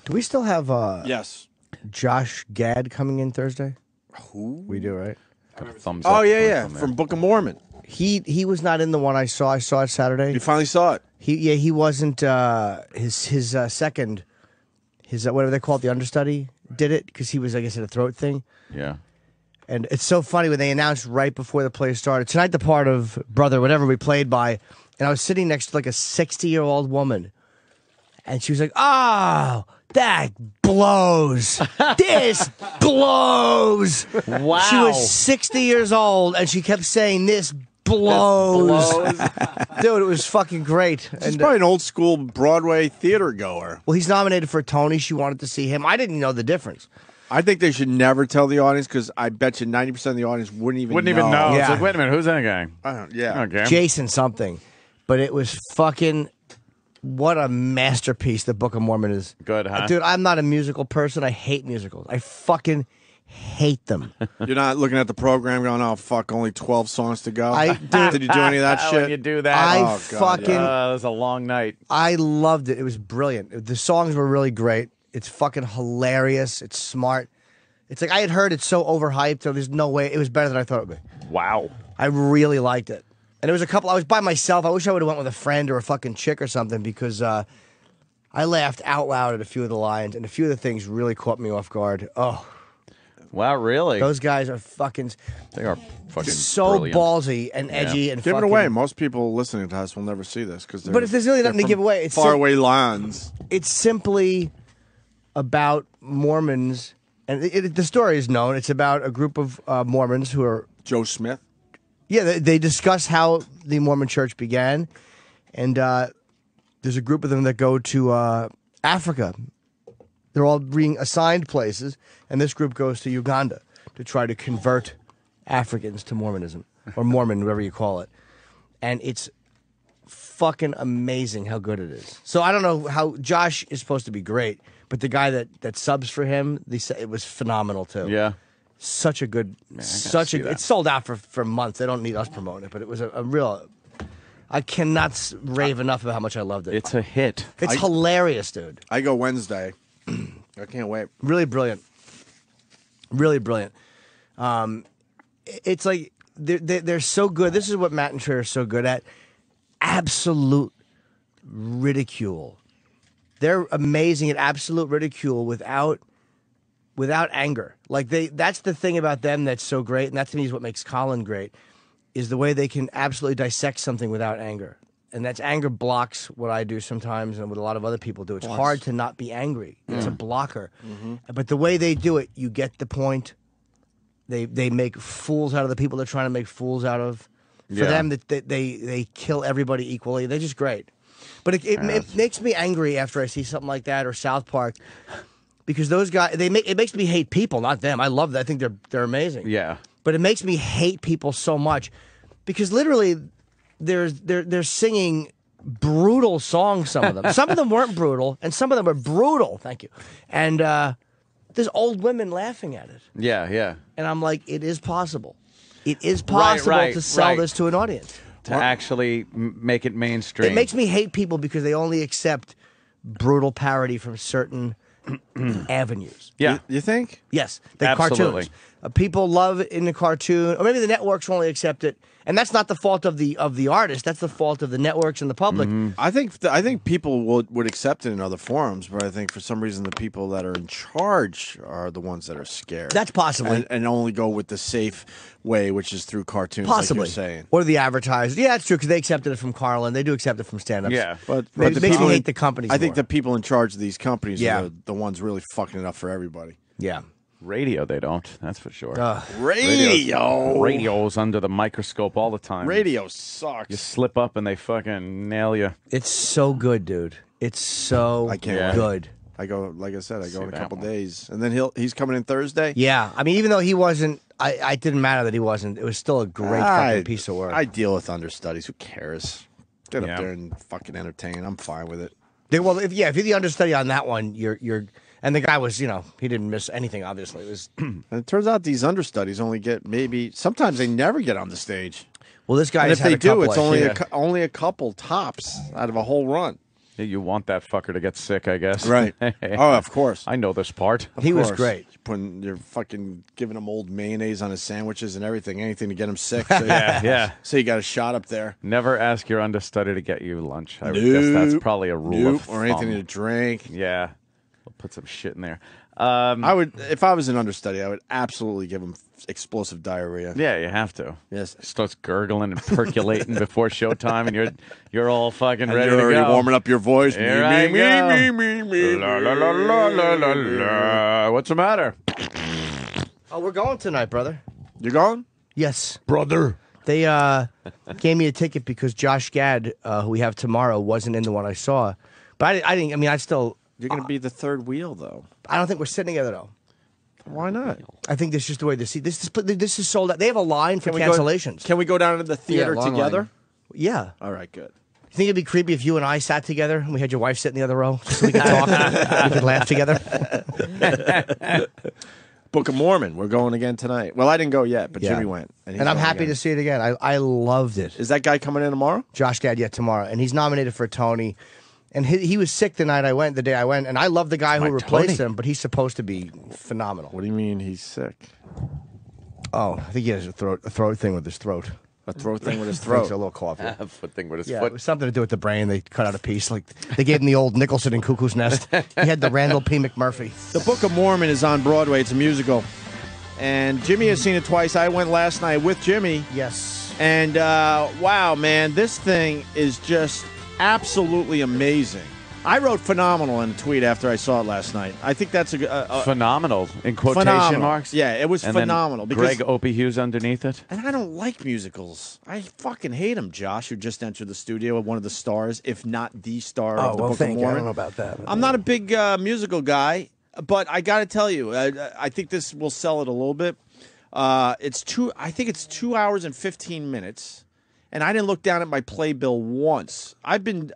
Do we still have Yes. Josh Gad coming in Thursday? Who? We do, right? Got a thumbs Oh up yeah. from From Book of Mormon. He was not in the one I saw. I saw it Saturday. You finally saw it. He wasn't his second whatever they call it, the understudy did it because he was, I guess, at a throat thing. Yeah. And it's so funny when they announced right before the play started, tonight the part of Brother, whatever we played by, and I was sitting next to like a 60-year-old woman, and she was like, "Oh, that blows. This blows." Wow. She was 60 years old, and she kept saying, "This blows." Dude, it was fucking great. He's And, probably an old school Broadway theater goer. well, he's nominated for a Tony. She wanted to see him. I didn't know the difference. I think they should never tell the audience because I bet you 90% of the audience wouldn't even know. Yeah. It's like, wait a minute, who's that guy? Yeah. Okay. Jason something. But it was fucking, what a masterpiece the Book of Mormon is. Good, huh? Dude, I'm not a musical person. I hate musicals. I fucking hate them. You're not looking at the program going, "Oh fuck, only 12 songs to go." Dude, Did you do any of that When shit? you do that, I Oh, God, fucking, it was a long night. I loved it. It was brilliant. The songs were really great. It's fucking hilarious. It's smart. It's like I had heard it's so overhyped, so there's no way. It was better than I thought it would be. Wow. I really liked it. And there was a couple, I was by myself. I wish I would have went with a friend or a fucking chick or something because I laughed out loud at a few of the lines and a few of the things really caught me off guard. Oh, Wow, really? those guys are fucking They are fucking so brilliant. ballsy and edgy and Give fucking... it away. Most people listening to us will never see this because. But if there's really nothing to give away, it's faraway lands. It's simply about Mormons, and the story is known. It's about a group of Mormons who are... Joe Smith. Yeah, they discuss how the Mormon Church began, and there's a group of them that go to Africa. They're all being assigned places, and this group goes to Uganda to try to convert Africans to Mormonism, or Mormon, whatever you call it. And it's fucking amazing how good it is. So I don't know how... Josh is supposed to be great, but the guy that subs for him, it was phenomenal, too. Yeah. Such a good, see that. it's sold out for months. They don't need us promoting it, but it was a real, I cannot rave enough about how much I loved it. It's a hit. It's hilarious, dude. I go Wednesday. I can't wait. Really brilliant. Really brilliant. It's like, they're so good. This is what Matt and Trey are so good at. Absolute ridicule. They're amazing at absolute ridicule without anger. Like that's the thing about them that's so great, and that to me is what makes Colin great, is the way they can absolutely dissect something without anger. And that's anger blocks what I do sometimes and what a lot of other people do. It's hard to not be angry. It's a blocker. But the way they do it, you get the point. They make fools out of the people they're trying to make fools out of. For them, they kill everybody equally. They're just great. But it makes me angry after I see something like that, or South Park. Because those guys, it makes me hate people, not them. I love that. I think they're amazing. Yeah. But it makes me hate people so much because literally they're singing brutal songs. Some of them, some of them weren't brutal, and some of them were brutal. Thank you. And there's old women laughing at it. Yeah, yeah. And I'm like, it is possible. It is possible to sell this to an audience. To actually make it mainstream. It makes me hate people because they only accept brutal parody from certain avenues. Yeah. You think? Yes, the Absolutely. cartoons. People love it in the cartoon, or maybe the networks only accept it, and that's not the fault of the artist. That's the fault of the networks and the public. I think people would accept it in other forums, but I think for some reason the people that are in charge are the ones that are scared. That's possibly. and only go with the safe way, which is through cartoons. Possibly, like you're saying. or the advertisers. Yeah, that's true because they accepted it from Carlin. They do accept it from stand-ups. Yeah. But It the makes me people hate the companies. I think more. the people in charge of these companies Yeah. are the ones really fucking it up for everybody. Yeah. Radio, they don't. That's for sure. Radio's under the microscope all the time. Radio sucks. You slip up and they fucking nail you. It's so good, dude. It's so I can't wait. good. I go, like I said, I go in a that couple one. days, and then he's coming in Thursday. Yeah, I mean, even though he wasn't, I didn't matter that he wasn't. It was still a great fucking piece of work. I deal with understudies. Who cares? Get Yeah. up there and fucking entertain. I'm fine with it. Well, if you're the understudy on that one, you're. And the guy was, he didn't miss anything. Obviously, it was. And it turns out these understudies only get sometimes they never get on the stage. Well, this guy. And if had they a do, couple it's of- only only a couple tops out of a whole run. Yeah, you want that fucker to get sick, I guess. Right. Oh, of course. I know this part. He was course. great. You're fucking giving him old mayonnaise on his sandwiches and everything, anything to get him sick. So Yeah. So you got a shot up there. Never ask your understudy to get you lunch. I would guess that's probably a rule of or anything thumb. to drink. Yeah. We'll put some shit in there. I would, if I was an understudy, I would absolutely give him explosive diarrhea. Yeah, you have to. Yes. Starts gurgling and percolating before showtime, and you're all fucking ready You're to already go. warming up your voice. Here I go. me. La, la, la, la, la, la, la. What's the matter? Oh, we're going tonight, brother. You going? Yes. Brother. They gave me a ticket because Josh Gad, who we have tomorrow, wasn't in the one I saw. But I didn't. I mean, I still. You're going to be the third wheel, though. I don't think we're sitting together though. Why not? I think this is just the way the seat. This is sold out. They have a line for Can cancellations. Can we go down to the theater long together? line. Yeah. All right, good. You think it'd be creepy if you and I sat together and we had your wife sit in the other row so we could talk, we could laugh together? Book of Mormon. We're going again tonight. Well, I didn't go yet, but Yeah. Jimmy went. And I'm happy to see it again. I loved it. Is that guy coming in tomorrow? Josh Gad, yeah, tomorrow. And he's nominated for a Tony. And he was sick the day I went. And I love the guy who replaced him, but he's supposed to be phenomenal. What do you mean he's sick? Oh, I think he has a throat thing with his throat. A throat thing with his Throat's a throat. little cough. A foot thing with his Yeah, it foot. was something to do with the brain. They cut out a piece. Like they gave him the old Nicholson in Cuckoo's Nest. He had the Randall P. McMurphy. The Book of Mormon is on Broadway. It's a musical. And Jimmy has seen it twice. I went last night with Jimmy. Yes. And wow, man, this thing is just absolutely amazing. I wrote phenomenal in a tweet after I saw it last night. I think that's a Phenomenal in quotation phenomenal. marks. Yeah, it was And then phenomenal. Because, Greg Opie Hughes underneath it. and I don't like musicals. I fucking hate him, Josh, who just entered the studio, one of the stars, if not the star of the Book of Mormon. I don't know about that. I'm not a big musical guy, but I got to tell you, I think this will sell it a little bit. I think it's 2 hours and 15 minutes. And I didn't look down at my playbill once. I've been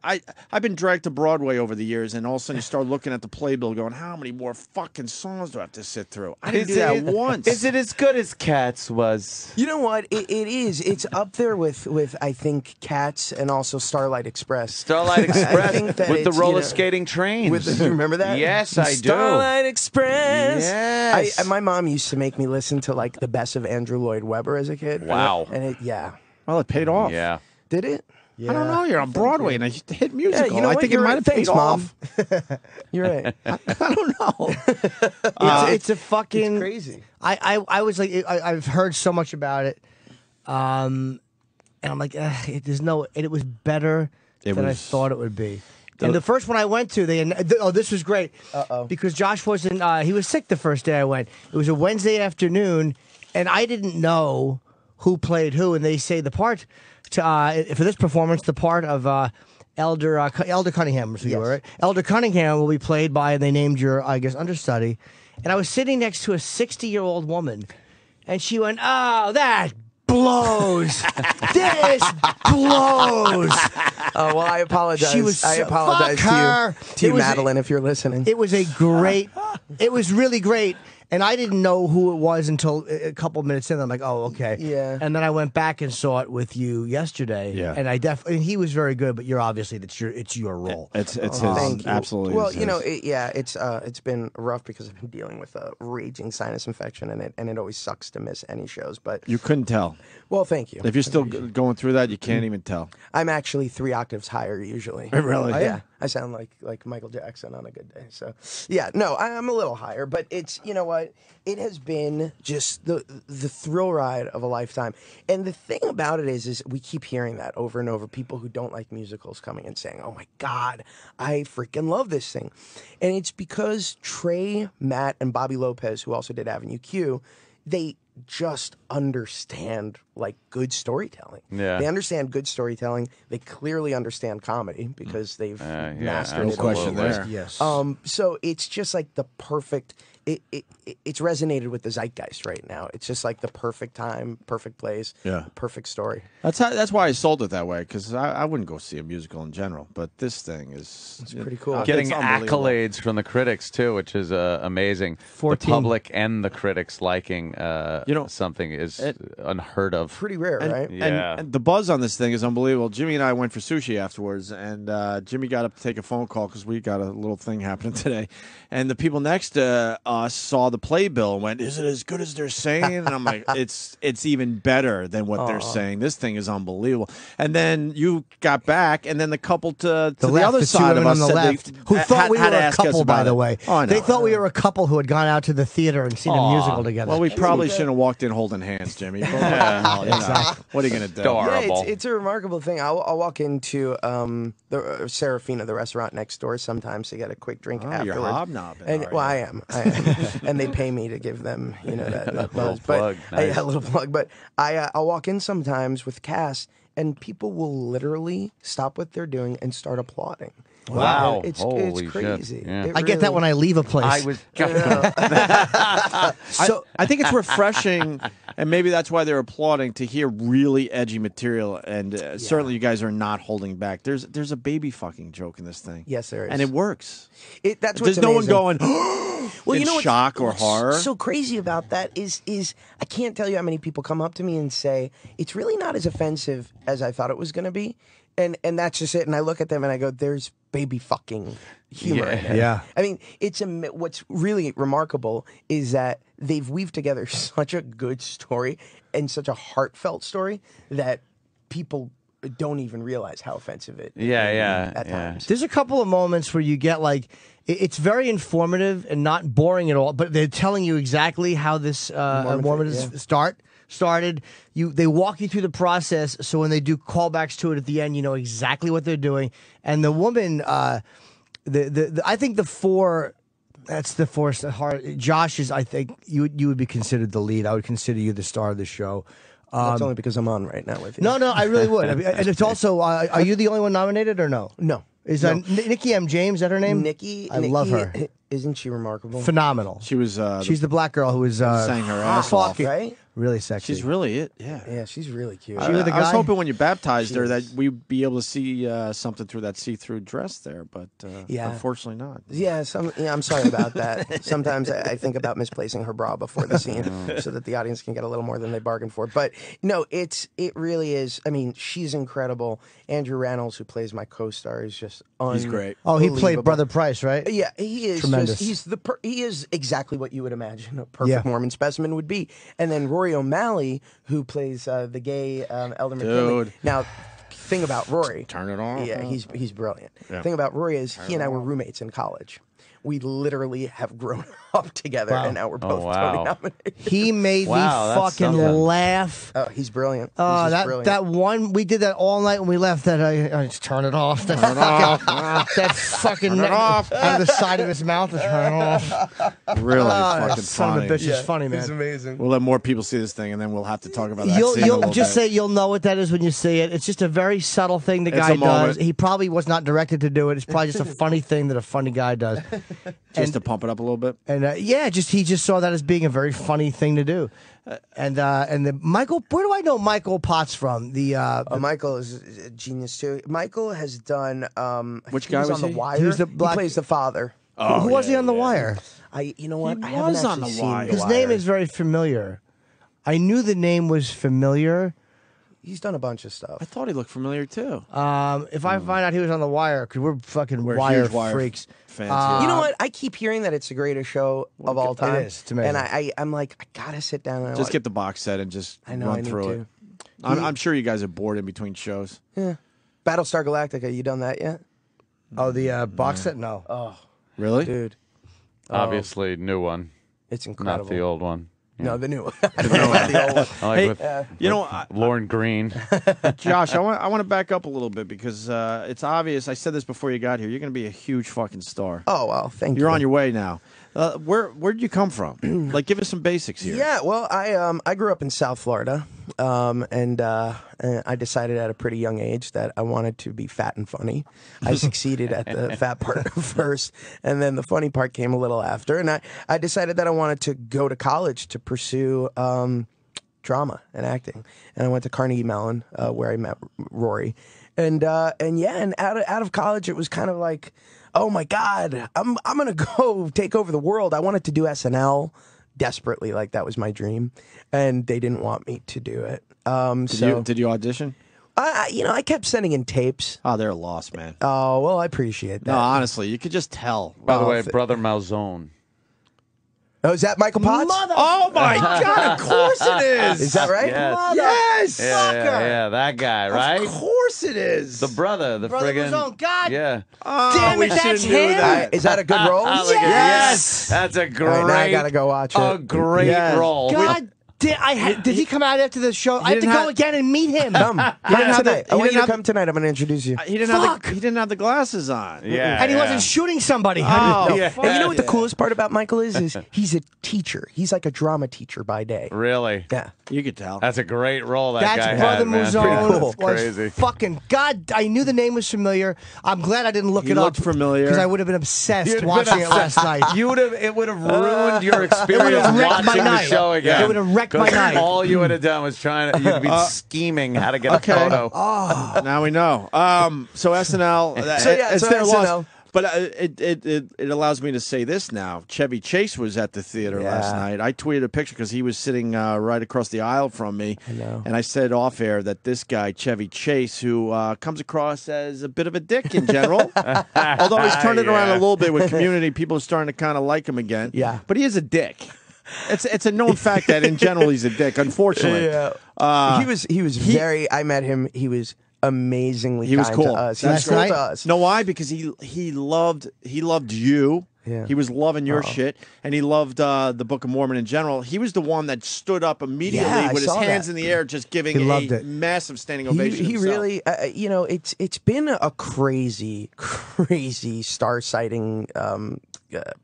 dragged to Broadway over the years, and all of a sudden you start looking at the playbill, going, "How many more fucking songs do I have to sit through?" I didn't do that once. Is it as good as Cats was? You know what? It is. It's up there with I think Cats and also Starlight Express. Starlight Express think that with the it's, roller skating trains. You remember that? Yes, I do. Starlight Express. Yes. My mom used to make me listen to like the best of Andrew Lloyd Webber as a kid. Wow. And Well, it paid off. Yeah. did it? I don't know. You're on Broadway, and I hit musical. Yeah, you know I what? think You're it might right. have paid Thanks, off. Mom. You're right. I don't know. It's a fucking It's crazy. I was like, I've heard so much about it, and I'm like, there's no. And it was better than I thought it would be. And the first one I went to, this was great. Because Josh wasn't. He was sick the first day I went. It was a Wednesday afternoon, and I didn't know who played who. And they say the part for this performance, the part of Elder Cunningham, was who you were, right? Elder Cunningham will be played by, and they named your, I guess, understudy. And I was sitting next to a 60-year-old woman, and she went, "Oh, that blows. This blows." Oh well, I apologize. She was I so- apologize fuck her. to you, It was- Madeline, if you're listening. It was it was really great. And I didn't know who it was until a couple minutes in. I'm like, oh, okay. Yeah. And then I went back and saw it with you yesterday. Yeah. And and he was very good, but you're obviously, it's your role. It's his. Thank you. Absolutely. Well, is you know, his. it's been rough because I've been dealing with a raging sinus infection, and it always sucks to miss any shows. But You couldn't tell. well, thank you. If you're still going through that, you can't even tell. I'm actually 3 octaves higher usually. Really? Yeah. I sound like Michael Jackson on a good day. So, yeah, no, I'm a little higher, but it's, you know what? It has been just the thrill ride of a lifetime. And the thing about it is we keep hearing that over and over. People who don't like musicals coming and saying, "Oh my God, I freaking love this thing." And it's because Trey, Matt, and Bobby Lopez, who also did Avenue Q, they just understand like good storytelling. Yeah. They understand good storytelling. They clearly understand comedy because they've mastered no it. question all over. there. Yes. So it's just like the perfect it's resonated with the zeitgeist right now. It's just like the perfect time, perfect place, perfect story. That's why I sold it that way, because I wouldn't go see a musical in general, but this thing is pretty cool. Getting accolades from the critics too, which is amazing. 14. The public and the critics liking something is unheard of. Pretty rare, right? And the buzz on this thing is unbelievable. Jimmy and I went for sushi afterwards, and Jimmy got up to take a phone call because we got a little thing happening today, and the people next to us saw the playbill and went, "Is it as good as they're saying?" And I'm like, "It's even better than what they're saying. This thing is unbelievable." And then you got back, and then the couple to the left, other the side two of women us on the said left, who thought we were a couple, by the way. Oh, I know. They thought we were a couple who had gone out to the theater and seen a musical together. Well, we probably shouldn't have walked in holding hands, Jimmy. But exactly. What are you going to do? Adorable. Yeah, it's a remarkable thing. I'll walk into the Serafina, the restaurant next door, sometimes to get a quick drink afterwards. You're hobnobbing. And, well, I am. And they pay me to give them, that buzz. plug. Nice. A little plug. But I'll walk in sometimes with Cass, and people will literally stop what they're doing and start applauding. Wow. It's Holy crazy. shit. Yeah. I get that when I leave a place. I was So I think it's refreshing, and maybe that's why they're applauding, to hear really edgy material. And certainly, you guys are not holding back. There's a baby fucking joke in this thing. Yes, there is, and it works. That's what's There's no one amazing. going. Well, in shock or what's horror. so crazy about that is I can't tell you how many people come up to me and say it's really not as offensive as I thought it was going to be, and that's just it. And I look at them and I go, "There's baby fucking humor." in it. Yeah. I mean, what's really remarkable is that they've weaved together such a good story and such a heartfelt story that people don't even realize how offensive it is at times. There's a couple of moments where you get it's very informative and not boring at all, but they're telling you exactly how this Mormonism started. They walk you through the process, so when they do callbacks to it at the end, you know exactly what they're doing. And the woman, I think the four. That's the force. Josh is. I think you would be considered the lead. I would consider you the star of the show. That's only because I'm on right now with you. No, I really would. I mean, and it's also, are you the only one nominated or no? No. Is Nikki M. James, is that her name? Nikki. I love her. Isn't she remarkable? Phenomenal. She was. She's the black girl who was sang her ass off. Right? Really sexy. She's really it. Yeah. Yeah, she's really cute. She with the I was guy? hoping when you baptized her that we'd be able to see something through that see-through dress there, but unfortunately not. Yeah, I'm sorry about that. Sometimes I think about misplacing her bra before the scene so that the audience can get a little more than they bargained for. But no, it really is. I mean, she's incredible. Andrew Reynolds, who plays my co-star, is just He's great. Oh, he played Brother Price, right? Yeah, he is Tremendous. He is exactly what you would imagine a perfect Mormon specimen would be. And then Rory O'Malley, who plays the gay Elder McKinley. Now, thing about Rory, Turn it on. Yeah, he's brilliant. Thing about Rory is he and I were roommates in college. We literally have grown up together, and now we're both Tony nominated. He made me fucking laugh. Oh, he's brilliant. Brilliant. That one, we did that all night when we left. That I just turn it off. That fucking Turn it off. out of the side of his mouth. Turn it off. Really fucking Son funny. of a bitch is funny, man. It's amazing. We'll let more people see this thing, and then we'll have to talk about that. You'll scene a little just bit. say you'll know what that is when you see it. It's just a very subtle thing the guy a moment. does. He probably was not directed to do it. It's probably just a funny thing that a funny guy does. Just to pump it up a little bit. And he just saw that as being a very funny thing to do. And the Michael, where do I know Michael Potts from? Michael is a genius too. Michael has done. Which guy was on The he? Wire? He was the He black- plays the father. Who was he on The Wire? You know what? He I haven't was on actually The seen Wire. The His Wire. name is very familiar. I knew the name was familiar. He's done a bunch of stuff. I thought he looked familiar too. If I find out he was on The Wire, because we're fucking We're Wire huge Wire freaks. fans here. You know what? I keep hearing that it's the greatest show of all time. It is. It's amazing. And I'm like, I gotta sit down and Just watch. get the box set and just I know, I run need through to. it. I'm sure you guys are bored in between shows. Yeah. Battlestar Galactica. You done that yet? Oh, the box set? No. Oh, Really? dude, Obviously, new one, it's incredible. not the old one. No, the new one. The old one. I like Hey, with you know, Lauren Green. Josh, I want to back up a little bit because it's obvious. I said this before you got here. You're going to be a huge fucking star. Oh well, thank you. You're on your way now. Where did you come from? Like, give us some basics here. Yeah, well, I grew up in South Florida, and I decided at a pretty young age that I wanted to be fat and funny. I succeeded at the fat part first, and then the funny part came a little after. And I decided that I wanted to go to college to pursue drama and acting. And I went to Carnegie Mellon, where I met Rory. And out of college, it was kind of like, oh my God, I'm gonna go take over the world. I wanted to do SNL desperately, like that was my dream, and they didn't want me to do it. Did you audition? I kept sending in tapes. Oh, they're lost, man. Oh well, I appreciate that. No, honestly, you could just tell. By the way, Brother Malzone. Oh, is that Michael Potts? Oh my God! Of course it is. Is that right? Yes. Yeah, that guy, right? Of course it is. The brother, the Brother friggin' Malzone. God yeah. Oh, damn we it, that's shouldn't do him. that. Is that a good role? Yes. That's a great. All right, now I gotta go watch it. A great Yes. role. God did he come out after the show? I have to didn't go have- again and meet him. Come have tonight. the- I he want you didn't to have- come tonight. I'm going to introduce you. He didn't have the glasses on. Yeah, And he yeah. wasn't shooting somebody. Oh, Yeah. fuck And you know what the yeah. coolest part about Michael is he's a teacher. He's like a drama teacher by day. Really? Yeah. You could tell. That's a great role that That's guy Brother had, man. Malzone. Pretty cool. Was Crazy. fucking God. I knew the name was familiar. I'm glad I didn't look He it up. looked familiar. Because I would have been obsessed You'd been watching it last night. It would have ruined your It experience would have wrecked my watching the night. show again. It would have wrecked my 'Cause night. All you would have done was you'd be scheming how to get a photo. Now we know. So SNL. It's so their SNL. loss. But it allows me to say this now. Chevy Chase was at the theater last night. I tweeted a picture because he was sitting right across the aisle from me. I know. And I said off air that this guy, Chevy Chase, who comes across as a bit of a dick in general, although he's turned it around a little bit with Community, people are starting to kind of like him again. Yeah. But he is a dick. It's a known fact that in general he's a dick, unfortunately. Yeah. He was very. I met him. He was amazingly. He was kind cool. to us. He That's was cool right. to us. Know why? Because he loved you. Yeah. He was loving your shit, and he loved the Book of Mormon in general. He was the one that stood up immediately Yeah, I with his saw hands that. in the air, just giving He loved a it. massive standing He ovation. himself. really, it's been a crazy star sighting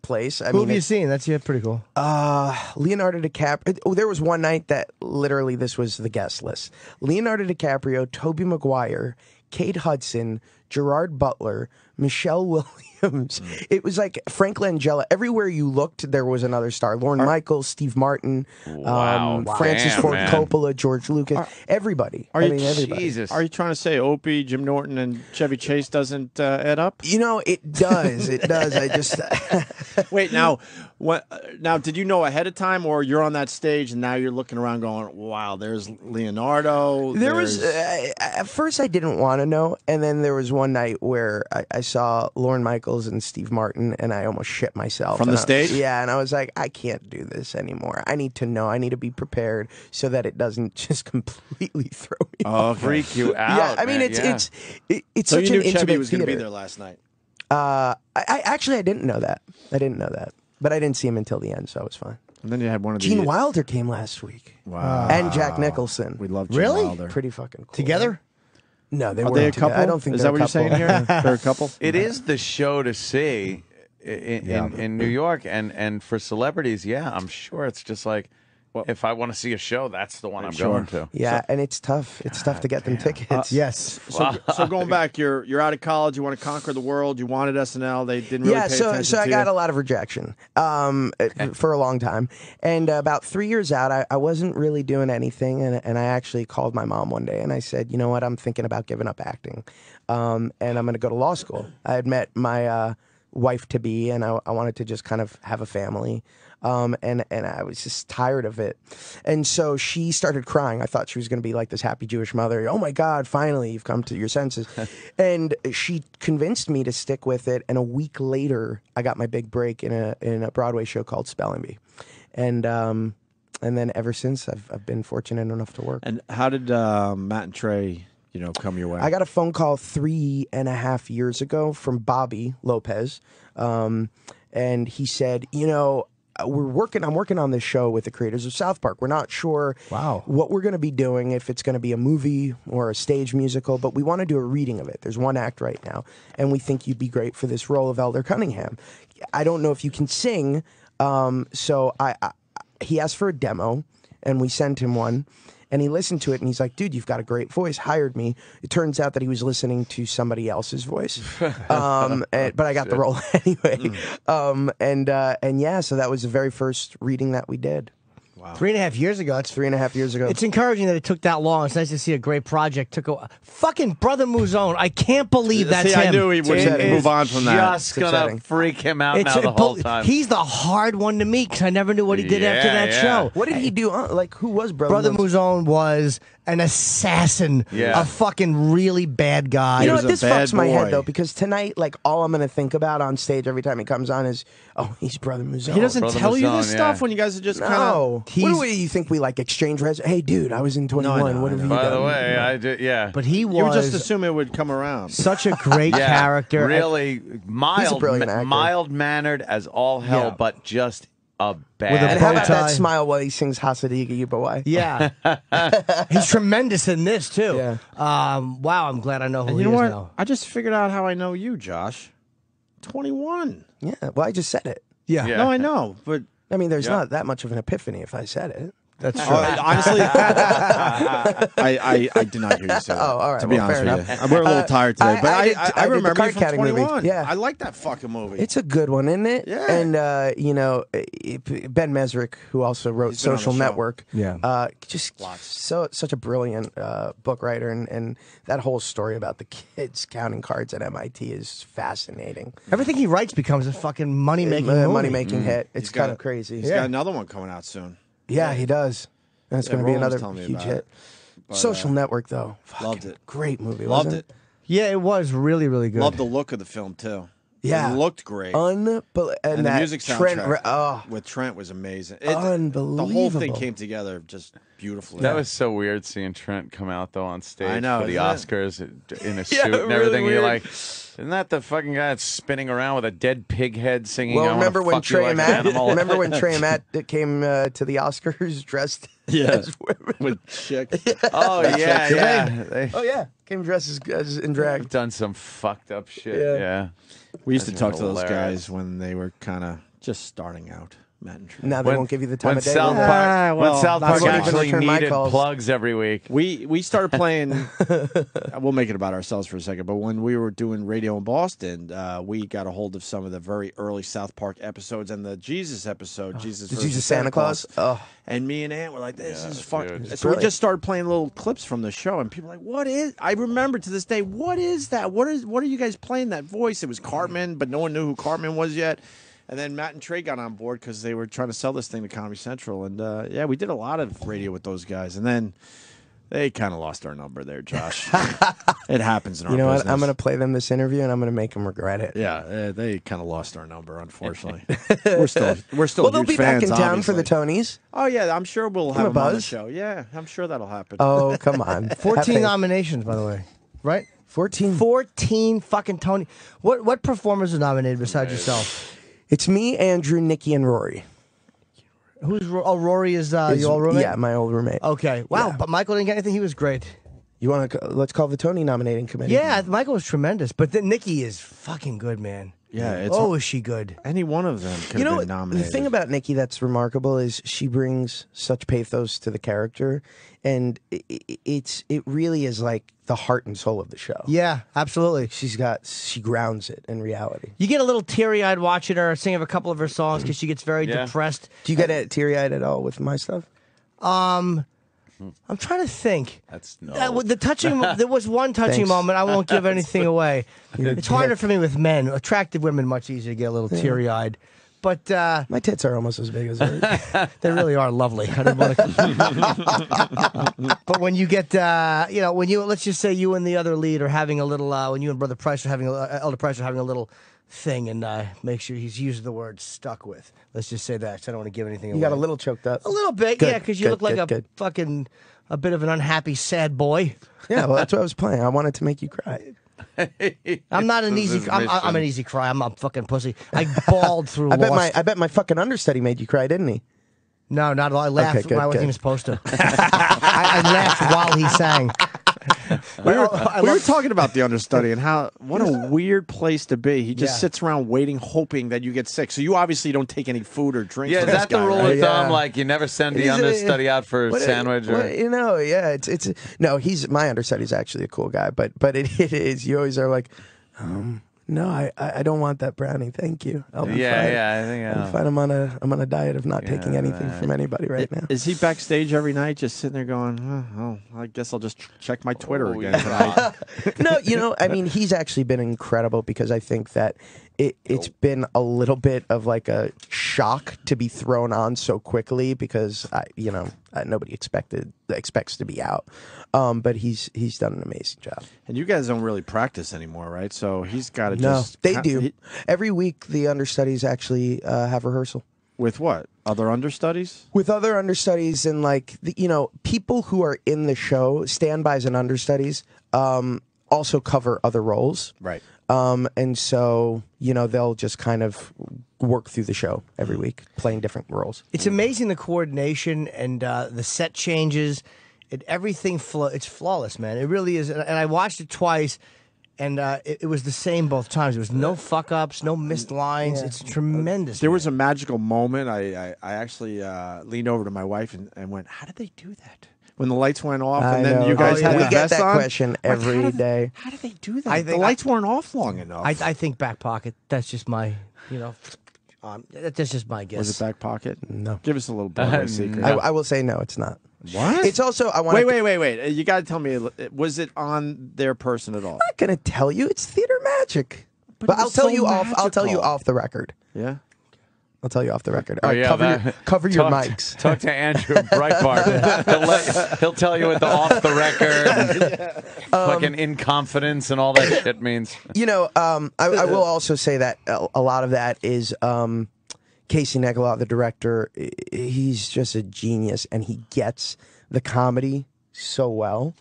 place. I Who mean, have you seen? That's pretty cool. Leonardo DiCaprio. Oh, there was one night that literally this was the guest list: Leonardo DiCaprio, Tobey Maguire, Kate Hudson, Gerard Butler, Michelle Williams. It was like Frank Langella. Everywhere you looked, there was another star. Lorne Michaels, Steve Martin, Wow. Francis Damn, Ford man. Coppola, George Lucas. Everybody. Everybody. Jesus. Are you trying to say Opie, Jim Norton, and Chevy Chase doesn't add up? You know, it does. It does. I just. Wait, now, now, did you know ahead of time, or you're on that stage and now you're looking around going, "Wow, there's Leonardo." There was at first I didn't want to know, and then there was one night where I saw Lorne Michaels and Steve Martin, and I almost shit myself From the And stage? Yeah, and I was like, I can't do this anymore. I need to know. I need to be prepared so that it doesn't just completely throw me off. Freak you out. Yeah, I mean man, it's So such you an knew Chevy intimate was going to be theater. there last night. I actually I didn't know that. But I didn't see him until the end, so it was fine. And then you had one of the Gene Wilder came last week. Wow. And Jack Nicholson. We love Gene Really? Wilder. Pretty fucking cool. Together? No, they Are weren't they a together. couple? I don't think Is they're that what you're a saying couple. here? They're a couple. It is the show to see in New York, and for celebrities, yeah, I'm sure it's just like, if I want to see a show, that's the one I'm going to. Yeah, and it's tough. It's tough to get them tickets. Yes. So going back, you're out of college. You want to conquer the world. You wanted SNL. They didn't really Yeah, pay so attention I to got you. a lot of rejection for a long time, and about 3 years out, I wasn't really doing anything, and I actually called my mom one day and I said, you know what, I'm thinking about giving up acting, and I'm going to go to law school. I had met my wife to be, and I wanted to just kind of have a family. And I was just tired of it. And so she started crying. I thought she was going to be like this happy Jewish mother. Oh my God, finally you've come to your senses. And she convinced me to stick with it. And a week later, I got my big break in a Broadway show called Spelling Bee. And then ever since, I've been fortunate enough to work. And how did Matt and Trey, come your way? I got a phone call 3.5 years ago from Bobby Lopez. And he said, I'm working on this show with the creators of South Park. We're not sure what we're going to be doing, if it's going to be a movie or a stage musical, but we want to do a reading of it. There's one act right now, and we think you'd be great for this role of Elder Cunningham. I don't know if you can sing, so he asked for a demo, and we sent him one. and he listened to it, and he's like, "Dude, you've got a great voice." Hired me. It turns out that he was listening to somebody else's voice, but I got the role anyway. And yeah, so that was the very first reading that we did. Wow. 3.5 years ago. It's 3.5 years ago. It's encouraging that it took that long. It's nice to see a great project took a fucking Brother Muzone. I can't believe that's See, him. I knew he wouldn't move on from that. Just gonna freak him out now the whole time. He's the hard one to meet because I never knew what he did after that show. What did he do? Like, who was Brother Muzone was an assassin, a fucking really bad guy. You know what? This fucks my head boy. though, because tonight, like, all I'm gonna think about on stage every time he comes on is, oh, he's Brother Muzone. He doesn't Brother tell you Muzone, this stuff when you guys are just kind of. No. What do you think we like exchange res? Hey, dude, I was in 21. No, what have you By done? the way, I did. Yeah, But he was You would just assume it would come around. such a great character. really mild, brilliant actor. mild mannered as all hell, but just a bad. With a And how about bow that tie. smile while he sings Hasadiga Yubawai? Yeah, he's tremendous in this too. Yeah. Wow, I'm glad I know who And he you know is what? now. I just figured out how I know you, Josh. 21. Yeah. Well, I just said it. Yeah, Yeah. No, I know, but I mean, there's not that much of an epiphany if I said it. that's true. honestly, I did not hear you say that. Oh, all right. To be Well, fair honest with enough. you, we're a little tired today, but I did the remember you card from counting movie. 21. Yeah. I like that fucking movie. It's a good one, isn't it? Yeah. And you know, Ben Mesrick, who also wrote He's been on the Social show. Network, Yeah. just such a brilliant book writer, and that whole story about the kids counting cards at MIT is fascinating. Everything he writes becomes a fucking money making movie. Money making hit. It's He's got kind a- of crazy. He's got another one coming out soon. Yeah, he does. And it's Yeah, going to be Roland was another telling me huge about hit. it. But, Social Network, though, loved fucking it. Great movie. Loved wasn't it. Yeah, it was really, really good. Loved the look of the film too. Yeah. It looked great. Unbelievable. and the that music Trent, soundtrack with Trent was amazing. The whole Unbelievable. thing came together just beautifully. That was so weird seeing Trent come out though on stage I know, for the isn't it? Oscars in a suit Yeah, and really everything. You're weird. like, isn't that the fucking guy that's spinning around with a dead pig head singing? Well, I wanna remember when fuck you Trey like and an Matt? animal? Remember when Trey and Matt came to the Oscars dressed as women? with chick. Oh yeah, yeah. They, Oh yeah, came dressed as in drag. have done some fucked up shit. Yeah. Yeah. We used to That's talk to those hilarious. guys when they were kind of just starting out. Matt and Trey. Now they won't give you the time when of day. South will they? Park, well, when South that's Park what even actually return my needed calls. plugs every week. We started playing. We'll make it about ourselves for a second. But when we were doing radio in Boston, we got a hold of some of the very early South Park episodes and the Jesus episode, Jesus The versus Jesus Santa Claus. Oh, And me and Ant were like, "This is fun." dude. So we brilliant. just started playing little clips from the show, and people were like, "What is?" I remember to this day, "What is that? What are you guys playing that voice?" It was Cartman, but no one knew who Cartman was yet. And then Matt and Trey got on board because they were trying to sell this thing to Comedy Central, and yeah, we did a lot of radio with those guys. And then they kind of lost our number there, Josh. It happens in our you know business. what? I'm going to play them this interview, and I'm going to make them regret it. Yeah, they kind of lost our number, unfortunately. we're still Well, they'll huge be back fans, in town for the obviously. Tonys. Oh yeah, I'm sure we'll Give 'em have a them on the buzz. show. Yeah, I'm sure that'll happen. Oh, come on. 14 nominations, by the way. Right? 14. 14 fucking Tony. What performers are nominated besides yourself? It's me, Andrew, Nikki, and Rory. Who's Rory is your old roommate? Yeah, my old roommate. Okay. Wow, Yeah. but Michael didn't get anything. He was great. You want to? Let's call the Tony nominating committee. Yeah, Michael was tremendous, but then Nikki is fucking good, man. Yeah, it's Oh, is she good? any one of them could You know, have been nominated. the thing about Nikki that's remarkable is she brings such pathos to the character, and it really is like the heart and soul of the show. Yeah, absolutely. She grounds it in reality. You get a little teary-eyed watching her sing of a couple of her songs because she gets very Yeah. depressed. Do you get teary-eyed at all with my stuff? I'm trying to think. That's no. There was one touching Thanks. moment. I won't give anything away. It's harder for me with men. Attractive women, much easier to get a little teary-eyed. But My tits are almost as big as hers. they really are lovely. I didn't want to. But when you get, when you let's just say you and the other lead are having a little, when you and Brother Price are having, Elder Price are having a little thing, and make sure he's used the word "stuck with." Let's just say that. 'Cause I don't want to give anything away. You got a little choked up. A little bit, Good, yeah, because you good, look like good, good. a bit of an unhappy, sad boy. Yeah, well, that's what I was playing. I wanted to make you cry. I'm not an This is easy. his I'm an mission. easy cry. I'm a fucking pussy. I bawled through. I Lost. bet my fucking understudy made you cry, didn't he? No, not at all. I laughed Okay, good, when I wasn't good. even supposed to. I laughed while he sang. We were talking about the understudy and what a weird place to be. He just sits around waiting, hoping that you get sick. So you obviously don't take any food or drink. Yeah, from is this that the guy, rule right? of thumb? Like you never send the understudy out for a sandwich or it's no. He's my understudy's actually a cool guy, but it is. You always are like, no, I don't want that brownie. Thank you. I'll be fine. I think I'm fine. I'm on a diet of not taking anything from anybody right now. Is he backstage every night, just sitting there going, "Oh, I guess I'll just check my Twitter again tonight"? No, I mean, he's actually been incredible because I think that it's been a little bit of like a shock to be thrown on so quickly because nobody expects to be out, but he's done an amazing job. And you guys don't really practice anymore, right? So he's got to No, just they do. Every week, the understudies actually have rehearsal. With what? Other understudies? With other understudies and people who are in the show, standbys and understudies, also cover other roles. Right. And so, they'll just kind of work through the show every week, playing different roles. It's amazing the coordination and the set changes and everything. It's flawless, man. It really is. And I watched it twice, and it was the same both times. There was no fuck ups, no missed lines. It's tremendous. There was a magical moment. I actually leaned over to my wife and went, "How did they do that?" When the lights went off, and then you guys had we the get vest that on? question every day. How did they do that? The lights weren't off long enough. I think back pocket. That's just my, that's just my guess. Was it back pocket? No. Give us a little Broadway secret. I will say no, it's not. What? It's also I want. Wait. You got to tell me. Was it on their person at all? I'm not gonna tell you. It's theater magic. But it I'll was tell so you off. I'll tell you magical. off the record. Yeah. I'll tell you off the record. Oh, All right, yeah, cover your talk, mics. Talk to Andrew Breitbart. He'll tell you what the off the record, fucking in confidence and all that shit means. I will also say that a lot of that is Casey Negelot, the director. He's just a genius, and he gets the comedy so well.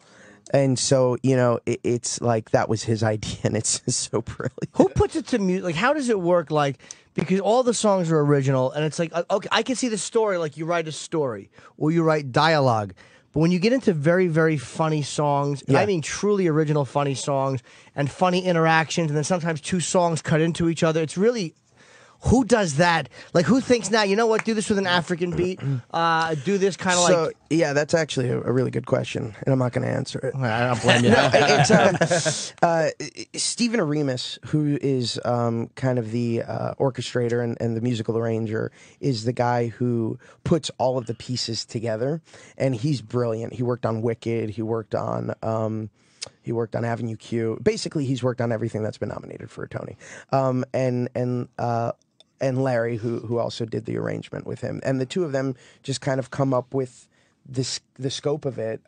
And so, it's like that was his idea, and it's just so brilliant. Who puts it to music? Like, how does it work? Like, because all the songs are original, and it's like, okay, I can see the story. Like, you write a story or you write dialogue, but when you get into very, very funny songs, and I mean truly original funny songs and funny interactions, and then sometimes two songs cut into each other, it's really. Who does that? Like, who thinks now, you know what, do this with an African beat? Do this kind of like... Yeah, that's actually a really good question, and I'm not going to answer it. I don't blame you. It's Stephen Aremus, who is kind of the orchestrator and the musical arranger, is the guy who puts all of the pieces together, and he's brilliant. He worked on Wicked. He worked on Avenue Q. Basically, he's worked on everything that's been nominated for a Tony. And Larry, who also did the arrangement with him. And the two of them just kind of come up with the scope of it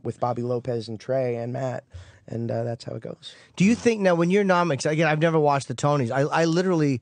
with Bobby Lopez and Trey and Matt. And that's how it goes. Do you think, now, when you're nominated, again, I've never watched the Tonys. I literally...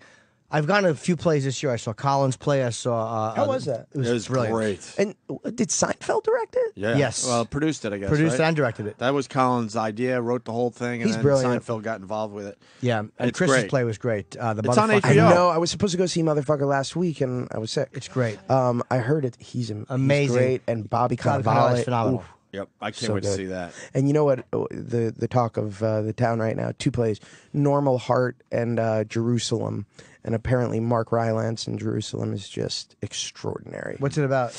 I've gone to a few plays this year. I saw Collins play. I saw... How was that? It was brilliant. great. And did Seinfeld direct it? Yeah. Yes. Well, produced it, I guess. Produced right? and directed it. That was Collins' idea. Wrote the whole thing, and He's then brilliant. Seinfeld got involved with it. Yeah, and It's Chris's great. play was great. The It's on Motherfucker- I HBO. know. I was supposed to go see Motherfucker last week, and I was sick. It's great. I heard it. He's Amazing. great. And Bobby Bobby Cannavale Cannavale. is phenomenal. oof. Yep. I can't So wait to good. see that. And you know what? The talk of the town right now, two plays, Normal Heart and Jerusalem. And apparently Mark Rylance in Jerusalem is just extraordinary. What's it about?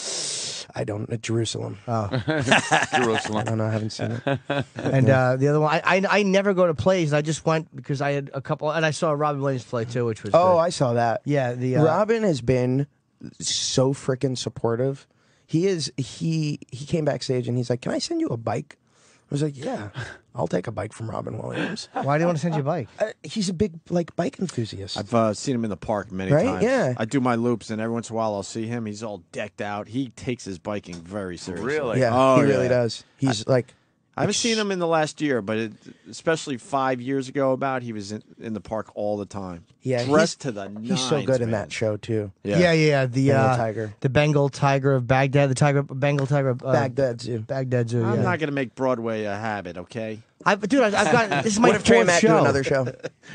I don't know. Jerusalem. Jerusalem. I don't know. I haven't seen it. And the other one, I never go to plays. I just went because I had a couple, and I saw Robin Williams play too, which was Oh, good. I saw that. Yeah, the Robin has been so freaking supportive. He came backstage and he's like, "Can I send you a bike?" I was like, "Yeah, I'll take a bike from Robin Williams." Why do you want to send you a bike? He's a big bike enthusiast. I've seen him in the park many Right? times. Yeah. I do my loops, and every once in a while I'll see him. He's all decked out. He takes his biking very seriously. Really? Yeah, Oh, he really yeah. does. He's like, I haven't seen him in the last year, but especially 5 years ago, he was in the park all the time. yeah, dressed to the nines. he's so good in man. that show too. Yeah. The Bengal tiger. the Bengal tiger of Baghdad, the Bengal tiger of Baghdad Zoo. Baghdad Zoo. I'm yeah. not going to make Broadway a habit, okay? I've got this is my What if Trey and fourth Matt show. do another show?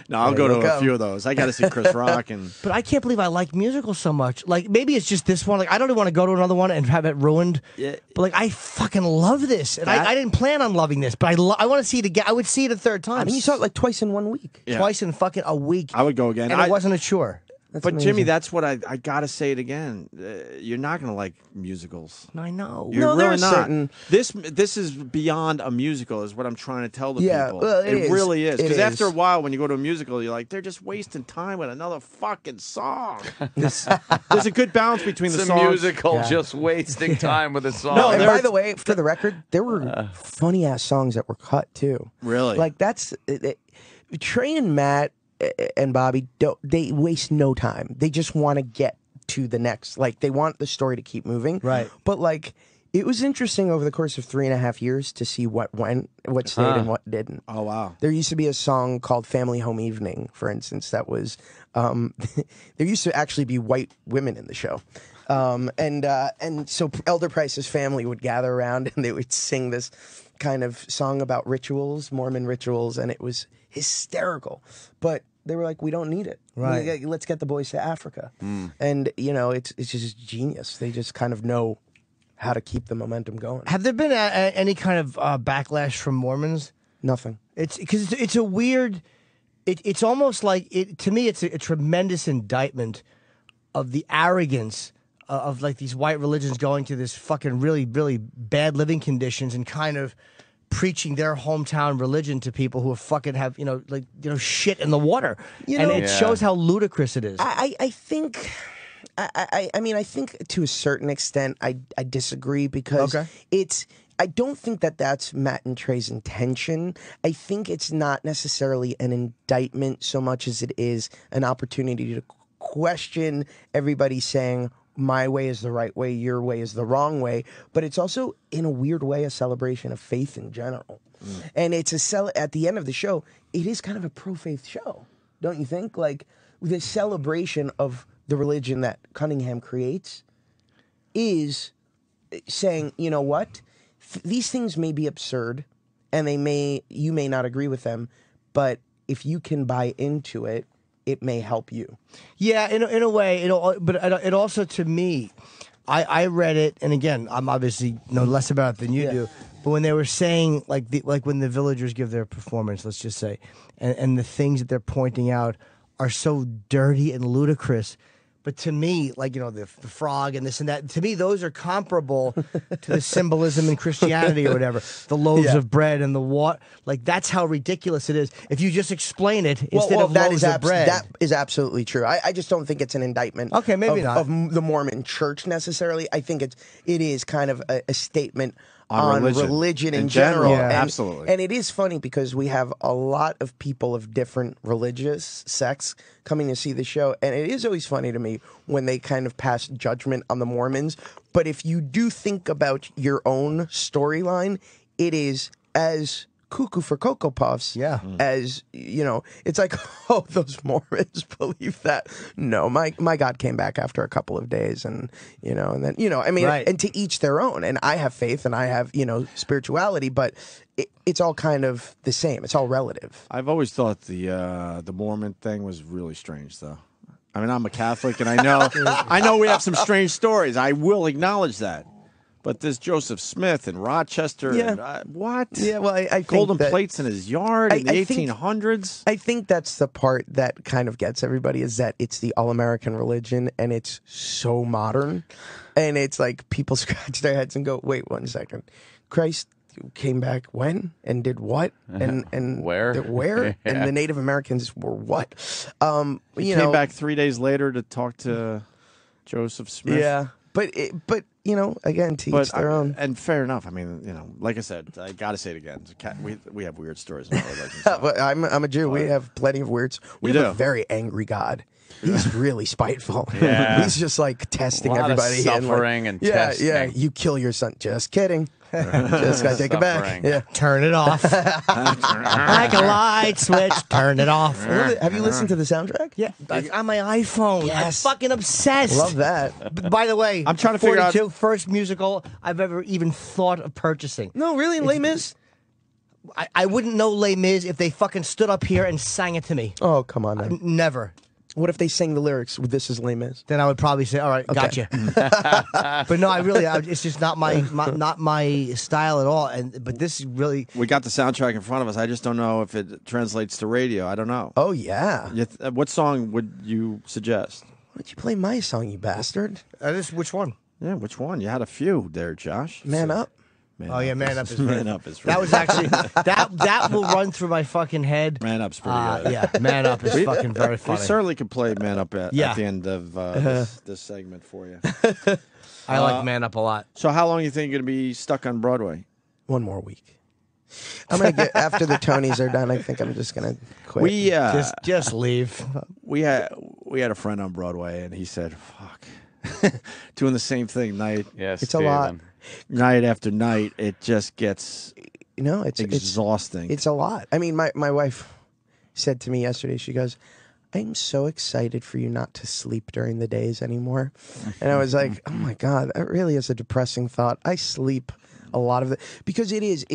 No, I'll There go you to a go. few of those. I got to see Chris Rock and. But I can't believe I like musicals so much. Like maybe it's just this one. Like I don't even want to go to another one and have it ruined. Yeah. But like I fucking love this, and That- I didn't plan on loving this, but I want to see it again. I would see it a third time. I mean, you saw it like twice in 1 week. Yeah. twice in fucking a week. I would go again. and it wasn't a chore. That's But Jimmy, amazing. that's what I gotta say it again. You're not gonna like musicals. I know. You're No, there really are not. certain- This is beyond a musical, is what I'm trying to tell the Yeah, people. well, it is. really is. It Because after a is. while, when you go to a musical, you're like, they're just wasting time with another fucking song. There's a good balance between the It's a songs. musical, just wasting time with a song. No, And there- by the way, for the record, there were funny ass songs that were cut too. Really? Like that's Trey and Matt and Bobby. They waste no time. They just want to get to the next. Like they want the story to keep moving. Right. But like it was interesting over the course of 3.5 years to see what went, what stayed, and what didn't. Oh wow. There used to be a song called "Family Home Evening," for instance. That was there used to actually be white women in the show, and so Elder Price's family would gather around and they would sing this kind of song about rituals, Mormon rituals, and it was hysterical. But they were like, "We don't need it. Right. Let's get the boys to Africa." And you know, it's just genius. They just kind of know how to keep the momentum going. Have there been any kind of backlash from Mormons? Nothing. It's because it's a weird. It's almost like it to me. It's a tremendous indictment of the arrogance of like these white religions going to this fucking really bad living conditions and kind of preaching their hometown religion to people who fucking have shit in the water. You and know- it Yeah. shows how ludicrous it is. I think. I mean, I think to a certain extent, I disagree because Okay. I don't think that that's Matt and Trey's intention. I think it's not necessarily an indictment so much as it is an opportunity to question everybody saying my way is the right way, your way is the wrong way. But it's also, in a weird way, a celebration of faith in general. And it's at the end of the show, it is kind of a pro-faith show, don't you think? Like the celebration of the religion that Cunningham creates is saying, you know what? These things may be absurd and you may not agree with them, but if you can buy into it, it may help you. Yeah, in a way, it also to me, I read it, and again, I'm obviously know less about it than you do. But when they were saying like when the villagers give their performance, let's just say, and the things that they're pointing out are so dirty and ludicrous. But to me, like, the frog and this and that, to me, those are comparable to the symbolism in Christianity or whatever. The loaves of bread and the water. Like, that's how ridiculous it is. If you just explain it instead of that loaves is of bread. that is absolutely true. I just don't think it's an indictment. Okay, maybe not. Of the Mormon Church necessarily. I think it is kind of a statement On religion in in general. general, yeah. And, Absolutely. And it is funny because we have a lot of people of different religious sects coming to see the show, and it is always funny to me when they kind of pass judgment on the Mormons. But if you do think about your own storyline, it is as cuckoo for Cocoa Puffs. Yeah. As, it's like, oh, those Mormons believe that. No, my God came back after a couple of days and then, I mean, Right. and to each their own. And I have faith and I have, spirituality, but it's all kind of the same. It's all relative. I've always thought the Mormon thing was really strange, though. I mean, I'm a Catholic, and I know we have some strange stories. I will acknowledge that. But this Joseph Smith in Rochester, Yeah. and, what? Yeah, well, I think golden that- plates in his yard in the I think- 1800s. I think that's the part that kind of gets everybody is that it's the all-American religion and it's so modern. And it's like people scratch their heads and go, wait 1 second. Christ came back when and did what? And Where? Where? Yeah. And the Native Americans were what? He came back 3 days later to talk to Joseph Smith. Yeah. But again, to each their own. And fair enough. I mean, like I said, I got to say it again. We have weird stories about religion. But I'm a Jew. We have plenty of weirds. We have do. a very angry God. He's really spiteful. Yeah. He's just like testing A lot of everybody. suffering and yeah, testing. Yeah, you kill your son. Just kidding. Just gotta take it back. Suffering. Yeah. Turn it off. Like a light switch, turn it off. Have you listened to the soundtrack? Yeah, on my iPhone. Yes. I'm fucking obsessed. Love that. By the way, I'm trying to figure out- 42, first musical I've ever even thought of purchasing. No, really, Les Mis? I wouldn't know Les Mis if they fucking stood up here and sang it to me. Oh, come on now. Never. What if they sang the lyrics with "This Is Les Mis"? Then I would probably say, "All right, gotcha." But no, it's just not my style at all. But this is really. We got the soundtrack in front of us. I just don't know if it translates to radio. I don't know. Oh yeah. What song would you suggest? Why don't you play my song, you bastard? Which one? Yeah, which one? You had a few there, Josh. Man Up. Man Oh yeah, Man Up is Man Up is. That was actually that will run through my fucking head. Man Up's pretty good. Yeah, Man Up is fucking very We funny. certainly could play Man Up at the end of this segment for you. I like Man Up a lot. So how long do you think you're going to be stuck on Broadway? One more week. I'm gonna get after the Tonys are done. I think I'm just gonna quit. We Just leave. we had a friend on Broadway, and he said, "Fuck, doing the same thing night It's a lot. night after night. It just gets It's exhausting. It's a lot. I mean, my wife said to me yesterday, she goes, "I'm so excited for you not to sleep during the days anymore." And I was like, "Oh my God, that really is a depressing thought." I sleep a lot of it because it is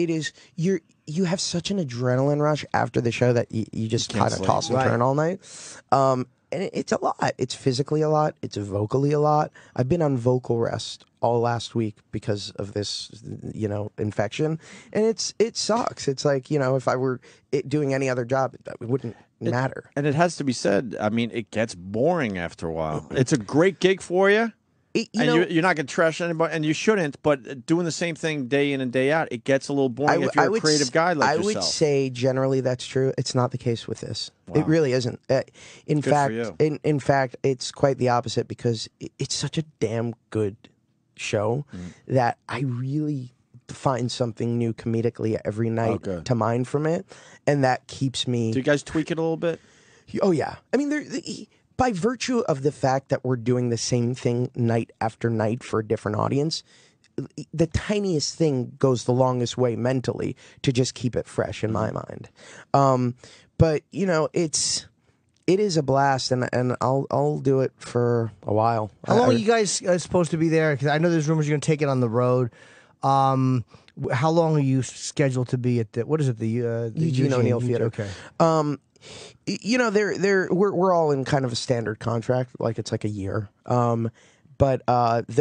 you have such an adrenaline rush after the show that you just can't kind of sleep. toss and turn all night. And it's a lot. It's physically a lot. It's vocally a lot. I've been on vocal rest all last week because of this, infection, and it sucks. It's like, if I were doing any other job, it wouldn't matter. And it has to be said, I mean, it gets boring after a while. It's a great gig for you. You're not going to trash anybody, and you shouldn't, but doing the same thing day in and day out, it gets a little boring if you're a creative guy like yourself. I would say generally that's true. It's not the case with this. Wow. It really isn't. In Good fact, for you. in fact, it's quite the opposite because it's such a damn good show that I really find something new comedically every night to mine from it, and that keeps me. Do you guys tweak it a little bit? Oh yeah, I mean by virtue of the fact that we're doing the same thing night after night for a different audience, the tiniest thing goes the longest way mentally to just keep it fresh in my mind. But it is a blast, and I'll do it for a while. How long are you guys supposed to be there? Because I know there's rumors you're going to take it on the road. How long are you scheduled to be at the Eugene O'Neill Theater? Okay. We're all in kind of a standard contract, like it's like a year. But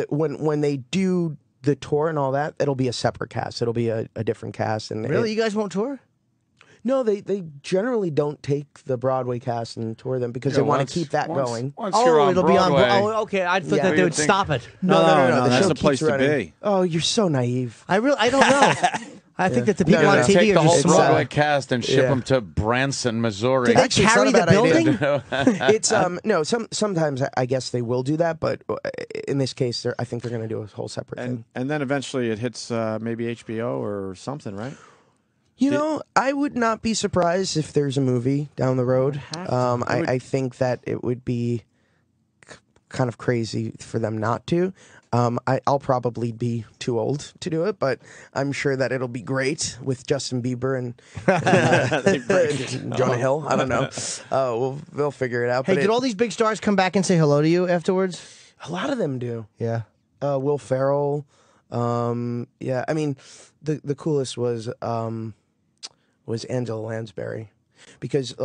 when they do the tour and all that, it'll be a separate cast. It'll be a different cast. And Really, you guys won't tour? No, they generally don't take the Broadway cast and tour them because they want to keep that going. Once you're on it'll Broadway, be on. Oh, okay. I thought that they would stop it. No. That's show the place keeps to running. be. Oh, you're so naive. I don't know. I think that the people on TV take are the whole just smart. Broadway cast and ship them to Branson, Missouri. Do they Actually, it's carry not the a bad building? idea. It's no. Sometimes I guess they will do that, but in this case, I think they're going to do a whole separate thing. And then eventually it hits maybe HBO or something, right? I would not be surprised if there's a movie down the road. I think that it would be kind of crazy for them not to. I'll probably be too old to do it, but I'm sure that it'll be great with Justin Bieber and Jonah Hill. I don't know. We'll figure it out. Hey, but did all these big stars come back and say hello to you afterwards? a lot of them do. Yeah. Will Ferrell. Yeah, I mean, the coolest was Angela Lansbury, because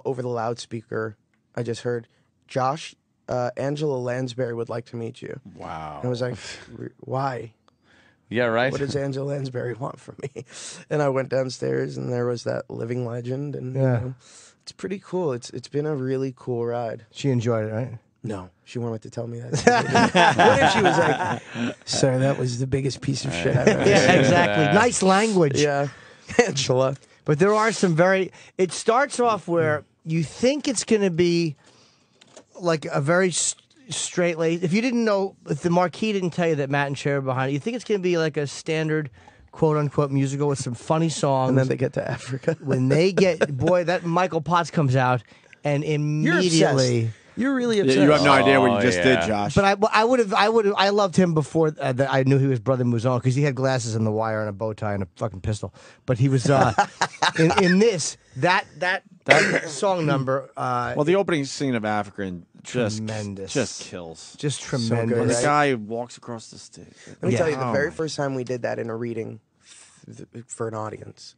over the loudspeaker, I just heard, "Josh, Angela Lansbury would like to meet you." Wow. And I was like, "Why? Yeah, right. What does Angela Lansbury want from me?" And I went downstairs, and there was that living legend, and it's pretty cool. It's been a really cool ride. She enjoyed it, right? No, she wanted to tell me that. What if she was like, "Sir, that was the biggest piece of shit I've ever seen." Yeah, exactly. Nice language. Yeah, Angela. But there are some it starts off where you think it's going to be like a very straight laced. If you didn't know, if the marquee didn't tell you that Matt and Cher are behind it, you think it's going to be like a standard quote unquote musical with some funny songs. And then they get to Africa. When they get, boy, that Michael Potts comes out and immediately. You're really upset. You have no idea what you just did, Josh. But I loved him before that. I knew he was Brother Mouzon because he had glasses and the wire and a bow tie and a fucking pistol. But he was in this that song number. Well, the opening scene of Africa Tremendous. just kills. Just good, tremendous. When the right? guy walks across the stage. Let me tell you, the Oh very my- first time we did that in a reading for an audience,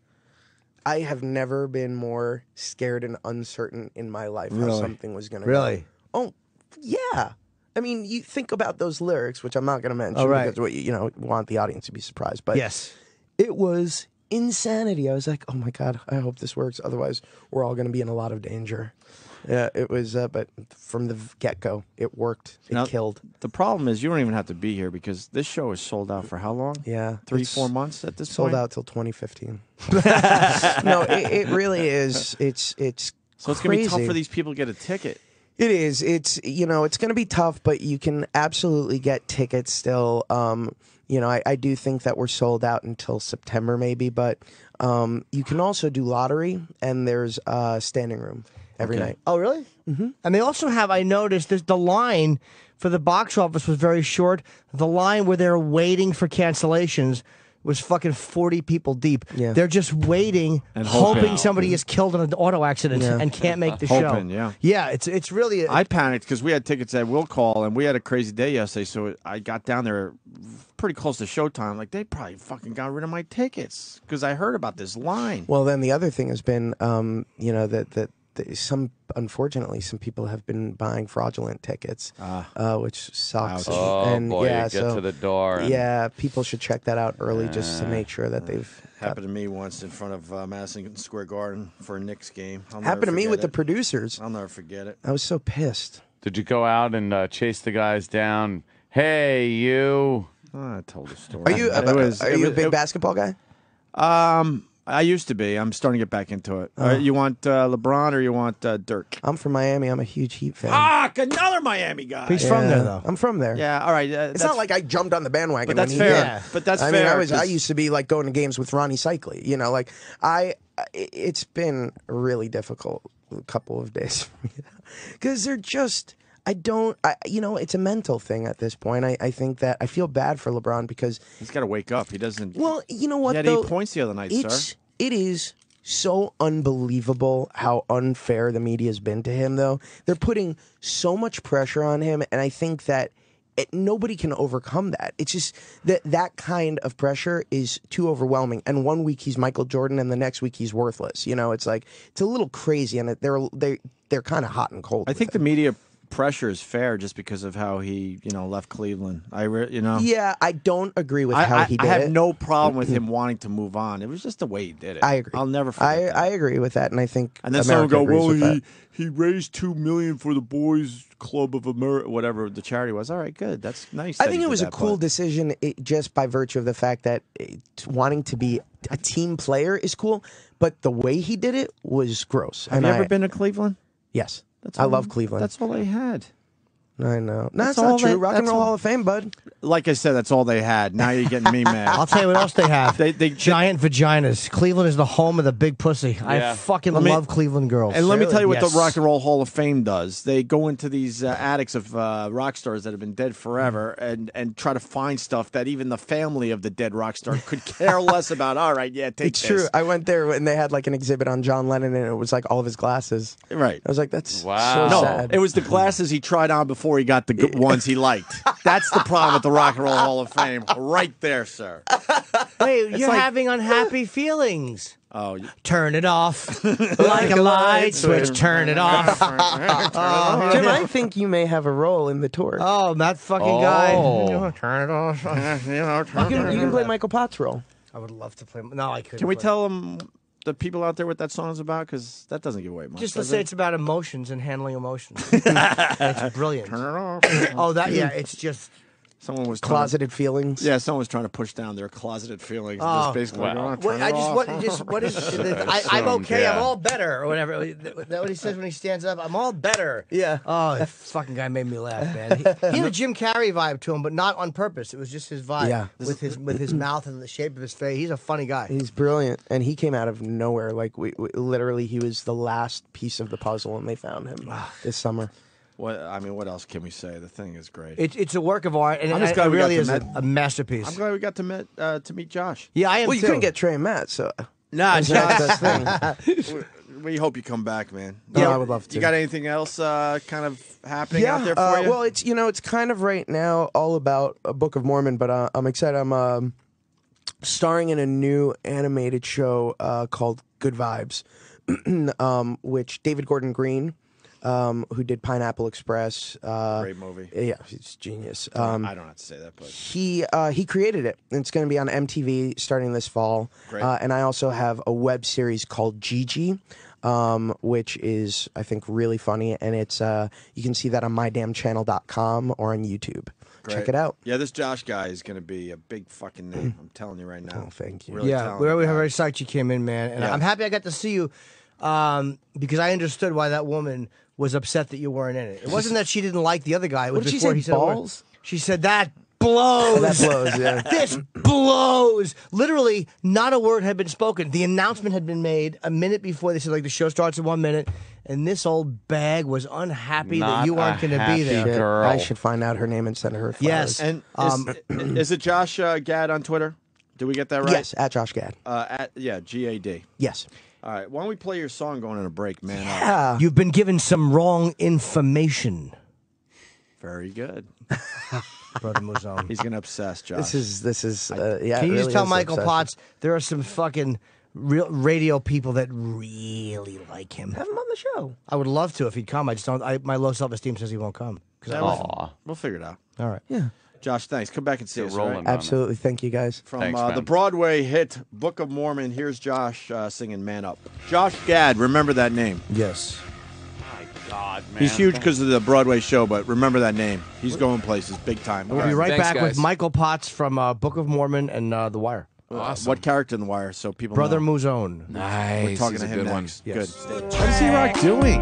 I have never been more scared and uncertain in my life how Really? something was going to Really? go. Oh, yeah. I mean, you think about those lyrics, which I'm not going to mention right. because you want the audience to be surprised. But Yes. it was insanity. I was like, oh my God, I hope this works. Otherwise, we're all going to be in a lot of danger. Yeah, it was, but from the get-go, it worked. It Now, killed. The problem is you don't even have to be here because this show is sold out for how long? Yeah. 3-4 months at this Sold point? out till 2015. No, it really is. It's So it's going to be tough crazy. for these people to get a ticket. It is. It's it's going to be tough, but you can absolutely get tickets still. I do think that we're sold out until September maybe, but you can also do lottery, and there's standing room every night. Oh, really? Mm-hmm. And they also have, I noticed, the line for the box office was very short. The line where they're waiting for cancellations was fucking 40 people deep. Yeah. They're just waiting, And hoping hoping. somebody is killed in an auto accident and can't make the show. Hoping, yeah. Yeah, it's really... I panicked because we had tickets at Will Call, and we had a crazy day yesterday, so I got down there pretty close to showtime. Like, they probably fucking got rid of my tickets because I heard about this line. Well, then the other thing has been, that unfortunately, some people have been buying fraudulent tickets, which sucks. Ouch. Oh, and boy, yeah, you get so, to the door. And yeah, people should check that out early just to make sure that they've. Happened to me once in front of Madison Square Garden for a Knicks game. Happened to me with the producers. I'll never forget it. I was so pissed. Did you go out and chase the guys down? Hey, you. Oh, I told the story. Are you a big basketball guy? I used to be. I'm starting to get back into it. Oh. You want LeBron or you want Dirk? I'm from Miami. I'm a huge Heat fan. Fuck, another Miami guy. He's from there, though. I'm from there. Yeah, all right. It's not like I jumped on the bandwagon. But that's when fair. he did. Yeah. But that's I fair. mean, I 'cause- used to be like going to games with Ronnie Cycli. It's been a really difficult couple of days for me because they're just. It's a mental thing at this point. I think that I feel bad for LeBron because He's got to wake up. He doesn't. well, you know what He had though, 8 points the other night, sir. it is so unbelievable how unfair the media has been to him. Though they're putting so much pressure on him, and I think that nobody can overcome that. It's just that kind of pressure is too overwhelming. And one week he's Michael Jordan, and the next week he's worthless. It's like it's a little crazy, and they're kind of hot and cold. I with think it. the media pressure is fair just because of how he, left Cleveland. Yeah, I don't agree with how he did I have it. no problem with him wanting to move on. It was just the way he did it. I agree. I'll never forget I that. agree with that, and I think And then America someone go, agrees well, with that. he raised $2 million for the Boys Club of America, whatever the charity was. All right, good. That's nice. I that think he it did was a that, cool but- decision just by virtue of the fact that wanting to be a team player is cool, but the way he did it was gross. Have you ever been to Cleveland? Yes. That's I all- love Cleveland. That's all they had. I know. No, That's that's not all true. they- Rock and that's Roll all- Hall of Fame, bud. Like I said, that's all they had. Now you're getting me mad. I'll tell you what else they have. They- Giant vaginas. Cleveland is the home of the big pussy. I Yeah. fucking Let me- love Cleveland girls. And let me tell you what Yes. the Rock and Roll Hall of Fame does. They go into these attics of rock stars that have been dead forever and try to find stuff that even the family of the dead rock star could care less about. All right, yeah, take It's this. true. I went there and they had like an exhibit on John Lennon, and it was like all of his glasses. Right. I was like, that's Wow. so No, sad. it was the glasses he tried on before he got the good ones he liked. That's the problem with the Rock and Roll Hall of Fame, right there, sir. Wait, you're like- having unhappy feelings. Oh, Turn it off. Like a light switch, turn it off. Jim, I think you may have a role in the tour. Oh, that fucking Oh. guy. Turn it off. You can play Michael Potts' role. I would love to play. No, I couldn't. can we play. tell them the people out there what that song is about? Because that doesn't give away much. Just does let's say it? it's about emotions and handling emotions. It's brilliant. Turn it off. Oh, that yeah. It's just Someone was Closeted feelings. Yeah, someone was trying to push down their closeted feelings. Oh. Just basically, Wow. going, what "Turn I it just off." what is I'm okay. yeah. I'm all better or whatever. That what he says when he stands up. I'm all better. Yeah. Oh, that fucking guy made me laugh, man. He had a Jim Carrey vibe to him, but not on purpose. It was just his vibe. Yeah. With his mouth and the shape of his face. He's a funny guy. He's brilliant, and he came out of nowhere. Like we literally, he was the last piece of the puzzle, and they found him this summer. What else can we say? The thing is great. It's a work of art, and I'm just it glad we got really to is met- a masterpiece. I'm glad we got to meet Josh. Yeah, I am Well, you too. couldn't get Trey and Matt, so Nah, that's the best thing. we hope you come back, man. Yeah, I would love to. You got anything else kind of happening out there for you? Well, it's kind of right now all about a Book of Mormon, but I'm excited. I'm starring in a new animated show called Good Vibes, which David Gordon Green, who did Pineapple Express. Great movie. Yeah, he's genius. I don't have to say that, but He created it. And it's going to be on MTV starting this fall. Great. And I also have a web series called Gigi, which is, I think, really funny. And it's you can see that on mydamnchannel.com or on YouTube. Great. Check it out. Yeah, this Josh guy is going to be a big fucking name. I'm telling you right now. Oh, thank you. Really Yeah, talented we're guy. very psyched you came in, man. And Yeah. I'm happy I got to see you because I understood why that woman was upset that you weren't in it. It wasn't that she didn't like the other guy. It was What did she before say, he said a word. balls? She said, that blows. That blows, yeah. This blows. Literally, not a word had been spoken. The announcement had been made a minute before. They said, like, the show starts in 1 minute. And this old bag was unhappy that Not you weren't a going to be there. happy girl. I should find out her name and send her flowers. Yes. And is it Josh Gad on Twitter? Did we get that right? Yes, at Josh Gad. GAD. Yes. All right. Why don't we play your song going on a break, man? Yeah. You've been given some wrong information, Very good. Brother Muzone. He's going to obsess, Josh. This is yeah. Can you it just really tell is Michael obsession. Potts there are some fucking real radio people that really like him? Have him on the show. I would love to if he'd come. I just don't. My low self-esteem says he won't come. 'Cause I love him. Aw. We'll figure it out. All right. Yeah. Josh, thanks. Come back and see us. all rolling. right? Absolutely. Thank you, guys. From Thanks, the man. Broadway hit Book of Mormon, here's Josh singing Man Up. Josh Gad, remember that name. Yes. My God, man. He's huge because of the Broadway show, but remember that name. He's going places big time. We'll All be right. right Thanks, back with guys. Michael Potts from Book of Mormon and The Wire. Awesome. What character in The Wire so people Brother know? Muzone. Nice. We're talking He's to a him good one. next. Yes. Good. What is E-Rock doing?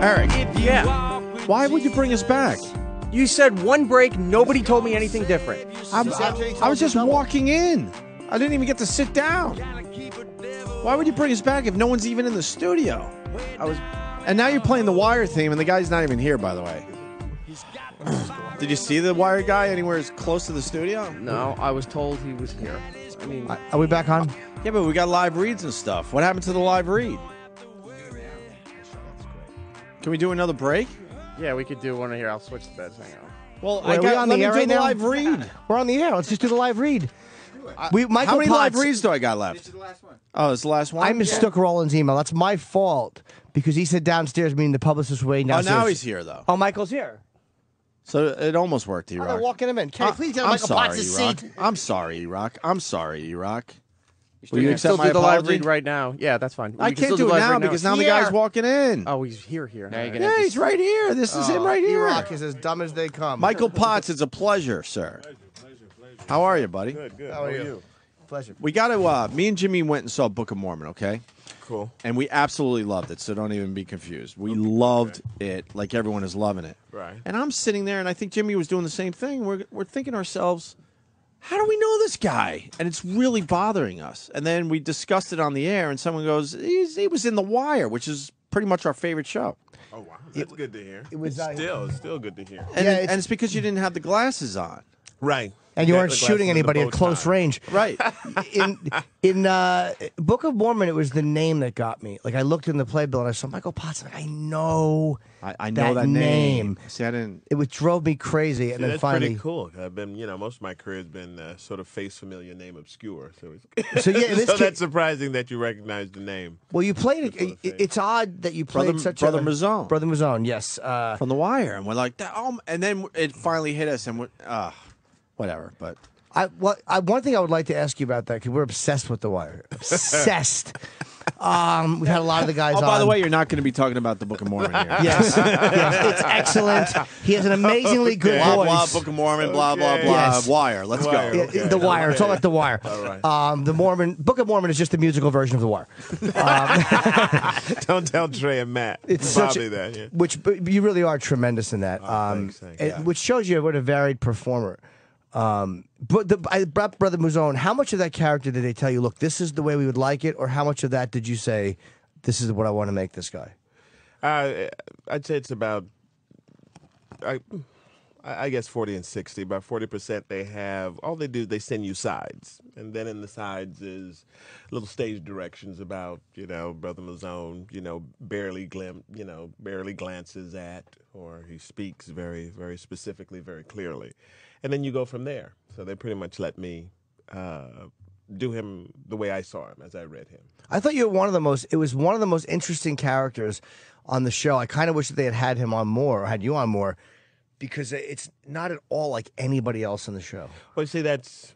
Eric. Yeah. Why would you bring us back? You said one break, nobody told me anything different. I was just walking in. I didn't even get to sit down. Why would you bring us back if no one's even in the studio? And now you're playing the Wire theme, and the guy's not even here, by the way. Did you see the Wire guy anywhere as close to the studio? No, I was told he was here. I mean, Are we back on? Yeah, but we got live reads and stuff. What happened to the live read? Can we do another break? yeah, we could do one here. I'll switch the beds. Hang on. Well, Wait, are we on the air right now? live read. We're on the air. Let's just do the live read. Michael How many Potts, live reads do I got left? This is the last one. Oh, it's the last one? I mistook Roland's email. That's my fault because he said downstairs, meaning the publicist was waiting Oh, downstairs. now he's here, though. Oh, Michael's here. So it almost worked, Oh, E-Rock. they're walking him in. Kenny, please get I'm Michael sorry, Potts' E-Rock. seat. I'm sorry, E-Rock. I'm sorry, E-Rock. Will You you can accept still my do the live apology? read right now. Yeah, that's fine. I We can can't still do it live now right because now the Here. guy's walking in. Oh, he's here. Now you're gonna Yeah, have to he's right here. This is him right here. E-Rock is as dumb as they come. Michael Potts, it's a pleasure, sir. How are you, buddy? Good. How are you? Pleasure. We got to, me and Jimmy went and saw Book of Mormon, okay? Cool. And we absolutely loved it, so don't even be confused. We loved it like everyone is loving it. Right. And I'm sitting there, and I think Jimmy was doing the same thing. We're thinking to ourselves, how do we know this guy? And it's really bothering us. And then we discussed it on the air, and someone goes, he was in The Wire, which is pretty much our favorite show. Oh wow, that's good to hear. it was, it's still good to hear. And, Yeah, and it's because you didn't have the glasses on. Right. and you got weren't the shooting glasses and the anybody bow at close tie. range. Right. In Book of Mormon, it was the name that got me. Like I looked in the playbill and I saw Michael Potts. Like, I know, I know that name. See, I didn't. It drove me crazy, and See, then that's finally. pretty cool. I've been, most of my career has been sort of face familiar, name obscure. So, it's So, yeah, this so kid- that's surprising that you recognize the name. Well, you played it. It's odd that you played Brother Mazone. Brother Mazone, yes. From The Wire, and we're like, and then it finally hit us, and whatever. But One thing I would like to ask you about that because we're obsessed with The Wire. Obsessed. We've had a lot of the guys. by the on. way, you're not going to be talking about the Book of Mormon here. Yes, it's excellent. He has an amazingly good Blah voice. blah Book of Mormon. Blah blah Okay. blah. Yes. Wire. Let's Wire, go. okay. The Wire. It's all about The Wire. All right. The Book of Mormon is just the musical version of The Wire. Don't tell Trey and Matt. It's Bobby such a, that. Yeah. but you really are tremendous in that. Thanks. Which shows you what a varied performer. But Brother Muzone, how much of that character did they tell you? Look, this is the way we would like it, or how much of that did you say, this is what I want to make this guy? I'd say it's about, I guess 40 and 60. About 40% they have, all they do, they send you sides. And then in the sides is little stage directions about, Brother Mazone, barely glances at, or he speaks very, very specifically, very clearly. And then you go from there. So they pretty much let me do him the way I saw him as I read him. I thought you were one of the most. It was one of the most interesting characters on the show. I kind of wish that they had him on more, or had you on more, because it's not at all like anybody else in the show. Well, that's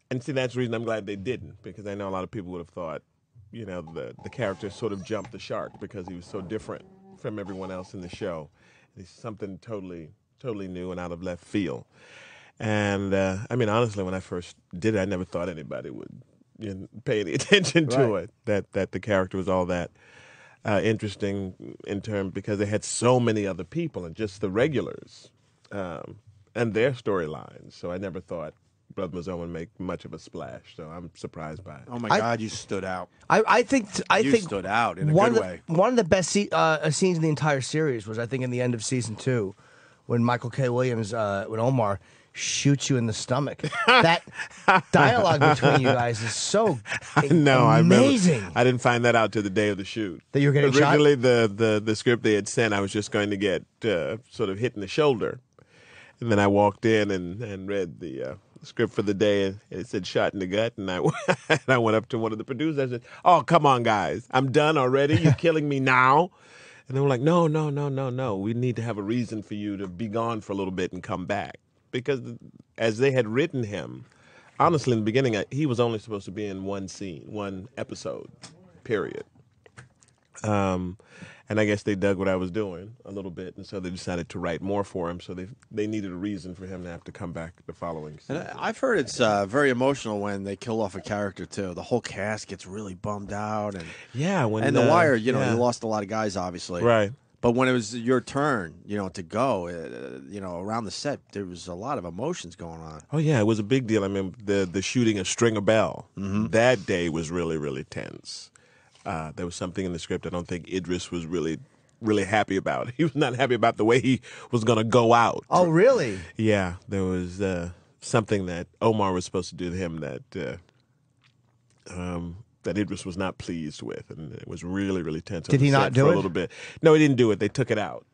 the reason I'm glad they didn't, because I know a lot of people would have thought, the character sort of jumped the shark because he was so different from everyone else in the show. He's something totally new and out of left field. And I mean, honestly, when I first did it, I never thought anybody would pay any attention to it. That the character was all that interesting in terms, because they had so many other people and just the regulars and their storylines. So I never thought Brother Mazone would make much of a splash. So I'm surprised by it. Oh my God, you stood out. I think You stood out in a good way. One of the best scenes in the entire series was, I think, in the end of season 2, when Michael K. Williams, when Omar shoots you in the stomach. That dialogue between you guys is so amazing. I didn't find that out till the day of the shoot. That you were getting shot? Originally, the script they had sent, I was just going to get sort of hit in the shoulder. And then I walked in and read the script for the day, and it said shot in the gut. And I went up to one of the producers. I said, "Oh, come on, guys. I'm done already. You're killing me now." And they were like, no. We need to have a reason for you to be gone for a little bit and come back. Because as they had written him, honestly, in the beginning, he was only supposed to be in one scene, one episode, period. And I guess they dug what I was doing a little bit, and so they decided to write more for him. So they needed a reason for him to have to come back the following season. And I've heard it's very emotional when they kill off a character too. The whole cast gets really bummed out, and when The Wire, you lost a lot of guys, obviously, right. But when it was your turn, to go, around the set, there was a lot of emotions going on. Oh yeah, it was a big deal. I mean, the shooting of Stringer Bell that day was really, really tense. There was something in the script I don't think Idris was really happy about. He was not happy about the way he was going to go out. Oh, really? Yeah, there was something that Omar was supposed to do to him that Idris was not pleased with, and it was really, really tense. Did he not do it? it? A little bit. No, he didn't do it. They took it out.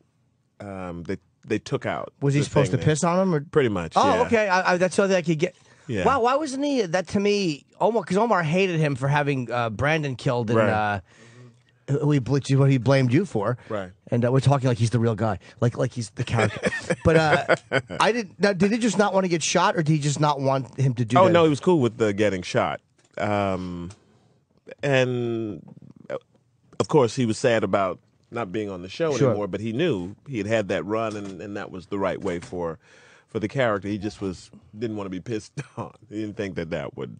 They took out. Was he supposed to piss on him? Or? Pretty much. Oh, yeah. okay. That's so that I could get. Yeah. Wow, why wasn't he? That to me, Omar, because Omar hated him for having Brandon killed, and Right. what he blamed you for. Right. And we're talking like he's the real guy, like he's the character. But I didn't. Now, did he just not want to get shot, or did he just not want him to do? Oh that? no, he was cool with getting shot, and of course he was sad about not being on the show anymore. But he knew he had that run, and that was the right way for the character. He just didn't want to be pissed on. He didn't think that would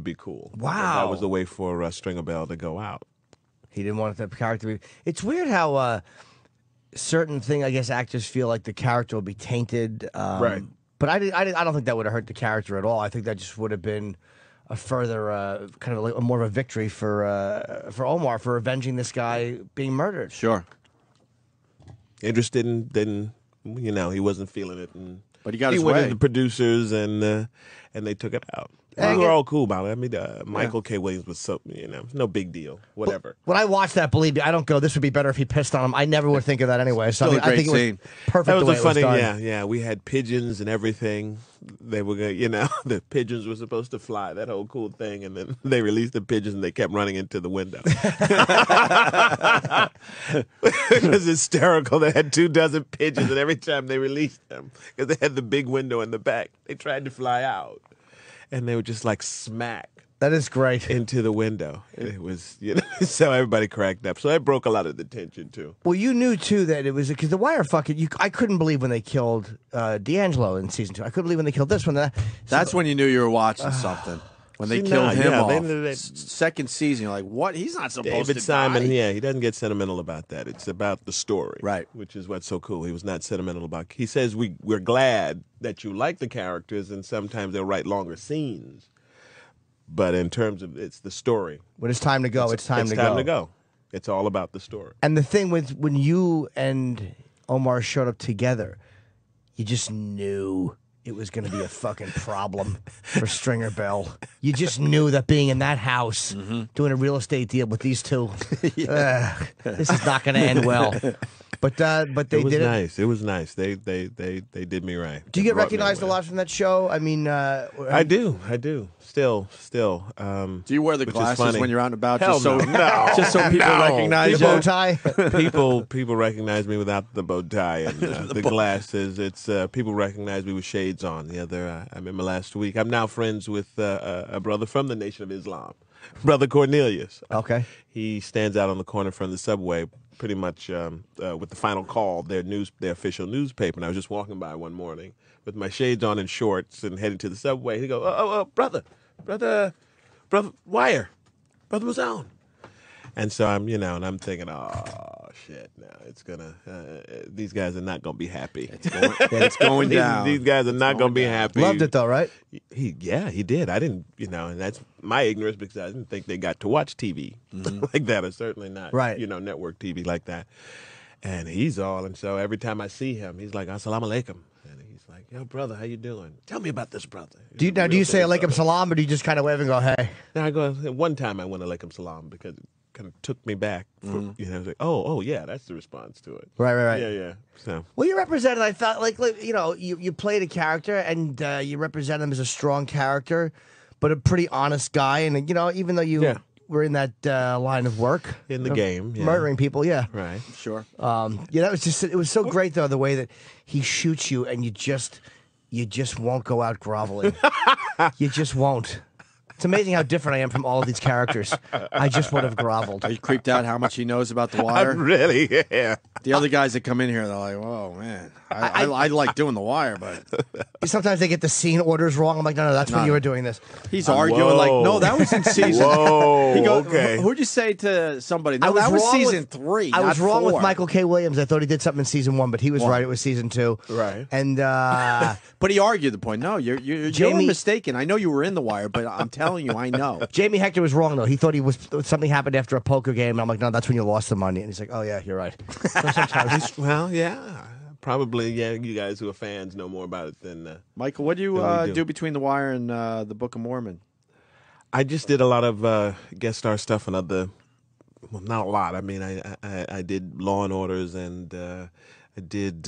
be cool. Wow. That was the way for Stringer Bell to go out. He didn't want the character to be. It's weird how certain thing, I guess, actors feel like the character will be tainted. Right. But I don't think that would have hurt the character at all. I think that just would have been a further kind of like more of a victory for Omar for avenging this guy being murdered. Sure. Idris didn't he wasn't feeling it, But he got his went way. to the producers and they took it out. We were all cool about it. I mean, Michael K. Williams was so no big deal. Whatever. When I watch that, believe me, I don't go, this would be better if he pissed on him. I never would think of that anyway. So Still a I think great it scene. was perfect That was the way a funny, it was done. yeah. We had pigeons and everything. They were going, the pigeons were supposed to fly. That whole cool thing, and then they released the pigeons and they kept running into the window. It was hysterical. They had 24 pigeons, and every time they released them, because they had the big window in the back, they tried to fly out, and they would just like smack That is great. into the window. It was, so everybody cracked up. So that broke a lot of the tension too. Well, you knew too that it was because the Wire I couldn't believe when they killed D'Angelo in season 2. I couldn't believe when they killed this one. That's when you knew you were watching something. When they See, killed nah, him yeah, off. they- Second season, you're like, what? He's not supposed David to Simon, die. yeah, he doesn't get sentimental about that. It's about the story, Right. Which is what's so cool. He was not sentimental about. He says we're glad that you like the characters, and sometimes they'll write longer scenes. But in terms of it's the story, When it's time to go, it's time to go. It's all about the story. And the thing with when you and Omar showed up together, you just knew it was going to be a fucking problem for Stringer Bell. You just knew that being in that house, doing a real estate deal with these two, this is not going to end well. But they It was did nice. It was nice. They did me right. Do you They get brought me recognized a away. lot from that show? I mean, I do. Still. Do you wear the which is glasses funny. when you're out and about? Hell just so, no. just so people No. recognize the you? bow tie. People recognize me without the bow tie and the glasses. It's people recognize me with shades on. The other, I remember last week. I'm now friends with a brother from the Nation of Islam, Brother Cornelius. Okay. He stands out on the corner from the subway, pretty much with the Final Call, their official newspaper. And I was just walking by one morning with my shades on and shorts and heading to the subway. He goes, "Oh, brother Wire, Brother Mazone." And so I'm, and I'm thinking, oh shit, now it's gonna. These guys are not gonna be happy. It's going down. These guys are not gonna be happy. Loved it though, right? He did. I didn't, and that's my ignorance because I didn't think they got to watch TV like that, or certainly not, Right. network TV like that. And and so every time I see him, he's like, "Assalamu alaikum," and he's like, "Yo, brother, how you doing? Tell me about this brother." Do you say alaikum salam, or do you just kind of wave and go, hey? Now I go. One time I went alaikum salam because it kind of took me back. For, I was like, oh yeah, that's the response to it. Right. Yeah. So Well, you represented. I thought, you played a character, and you represent him as a strong character, but a pretty honest guy. And even though you were in that line of work, in the game, murdering people, right. Sure. that was just. It was so great though, the way that he shoots you, and you just won't go out groveling. You just won't. It's amazing how different I am from all of these characters. I just would have groveled. Are you creeped out how much he knows about The Wire? Really, yeah. The other guys that come in here, they're like, "Whoa, man, I like doing The Wire," but Sometimes they get the scene orders wrong. I'm like, no, that's when you were doing this. he's arguing like, "No, that was in season." Whoa, He goes, okay. "Who'd you say to somebody? No, I was that was wrong season with- 3. I was not wrong 4. with Michael K. Williams. I thought he did something in season 1, but he was right. It was season 2. Right. And But he argued the point. No, you're Jamie- mistaken. I know you were in The Wire, but I'm telling you, I know. Jamie Hector was wrong though. He thought something happened after a poker game. And I'm like, no, that's when you lost the money. And he's like, oh yeah, you're right. So sometimes Well, yeah. Probably, yeah. You guys who are fans know more about it than Michael, what do you No, we do. do between The Wire and the Book of Mormon? I just did a lot of guest star stuff and other. Well, not a lot. I mean, I did Law and Orders and I did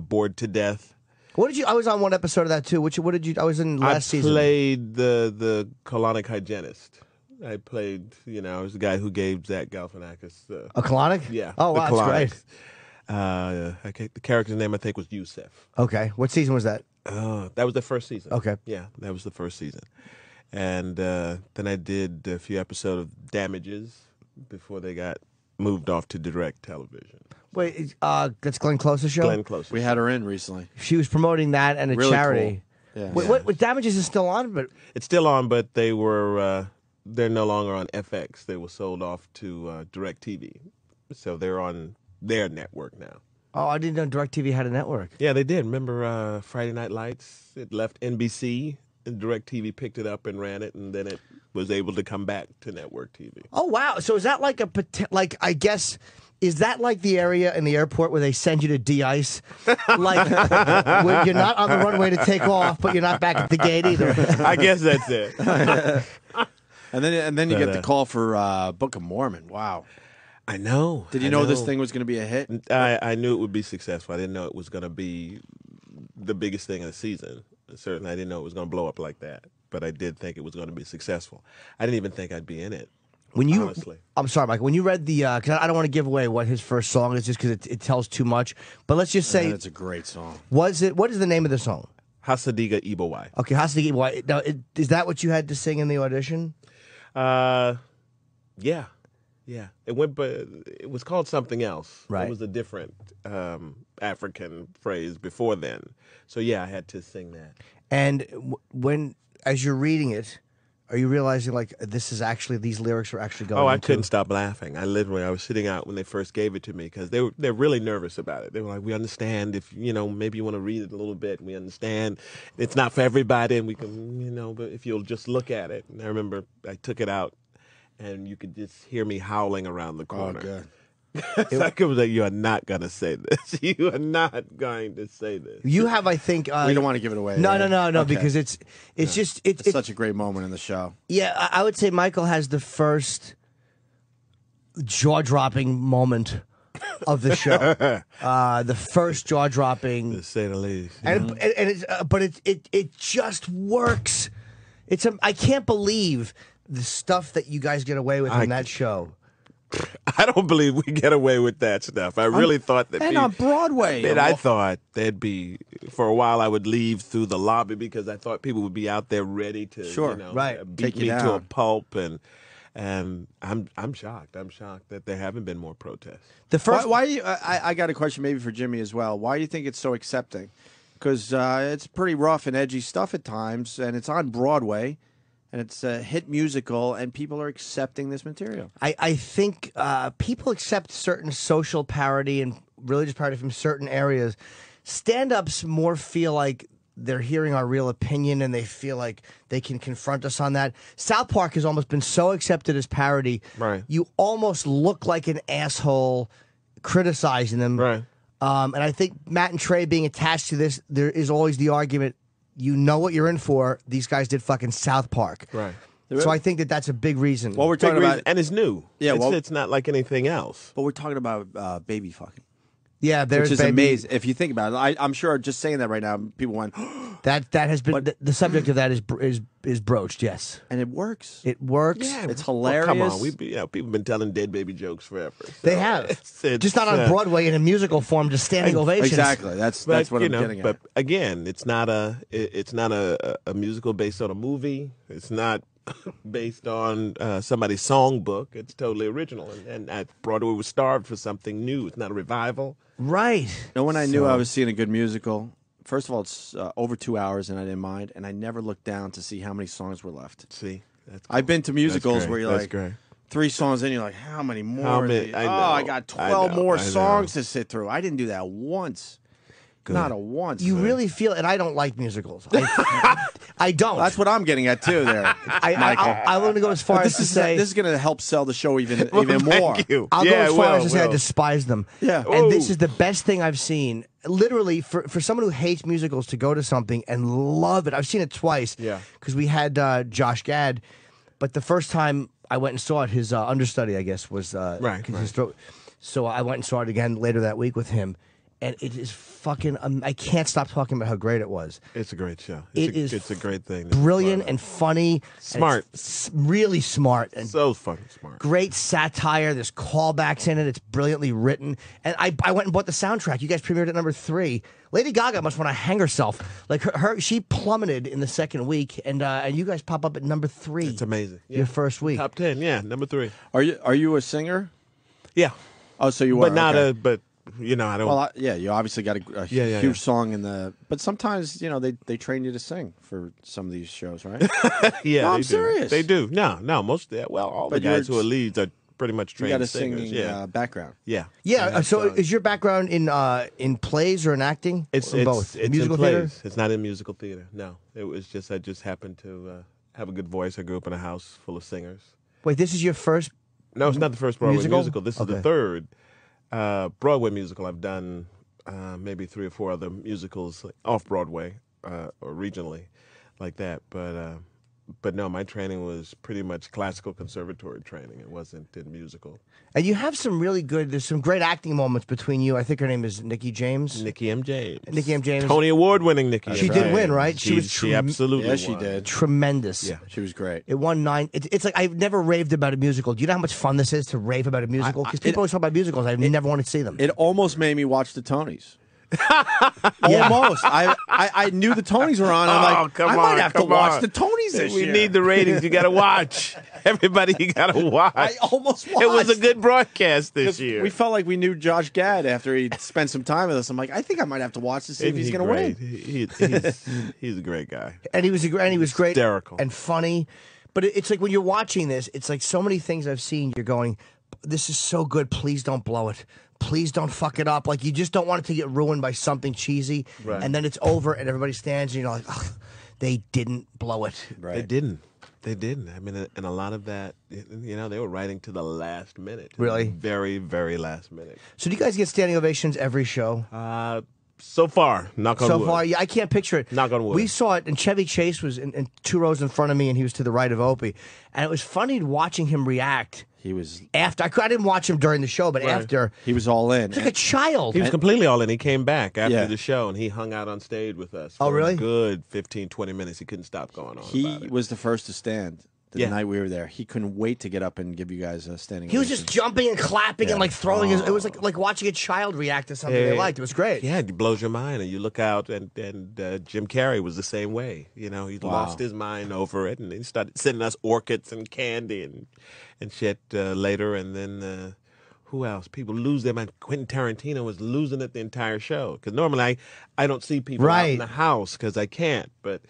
Bored to Death. what did you? I was on one episode of that too. What did you? I was in last season. I played the colonic hygienist. I played, I was the guy who gave Zach Galifianakis. A colonic? Yeah. Oh the wow, that's colonic. great. The character's name I think was Yusef. Okay, what season was that? That was the first season. Okay. Yeah, that was the first season. And then I did a few episodes of Damages before they got moved off to direct television. Wait, that's Glenn Close's show. Glenn Close. We had her in recently. She was promoting that and a Really charity. cool. Yeah. What Damages is still on, but It's still on, but they were they're no longer on FX. They were sold off to DirecTV, so they're on their network now. oh, I didn't know DirecTV had a network. Yeah, they did. Remember Friday Night Lights? It left NBC, and DirecTV picked it up and ran it, and then it was able to come back to network TV. Oh wow! So is that like I guess? Is that like the area in the airport where they send you to de-ice? Like, where you're not on the runway to take off, but you're not back at the gate either. I guess that's it. And then you get the call for Book of Mormon. Wow. I know. Did you know this thing was going to be a hit? I knew it would be successful. I didn't know it was going to be the biggest thing of the season. Certainly, I didn't know it was going to blow up like that. But I did think it was going to be successful. I didn't even think I'd be in it. Honestly. I'm sorry, Mike. When you read the, because I don't want to give away what his first song is, just because it tells too much. But let's just say, That's a great song. what is the name of the song? Hasadiga Ibowai. Okay, Hasidi. Now, is that what you had to sing in the audition? Yeah. It went, but it was called something else. Right. It was a different African phrase before then. So yeah, I had to sing that. And when, as you're reading it, are you realizing like these lyrics are actually going? Oh, I into- couldn't stop laughing. I was sitting out when they first gave it to me because they're really nervous about it. They were like, "We understand if maybe you want to read it a little bit. We understand it's not for everybody, and we can but if you'll just look at it." And I remember I took it out, and you could just hear me howling around the corner. good. It's like it was like, "You are not gonna say this. You are not going to say this." You have, I think. We don't want to give it away. No, right? no, Okay. because it's just It's such a great moment in the show. Yeah, I would say Michael has the first jaw-dropping moment of the show. The first jaw dropping, To say the least. and it's, but it just works. I can't believe the stuff that you guys get away with in that show. I don't believe we get away with that stuff. I really thought that. And on Broadway. And I thought there'd be, for a while I would leave through the lobby because I thought people would be out there ready to beat me to a pulp, and I'm shocked. I'm shocked that there haven't been more protests. The first why I got a question maybe for Jimmy as well. Why do you think it's so accepting? Because it's pretty rough and edgy stuff at times, and it's on Broadway. And it's a hit musical, and people are accepting this material. I think people accept certain social parody and religious parody from certain areas. Stand-ups more feel like they're hearing our real opinion, and they feel like they can confront us on that. South Park has almost been so accepted as parody. Right. You almost look like an asshole criticizing them. Right. And I think Matt and Trey being attached to this, there is always the argument, you know what you're in for. These guys did fucking South Park. Right. So I think that's a big reason. Well, we're talking about, and it's new. Yeah, it's not like anything else. but we're talking about baby fucking. Yeah, there's Which is baby. amazing. If you think about it, I'm sure just saying that right now, people went, That has been the subject of that is broached. Yes, and it works. it works. It's Well, hilarious. come on, people have been telling dead baby jokes forever. So They have it's, just not on Broadway in a musical form, just standing ovations. Exactly. That's what I'm getting But at. again, it's not a musical based on a movie. It's not based on somebody's songbook. It's totally original, and Broadway was starved for something new. It's not a revival. Right. When I knew I was seeing a good musical, first of all, it's over 2 hours, and I didn't mind. And I never looked down to see how many songs were left. See, that's I've been to musicals That's where you're great. like, That's great. 3 songs in, you're like, how many more? How are many? these? I know. I got 12 I know. more I know. songs to sit through. I didn't do that once. Not a once. You really feel, and I don't like musicals. I don't. That's what I'm getting at too. There, I want to go as far as this to is say this is going to help sell the show even Thank more. you. I'll Yeah, go as far well, as to say I well. despise them. Yeah. And this Ooh. is the best thing I've seen. Literally, for someone who hates musicals to go to something and love it. I've seen it twice. Yeah. Because we had Josh Gad, but the first time I went and saw it, his understudy, I guess, was Right, 'cause his throat. So I went and saw it again later that week with him, and it is fucking. I can't stop talking about how great it was. It's a great show. It's a great thing. Brilliant and funny, and Smart. it's really smart and so fucking smart. great satire. There's callbacks in it. It's brilliantly written. And I went and bought the soundtrack. You guys premiered at number 3. Lady Gaga must want to hang herself. Like she plummeted in the second week, and you guys pop up at number 3. It's amazing. Your first week. Top 10. Yeah, number 3. Are you a singer? Yeah, Oh, so you but are, not okay. But you know, I don't. Well, yeah, you obviously got a Yeah, huge yeah. song in the. But sometimes they train you to sing for some of these shows, right? yeah, No, they I'm do. serious. They do. No, most of that. Well, all But the guys you're- who are leads are pretty much You trained got a singers. singing Yeah, background. yeah, Yeah. So is your background in plays or in acting? It's or both. It's Musical in theater. plays. It's not in musical theater. No, it was just I just happened to have a good voice. I grew up in a house full of singers. Wait, this is your first. No, it's not the first Broadway Musical? This is Okay. the third Broadway musical. I've done maybe 3 or 4 other musicals off Broadway or regionally, like that. But no, my training was pretty much classical conservatory training. It wasn't in musical. And you have some really good. There's some great acting moments between you. I think her name is Nikki James. Nikki M. James. Nikki M. James. Tony Award-winning Nikki. She M. did James. win, right? She was She absolutely. Yeah, she won. did. Tremendous. Yeah. She was great. It won 9. It's like I've never raved about a musical. Do you know how much fun this is to rave about a musical? Because people always talk about musicals. I've never wanted to see them. It almost made me watch the Tonys. Almost. I knew the Tonys were on. I'm like, come I might on, have to come watch on. the Tonys this We year. need the ratings. You got to watch. Everybody, you got to watch. I almost watched. It was a good broadcast this 'Cause year. We felt like we knew Josh Gad after he spent some time with us. I'm like, I think I might have to watch to see if he's going to win. He's a great guy. And he was great. Hysterical. And funny. But it's like when you're watching this, it's like so many things I've seen. You're going, this is so good. Please don't blow it. Please don't fuck it up. Like you just don't want it to get ruined by something cheesy. Right. And then it's over, and everybody stands, and you're like, ugh, they didn't blow it. Right. They didn't. They didn't. I mean, and a lot of that, they were writing to the last minute. To Really? the very, very last minute. So do you guys get standing ovations every show? So far, knock on So wood. far, yeah, I can't picture it. Knock on wood. We saw it, and Chevy Chase was in 2 rows in front of me, and he was to the right of Opie. And it was funny watching him react He was After I didn't watch him during the show, but after he was all in. he's like a child. He was completely all in. He came back after Yeah. the show, and he hung out on stage with us Oh, for really? a good 15, 20 minutes. He couldn't stop going on about He it. was the first to stand the Yeah. night we were there. He couldn't wait to get up and give you guys a standing He was ovation. just jumping and clapping and like throwing his. It was like watching a child react to something they liked. It was great. Yeah, it blows your mind, and you look out, and Jim Carrey was the same way. You know, he lost his mind over it, and he started sending us orchids and candy and shit later, and then. Who else? People lose their mind. Quentin Tarantino was losing it the entire show. Because normally I don't see people out in the house because I can't, but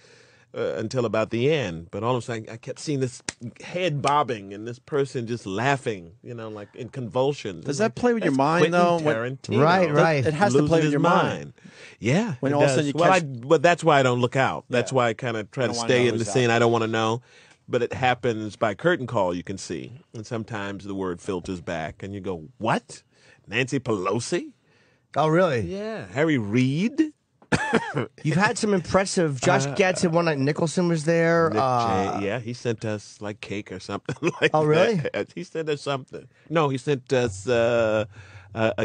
until about the end. But all of a sudden I kept seeing this head bobbing and this person just laughing, you know, like in convulsions. Does that play with your That's mind, though? Quentin Tarantino. Right. It has to Losing play with his your mind. Yeah. When it all of a does. sudden you well, catch- but that's why I don't look out. That's Yeah. why I kind of try to don't wanna stay know in the who's scene. out. I don't want to know. But it happens by curtain call, you can see. And sometimes the word filters back and you go, what? Nancy Pelosi? Oh, really? Yeah. Harry Reid? You've had some impressive. Josh Gad said one night Nicholson was there. Nick J. Yeah, he sent us like cake or something like Oh, really? that. He sent us something. No, he sent us a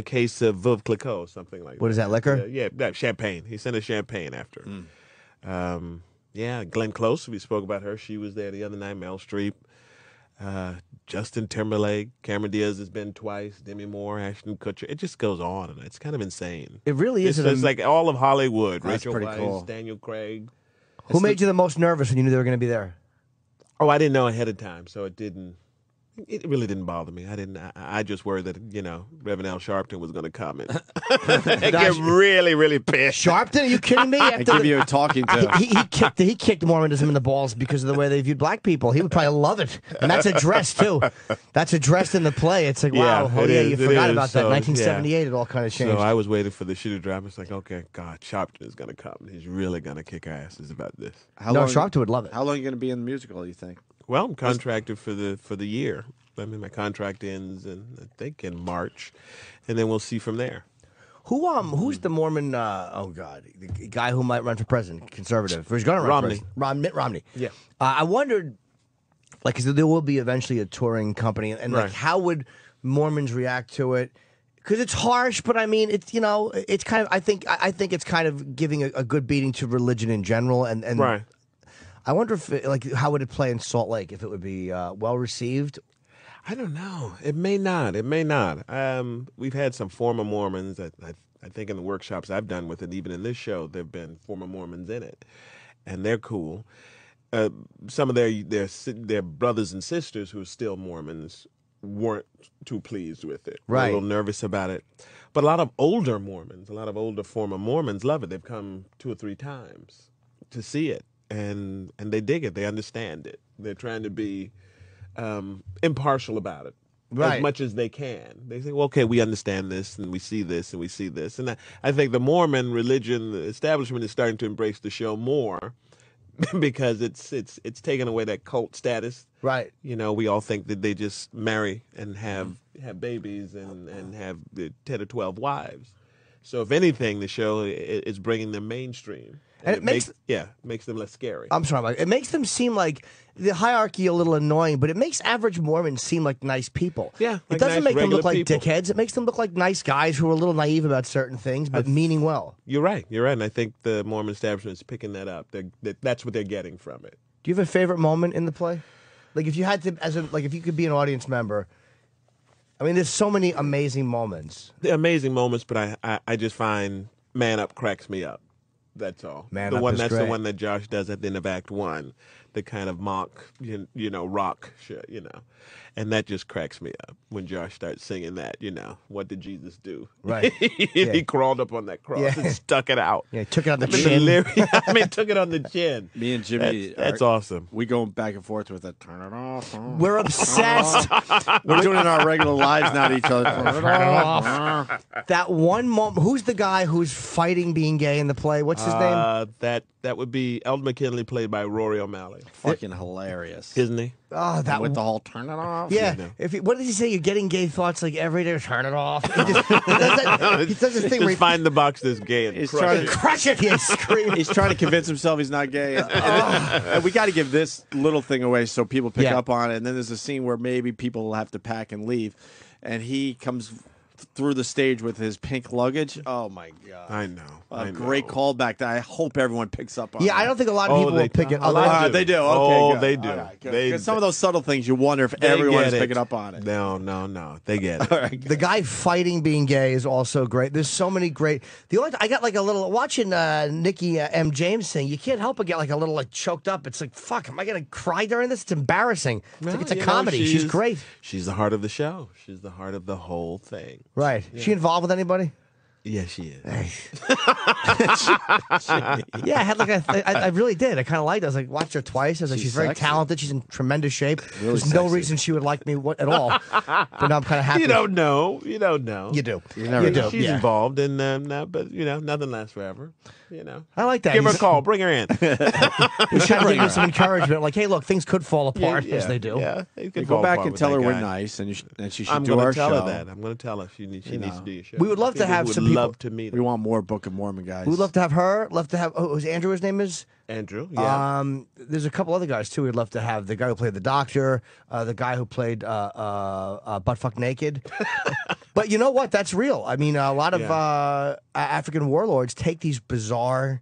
case of Veuve Clicquot, something like that. What is that, liquor? Yeah, champagne. He sent us champagne after. Yeah, Glenn Close, we spoke about her. She was there the other night, Meryl Streep. Justin Timberlake, Cameron Diaz has been twice, Demi Moore, Ashton Kutcher. It just goes on, and it's kind of insane. It really is. It's like all of Hollywood. That's Rachel pretty Weisz, cool. Daniel Craig. Who made you the most nervous when you knew they were going to be there? Oh, I didn't know ahead of time, so it really didn't bother me. I just worried that, Reverend Al Sharpton was going to come and get really, really pissed. Sharpton? Are you kidding me? I give you a talking to. He kicked Mormonism in the balls because of the way they viewed black people. He would probably love it, and that's addressed too. That's addressed in the play. It's like, wow, you forgot about that. 1978, it all kind of changed. So I was waiting for the shoe to drop. It's like, okay, God, Sharpton is going to come. He's really going to kick asses about this. Sharpton would love it. How long are you going to be in the musical, you think? Well, I'm contracted for the year. I mean, my contract ends in March, and then we'll see from there. Who's the Mormon? The guy who might run for president, conservative. Or he's going to run for president. Mitt Romney. Yeah. I wondered, because there will be eventually a touring company, and Right. how would Mormons react to it? Because it's harsh, but I mean, it's it's kind of. I think it's kind of giving a good beating to religion in general, and Right. I wonder if how would it play in Salt Lake, if it would be well received. I don't know. It may not. It may not. We've had some former Mormons. I think in the workshops I've done with it, even in this show, there've been former Mormons in it, and they're cool. Some of their brothers and sisters who are still Mormons weren't too pleased with it. Right. They're a little nervous about it. But a lot of older Mormons, a lot of older former Mormons love it. They've come 2 or 3 times to see it, and they dig it. They understand it. They're trying to be impartial about it as much as they can. They say, well, okay, we understand this, and we see this, and we see this. And I think the Mormon religion establishment is starting to embrace the show more because it's taken away that cult status. Right. We all think that they just marry and have babies and have 10 or 12 wives. So if anything, the show is bringing them mainstream. And it makes them less scary. I'm sorry, Mike. It makes them seem like the hierarchy a little annoying, but it makes average Mormons seem like nice people. Yeah, it like doesn't nice, make them look regular like people. dickheads. It makes them look like nice guys who are a little naive about certain things, but meaning well. You're right. And I think the Mormon establishment is picking that up. That's what they're getting from it. Do you have a favorite moment in the play? Like if you had to, if you could be an audience member. I mean, there's so many amazing moments. They're amazing moments, but I just find Man Up cracks me up. That's all. Man the Up one is that's great. the one that Josh does at the end of Act 1, the kind of mock, rock shit, and that just cracks me up when Josh starts singing that. What did Jesus do? Right. He crawled up on that cross and stuck it out. Yeah, took it on the I mean, chin. took it on the chin. Me and Jimmy, That's awesome. We go back and forth with that. Turn it off. We're obsessed. We're doing it in our regular lives now to each other. Turn it off. That one moment. Who's the guy who's fighting being gay in the play? What's his name? That would be Eldon McKinley, played by Rory O'Malley. Fucking hilarious. Isn't he? Oh, that With the whole turn it off. Yeah. No. What did he say? You're getting gay thoughts like every day. Turn it off. He does this thing where Just find the box that's gay and He's crush trying it. to crush it. He screams. He's trying to convince himself he's not gay. And we got to give this little thing away so people pick up on it. And then there's a scene where maybe people will have to pack and leave. And he comes through the stage with his pink luggage. Oh, my God. I know. A great callback that I hope everyone picks up on. Yeah, I don't think a lot of people will pick it up. They do. Okay, Oh, good. they do. All right, good. They- 'Cause some of those subtle things, you wonder if They everyone is get it. picking up on it. No. They get it. The guy fighting being gay is also great. There's so many great. I got like a little watching Nikki M. James sing. You can't help but get like a little like choked up. It's like, fuck, am I gonna cry during this? It's embarrassing. It's like it's a You know, comedy. She's great. She's the heart of the show. She's the heart of the whole thing. Right. She involved with anybody? Yeah, she is. Yeah, I had like I really did. I kind of liked it. I was like, watched her twice. I was like, she's very sexy. talented. She's in tremendous shape. There's no sexy. reason she would like me at all. But now I'm kind of happy. You don't know. You don't know. You do. You never do. know. She's Yeah. involved in but nothing lasts forever. I like that. Give her a He's- call. Bring her in. He's trying to give her some encouragement. Like, hey, look, things could fall apart as they do. Yeah, they could Go fall back apart and with tell that her we're guy. nice and she should I'm do going our to tell show. her that. I'm going to tell her she needs to do your show. We would love to People have would some people- love to meet We her. want more Book of Mormon guys. We'd love to have her. Love to have. Oh, was Andrew? His name is. Andrew. Yeah. There's a couple other guys too. We'd love to have the guy who played the doctor, the guy who played Buttfuck Naked. But you know what? That's real. I mean, a lot of African warlords take these bizarre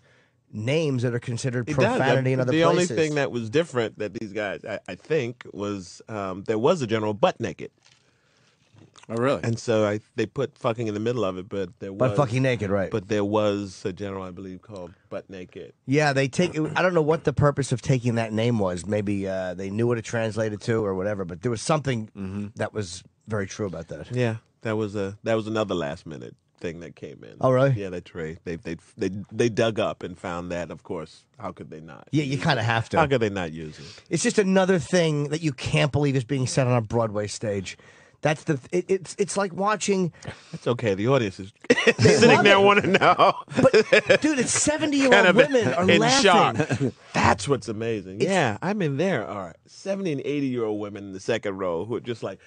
names that are considered It does. profanity in other the places. only thing that was different that these guys, I think, was there was a general butt naked. Oh, really? And so they put fucking in the middle of it, but there was Buttfucking Naked, right? But there was a general, I believe, called Butt Naked. Yeah, they take. I don't know what the purpose of taking that name was. Maybe they knew what it translated to or whatever. But there was something that was very true about that. Yeah, that was another last minute thing that came in. Oh, really? Yeah, they dug up and found that. Of course, how could they not? Yeah, you kind of have to. How could they not use it? It's just another thing that you can't believe is being said on a Broadway stage. That's it's like watching. That's okay. The audience is sitting there want to know. But dude, it's 70-year-old women are in laughing. shock. That's what's amazing. Yeah, I'm in there. All right, 70 and 80-year-old women in the second row who are just like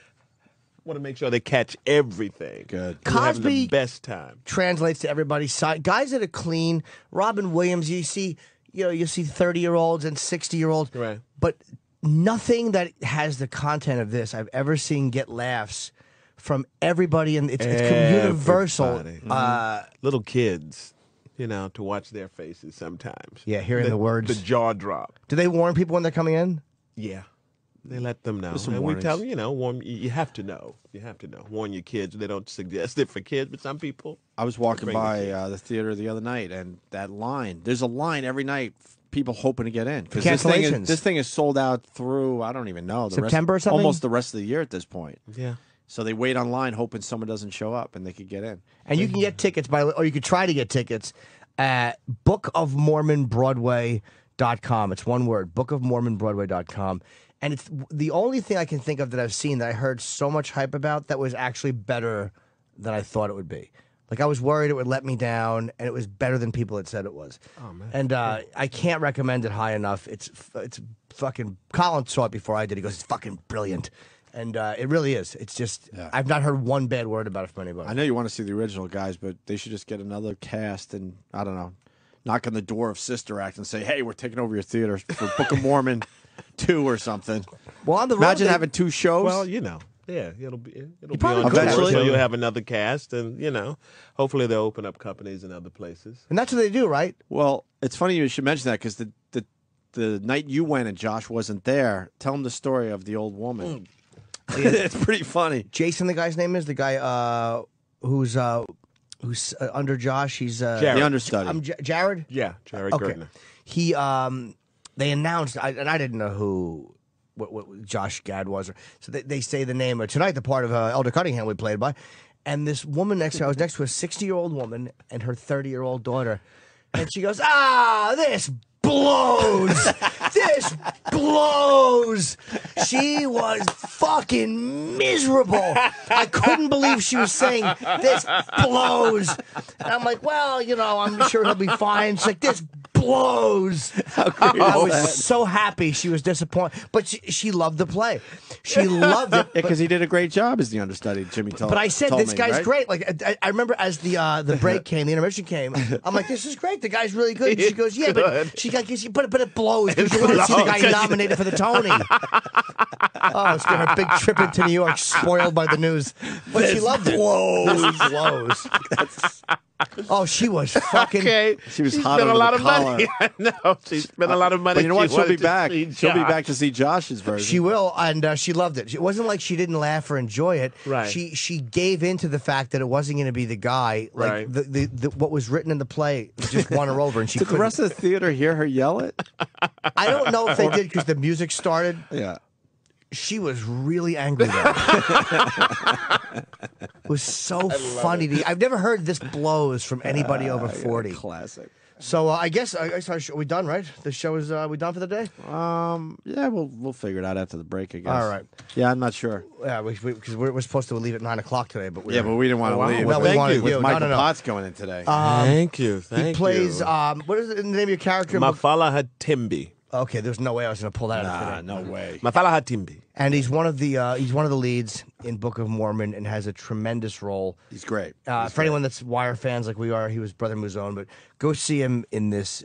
want to make sure they catch everything. Good. Who are having Cosby the best time. Translates to everybody's side. Guys that are clean. Robin Williams. You see 30-year-olds and 60-year-olds. Right. But nothing that has the content of this I've ever seen get laughs from everybody, and it's universal. Everybody. Little kids, to watch their faces sometimes. Yeah, hearing the words. the jaw drop. Do they warn people when they're coming in? Yeah. They let them know. some And we warnings. tell them, warn, you have to know. You have to know. Warn your kids. They don't suggest it for kids, but some people. I was walking Bring the by kids. the theater the other night, and that line. There's a line every night. People hoping to get in because Cancellations. this thing is sold out through I don't even know the September or rest, something? almost the rest of the year at this point. Yeah. So they wait online hoping someone doesn't show up and they could get in. And you can get tickets or you could try to get tickets at bookofmormonbroadway.com. It's one word, bookofmormonbroadway.com. And it's the only thing I can think of that I've seen that I heard so much hype about that was actually better than I thought it would be. Like, I was worried it would let me down, and it was better than people had said it was. Oh, man. And I can't recommend it high enough. It's fucking... Colin saw it before I did. He goes, it's fucking brilliant. And it really is. It's just... I've not heard one bad word about it from anybody. I know you want to see the original guys, but they should just get another cast and I don't know, knock on the door of Sister Act and say, "Hey, we're taking over your theater for Book of Mormon 2 or something." Well, on the road, Imagine having 2 shows. Well, yeah, it'll be probably on could. eventually. So you'll have another cast, and hopefully they'll open up companies in other places. And that's what they do, right? Well, it's funny you should mention that because the night you went and Josh wasn't there, tell him the story of the old woman. It's pretty funny. Jason, the guy's name is the guy who's under Josh. He's The understudy. Jared. Yeah, Jared Okay. Gertner. He they announced, and I didn't know what Josh Gad was. So they say the name tonight. The part of Elder Cunningham we played by, and this woman next to I was next to a 60-year-old woman and her 30-year-old daughter, and she goes, "Ah, this blows. This blows. She was fucking miserable. I couldn't believe she was saying, this blows. And I'm like, well, you know, I'm sure he'll be fine. She's like, this blows. I was so happy she was disappointed. But she loved the play. She loved it. Because he did a great job as the understudy, Jimmy told But I said, told this me, guy's right? great. Like I remember as the break came, the intermission came, I'm like, this is great. The guy's really good. And she goes, yeah, but but it blows because you want to see the guy nominated for the Tony. Oh, it's been a big trip into New York, spoiled by the news. But she loved it. Blows. Oh, she was fucking. Okay. She was She hot spent under a lot the of collar. money. I know. She spent a lot of money. But you know what? She She'll be wanted to back. see She'll be Josh. back to see Josh's version. She will, and she loved it. It wasn't like she didn't laugh or enjoy it. Right. She gave in to the fact that it wasn't going to be the guy. Like Right. the what was written in the play just won her over, and she Did the couldn't. rest of the theater hear her yell it? I don't know if they did because the music started. Yeah. She was really angry though. It was so funny. I've never heard this blows from anybody over 40. Classic. So I guess are we done, right? The show is we done for the day? Yeah, we'll figure it out after the break, I guess. All right. Yeah, I'm not sure. Yeah, because we're supposed to leave at 9 o'clock today, but we We didn't want to wow. leave. Well, we thank wanted you. you. With Michael no. Potts going in today. Thank you. Thank He plays. you. What is the name of your character? Mafala Hatimbi. Okay, there's no way I was going to pull that out Nah, today. no way. Mafala Hatimbi. And he's one of the leads in Book of Mormon and has a tremendous role. He's great. For anyone that's Wire fans like we are, he was Brother Muzone, but go see him in this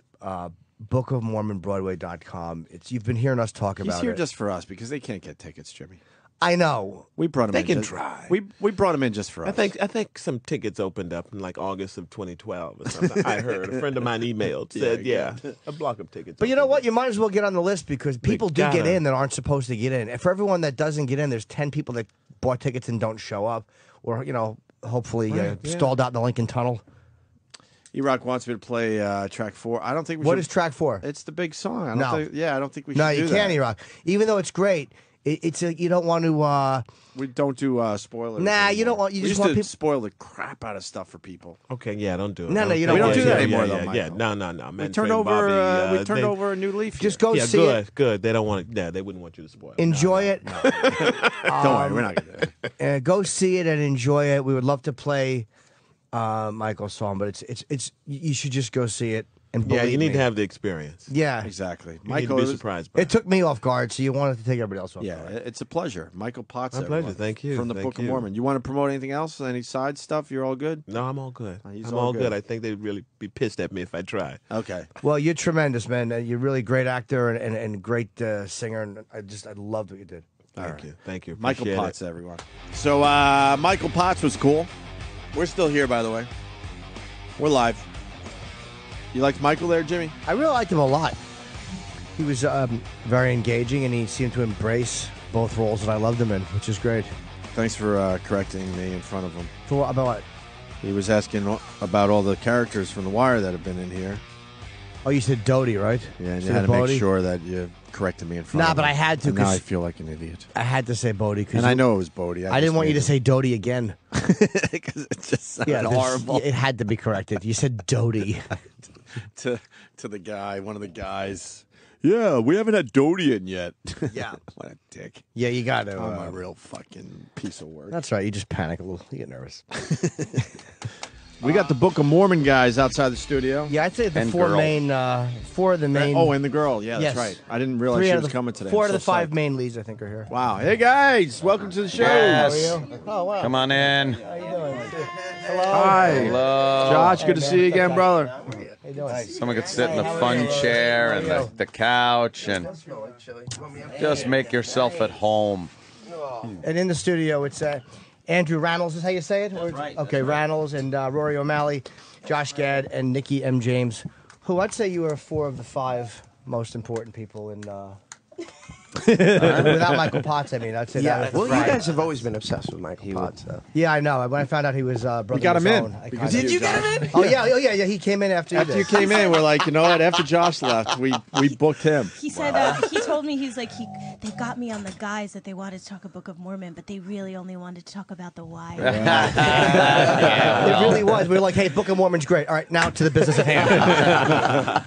Book of Mormon Broadway.com. You've been hearing us talk He's about here it. just for us because they can't get tickets, Jimmy. I know. We brought him They in. can just- try. We brought him in just for us. I think some tickets opened up in like August of 2012 or something. I heard a friend of mine emailed said a block of tickets. But you know opened what? up. You might as well get on the list because people do get gotta. in that aren't supposed to get in. And for everyone that doesn't get in, there's 10 people that bought tickets and don't show up, or hopefully stalled out in the Lincoln Tunnel. E-Rock wants me to play track 4. I don't think we What should. is track 4? It's the big song. I don't No. think, I don't think we should No, do you that. can't, E-Rock. Even though it's great, it's you don't want to. We don't do spoilers. Nah, anymore. you don't want- you we just used want to people- spoil the crap out of stuff for people. Okay, yeah, don't do it. No, you don't We don't want do to. that anymore, yeah, though, yeah, Michael. no. We Man, turned Frank over. Bobby, We turned they- over a new leaf. Just here. go Yeah, see good, it. good. They don't want. Yeah, they wouldn't want you to spoil it. Enjoy it. Don't worry, we're not gonna do it. Go see it and enjoy it. We would love to play Michael's song, but it's you should just go see it. And Yeah, believe you need me. to have the experience. Yeah, Exactly, You need Michael. to It be was- surprised by it took me off guard, so you wanted to take everybody else off Yeah, guard. it's a pleasure. Michael Potts. My pleasure. everyone, Thank you. From the Thank Book of you. Mormon. You want to promote anything else? Any side stuff? You're all good. No, I'm all good. He's I'm all all good. good. I think they'd really be pissed at me if I tried. Okay. Well, you're tremendous, man. You're really great actor and great singer, and I loved what you did. Thank you. Thank you. Michael Appreciate Potts, it. everyone. So Michael Potts was cool. We're still here, by the way. We're live. You liked Michael there, Jimmy? I really liked him a lot. He was very engaging, and he seemed to embrace both roles that I loved him in, which is great. Thanks for correcting me in front of him. For what, about what? He was asking about all the characters from The Wire that have been in here. Oh, you said Dodie, right? Yeah, and you Said had to make Bodie? sure that you corrected me in front Nah, of him. but I had to, And now 'cause- I feel like an idiot. I had to say Bodie because And I know it was Bodie. I didn't want you to say Dodie again. because it just sounded Yeah, horrible. It had to be corrected. You said Dodie. to the guy, one of the guys. Yeah, we haven't had Dodie in yet. Yeah. What a dick. Yeah, you got to. I'm a real fucking piece of work. That's right. You just panic a little. You get nervous. We got the Book of Mormon guys outside the studio. Yeah, I'd say the And four girl. main, four of the main. Oh, and the girl. Yeah, Yes. that's right. I didn't realize three she out was of the, coming today. Four I'm out of the so five psyched. main leads, I think, are here. Wow. Hey, guys. Welcome to the show. Yes. How are you? Oh, wow. Come on in. How you doing? Hello. Hi. Hello. Josh, good to see you again, brother. How you doing? Someone could sit in the fun chair and the couch and just make yourself at home. And in the studio, it's Andrew Rannells, is how you say it? Or, right. Okay, Rannells and Rory O'Malley, Josh Gad, and Nikki M. James, who I'd say you are four of the five most important people in. Without Michael Potts, I mean, I'd say that. Well, was you right. guys have always been obsessed with Michael Potts. So. Yeah, I know. When I found out he was brother We got him in. Zone, Because did you get him in? Oh yeah. He came in after After you did. came in, we're like, you know what? After Josh left, we booked him. He said he told me he's like they got me on the guise that they wanted to talk a Book of Mormon, but they really only wanted to talk about the Wire. It really was. We were like, hey, Book of Mormon's great. All right, now to the business at hand.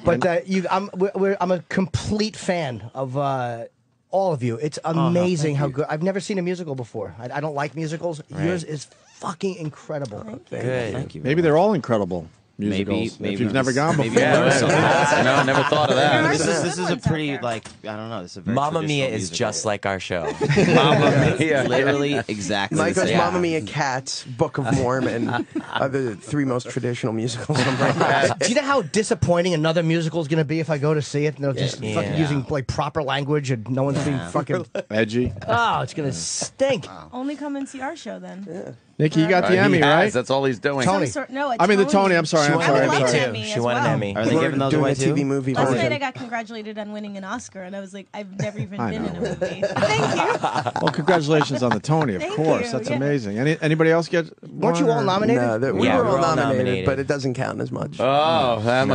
But I'm a complete fan of all of you. It's amazing how good. I've never seen a musical before. I don't like musicals. Right. Yours is fucking incredible. Good. Thank you. Maybe they're all incredible musicals. Maybe if you've never gone before. No, I never thought of that. This is a pretty I don't know. This is a very Mamma Mia traditional is musical. just like our show. Mamma Mia. Literally exactly. the Michael's same. Mamma Mia, Cats, Book of Mormon are the three most traditional musicals on my Do you know how disappointing another musical is going to be if I go to see it and they're just fucking using like proper language and no one's being fucking Edgy. Oh, it's going to stink. Only come and see our show then. Nikki, you got the He Emmy, has. right? That's all he's doing. Tony. No, I mean the Tony. I'm sorry. She I'm won sorry. an I I'm would sorry. love Emmy Emmy too. as She won an well. Emmy. Are they giving those doing away a TV too? movie Last version. night I got congratulated on winning an Oscar, and I was like, I've never even I been in a know. movie. Thank you. Well, congratulations on the Tony, of Thank course. you. That's Yeah. amazing. Anybody else get? Weren't you all nominated? No, we Yeah, were we're all all nominated, nominated. but it doesn't count as much. Oh, that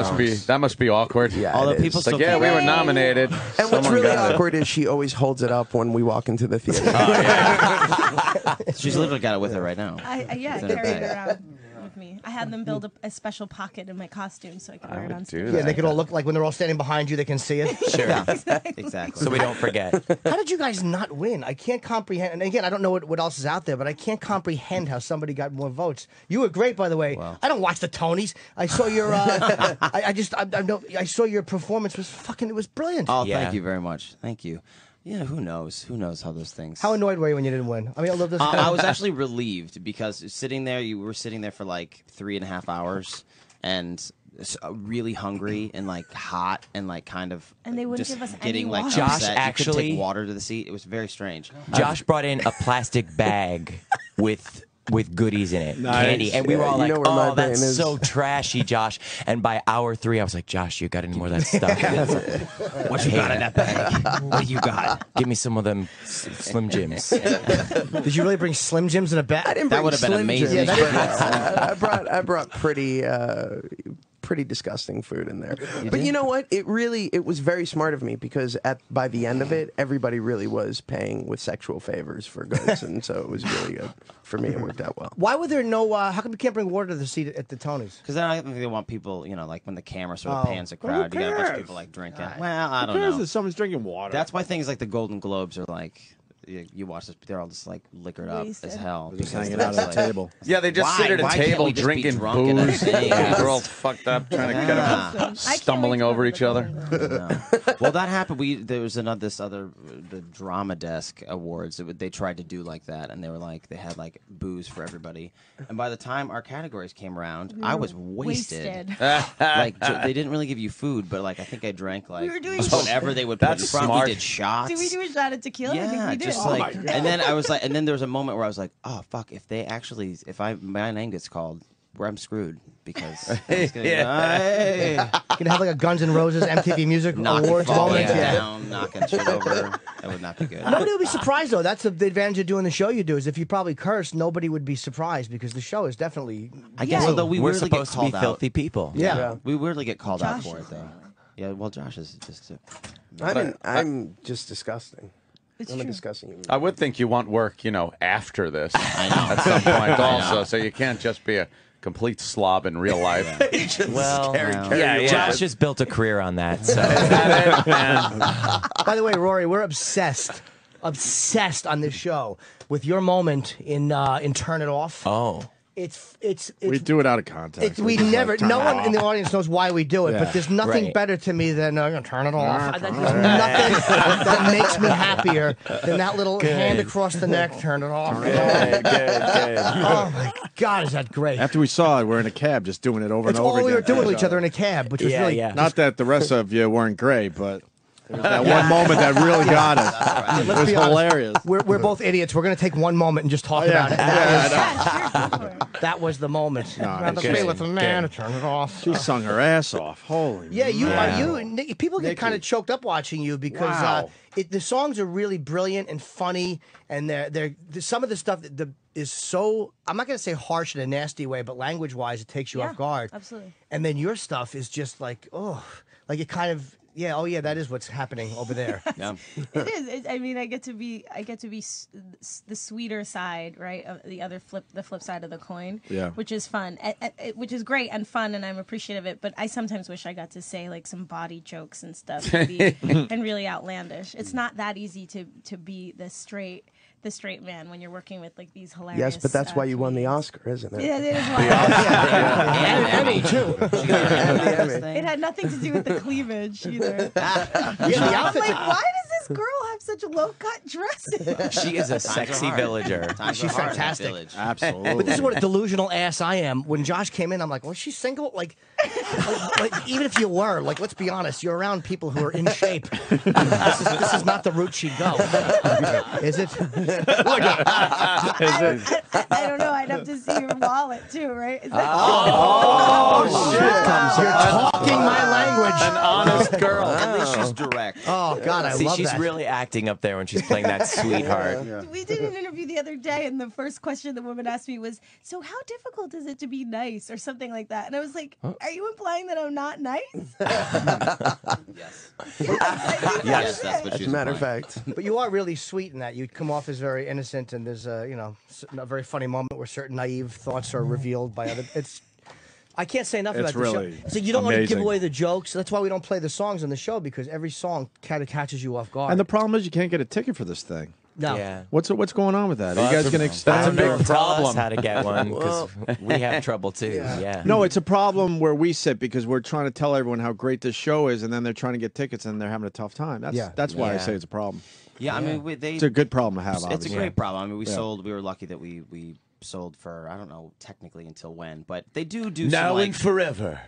must be awkward. Yeah, Although it is. people It's like, still yeah, we were Yay. nominated. And what's Someone really got it. awkward is she always holds it up when we walk into the theater. She's literally got it with her right now. I It's in her carried it bag. around with me. I had them build a special pocket in my costume so I could wear it on would stage. do Yeah, that. they could all look like when they're all standing behind you, they can see it. Sure. Exactly. So we don't forget. How did you guys not win? I can't comprehend. And again, I don't know what else is out there, but I can't comprehend how somebody got more votes. You were great, by the way. Wow. I don't watch the Tonys. I saw your. I saw your performance was fucking. It was brilliant. Oh, Yeah. thank you very much. Thank you. Yeah, who knows? Who knows how those things. How annoyed were you when you didn't win? I mean, I love this. I was actually relieved because you were sitting there for like 3.5 hours and really hungry and like hot and like kind of And they wouldn't just give us any getting like water. Josh upset. You could actually- take water to the seat. It was very strange. Josh brought in a plastic bag with goodies in it, Nice. candy, and we were all You like, know where my "Oh, that's brain is." so trashy, Josh." And by hour 3, I was like, "Josh, you got any more of that stuff? What you got in that bag? What you got? Give me some of them Slim Jims." Did you really bring Slim Jims in a I bag? didn't That bring would've been Slim amazing. Jims, Yeah, but I brought pretty disgusting food in there. But you know what? It was very smart of me because by the end of it, everybody really was paying with sexual favors for goods, and so it was really good for me. It worked out well. Why would there no? How come you can't bring water to the seat at the Tonys? Because then I think they want people, like when the camera sort of pans the crowd, you got a bunch of cares? people like drinking. Well, I Who don't cares know. if someone's drinking water? That's why things like the Golden Globes are like, you watch this, they're all just like liquored up Wasted. as hell. just because hanging it's out at the like- table. Yeah, they just Why? sit at a Why can't table we just be drinking drunk at a booze. thing? They're all fucked up, trying to get them Yeah. stumbling over each other. No. Well, that happened. There was the Drama Desk Awards. They tried to do like that, and they had like booze for everybody. And by the time our categories came around, I was wasted. They didn't really give you food, but like I think I drank like were doing whatever they would put in That's front. smart. We did shots. Did we do a shot of tequila? I think Yeah, we did. just like, and then I was like, and then there was a moment where I was like, oh fuck, if my name gets called, where I'm screwed because I'm just gonna, hey, You can have like a Guns N' Roses MTV Music knocking Awards falling moment. Yeah. down, knocking shit over. That would not be good. Nobody would be surprised though. That's the advantage of doing the show you do. Is if you probably curse, nobody would be surprised because the show is definitely. I guess Yeah. although we We're weirdly supposed get to be called filthy out. people. Yeah. We weirdly get called out Josh for it is though. Yeah, well, Josh is just. I'm just disgusting. It's I'm a true. disgusting human. I would think you want work, after this I know. at some point also, so you can't just be a complete slob in real life. Well, Yeah. Josh has built a career on that. So By the way, Rory, we're obsessed on this show with your moment in Turn It Off. It's We do it out of context. we just never. like, turn No it one off. in the audience knows why we do it, Yeah. but there's nothing Right. better to me than turn it off. There's nothing that makes me happier than that little hand across the neck. Turn it off. Oh my God, is that great? After we saw it, we're in a cab just doing it over It's and over all we were again. doing to each other in a cab, which was really Not that the rest of you weren't great, but there was that one moment that really got us. It was be honest. hilarious. We're both idiots. We're going to take one moment and just talk about it. Yeah, sure, go for it. That was the moment. Rather good. be with a man to turn it off. She sung her ass off. Holy Yeah, you man. are Nick, people get kind of choked up watching you because Wow. the songs are really brilliant and funny, and they're some of the stuff. is so, I'm not going to say harsh in a nasty way, but language wise, it takes you Yeah, off guard. absolutely. And then your stuff is just like, oh, like it kind of, yeah, oh yeah, that is what's happening over there. Yeah. It is. I mean, I get to be the sweeter side, right? Of the flip side of the coin. Yeah. Which is fun, which is great and fun, and I'm appreciative of it. But I sometimes wish I got to say like some body jokes and stuff, and really outlandish. It's not that easy to be the straight man when you're working with like these hilarious. Yes, but that's why you won the comedians. Oscar, isn't it? Yeah, it is why. And an Emmy too. She got an Emmy for this thing. It had nothing to do with the cleavage either. Yeah, the I'm outfit. like, why does this girl have such low cut dresses? She is a sexy villager. Times She's are hard in that fantastic. village. Absolutely. But this is what a delusional ass I am. When Josh came in, I'm like, was she single? Like, even if you were, like, let's be honest, you're around people who are in shape. This is not the route she'd go. Is it? I don't know. I'd have to see your wallet too, right? Is that You're talking my language. An honest girl. At least she's direct. Oh God, I See, love she's that. really acting up there when she's playing that sweetheart. We did an interview the other day, and the first question the woman asked me was, "So how difficult is it to be nice?" or something like that. And I was like, "Are you implying that I'm not nice?" Yes. Yes, that's what As she's a matter of implying. fact. But you are really sweet in that. You come off as very innocent, and there's a a very funny moment where certain naive thoughts are revealed by other. I can't say enough It's about the really show. So you don't want to give amazing. away the jokes. That's why we don't play the songs on the show, because every song kind of catches you off guard. And the problem is you can't get a ticket for this thing. no. Yeah. What's going on with that? Are you That's guys going to that's extend a it? big Tell us problem. how to get one because we have trouble too. Yeah. No, it's a problem where we sit because we're trying to tell everyone how great this show is, and then they're trying to get tickets and they're having a tough time. That's why I Yeah. say it's a problem. Yeah, I mean, It's a good problem to have. It's a Obviously. great problem. I mean, Yeah. we were lucky that we sold for, I don't know technically until when, but they do some Now like, and forever.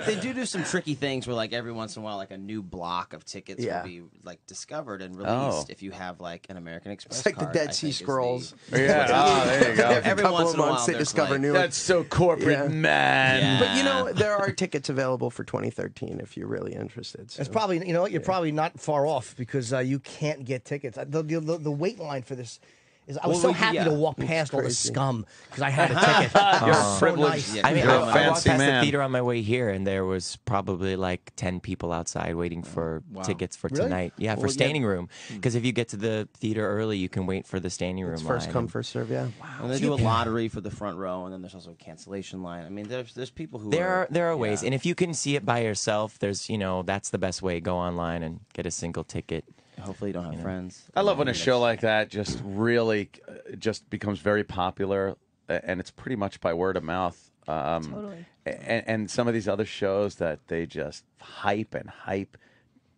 they do some tricky things where like every once in a while like a new block of tickets Yeah. will be like discovered and released Oh. if you have like an American Express It's like the card, Dead I Sea think is Scrolls. Yeah. Oh, there you go. Every couple once of in a while months they there's, discover like- new. That's so corporate, Yeah. man. Yeah. But you know, there are tickets available for 2013 if you're really interested. So. It's probably, you know what, you're probably not far off, because you can't get tickets. The wait line for this is, I was Well, so we- happy yeah. to walk past all the crazy. scum because I had a ticket. You're So privileged. nice. Yeah, I mean, You're a I walked fancy past man. the theater on my way here, and there was probably like 10 people outside waiting for tickets for Really? tonight. Yeah, for standing room. Because if you get to the theater early, you can wait for the standing room It's first line. come, first serve, yeah. And they do a lottery for the front row, and then there's also a cancellation line. I mean, there's people who There are ways, yeah. and if you can see it by yourself, there's that's the best way. Go online and get a single ticket. hopefully you don't have friends. I love when a show like that just really just becomes very popular, and it's pretty much by word of mouth. Totally. And some of these other shows that they just hype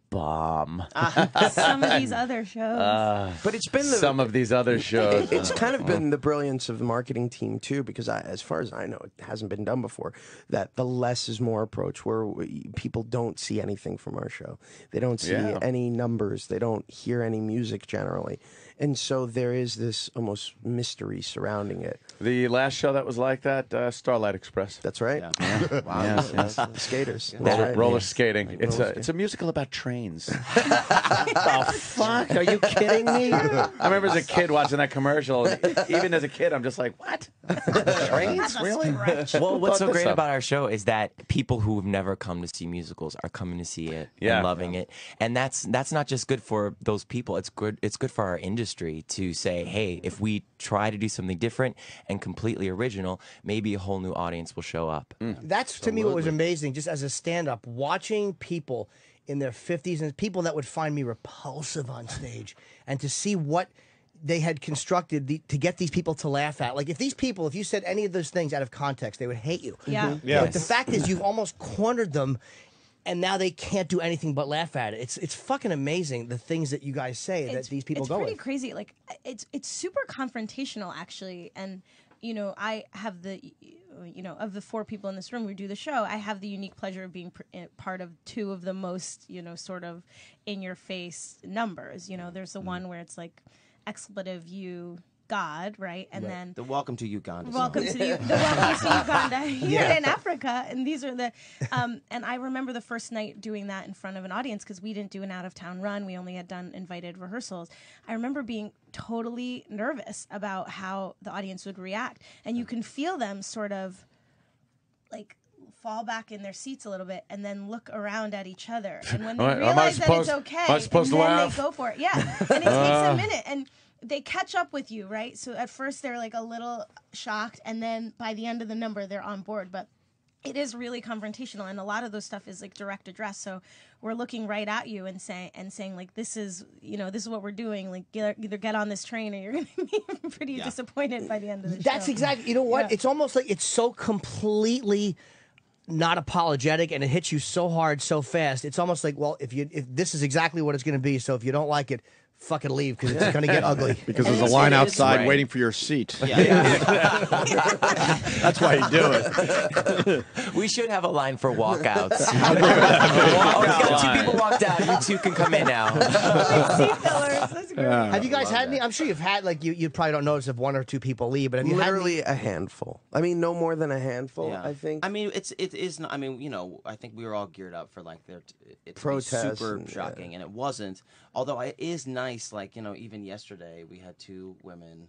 bomb. Some of these other shows. But it's been Some of these other shows. It's kind of been the brilliance of the marketing team too, because as far as I know, it hasn't been done before. That the less is more approach, where people don't see anything from our show, they don't see Yeah. any numbers, they don't hear any music generally, and so there is this almost mystery surrounding it. The last show that was like that, Starlight Express. That's right. Wow. Yes. The skaters. That's Roller, right. roller skating. It's a musical about trains. The fuck? Are you kidding me? I remember as a kid watching that commercial. Even as a kid, I'm just like, what? Trains? Really? Well, what's so Thought this great up. about our show is that people who have never come to see musicals are coming to see it Yeah. and loving it, and that's not just good for those people. It's good for our industry to say, hey, if we try to do something different and completely original, maybe a whole new audience will show up. That's to me what was amazing, just as a stand-up, watching people in their 50s and people that would find me repulsive on stage, and to see what they had constructed to get these people to laugh at. Like, if you said any of those things out of context, they would hate you. Yeah. Yeah. But the fact is, you've almost cornered them, and now they can't do anything but laugh at it. It's fucking amazing, the things that you guys say that these people it's go pretty with. crazy. Like it's super confrontational actually, and I have the of the four people in this room who do the show, I have the unique pleasure of being part of two of the most sort of in your face numbers. There's the one where it's like expletive you God, right? And then The Welcome to Uganda. welcome to the welcome to Uganda here in Africa, and these are the and I remember the first night doing that in front of an audience because we didn't do an out of town run. We only had done invited rehearsals. I remember being totally nervous about how the audience would react, and you can feel them sort of like fall back in their seats a little bit and then look around at each other, and when they realize that it's okay, and then they go for it. Yeah, and it takes a minute, and they catch up with you, right? So at first they're like a little shocked, and then by the end of the number they're on board. But it is really confrontational, and a lot of those stuff is like direct address. So we're looking right at you and saying like, this is what we're doing. Like, either get on this train or you're going to be pretty disappointed by the end of the show. That's exactly. You know what? Yeah. It's almost like it's so completely not apologetic, and it hits you so hard, so fast. It's almost like, well, if this is exactly what it's going to be. So if you don't like it, fucking leave because it's going to get ugly. Because there's a line outside waiting for your seat. That's why you do it. We should have a line for walkouts. Got 2 people walked out. You 2 can come in now. Seat fillers. That's great. Have you guys had any? I'm sure you've had, like, you probably don't notice if 1 or 2 people leave, but have you Literally a handful. I mean, no more than a handful, Yeah. I think. I mean, it is not. I mean, I think we were all geared up for like it to Protests be super and, shocking, and it wasn't. Although it is nice, like even yesterday we had 2 women,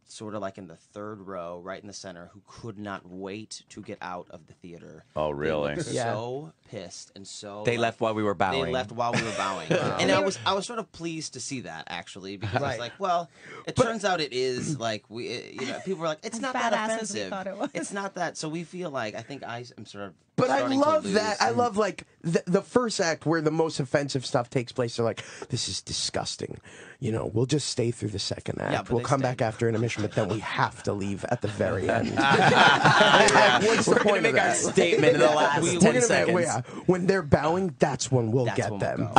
sort of like in the 3rd row, right in the center, who could not wait to get out of the theater. Oh, really? They looked so pissed and so. They left while we were bowing. They left while we were bowing, and I was sort of pleased to see that actually, because it's like, well, it turns out it is like people were like, it's As not that badass as we offensive. thought it was. It's not that. So we feel like I think I am sort of. But I starting to love lose. that. I love like the first act where the most offensive stuff takes place. They're like, "This is disgusting." We'll just stay through the second act. but We'll they come stay. back after intermission, but then we have to leave at the very end. What's the We're point gonna of make our that? statement in the last We're 10 gonna seconds. when they're bowing, that's when we'll That's get when them.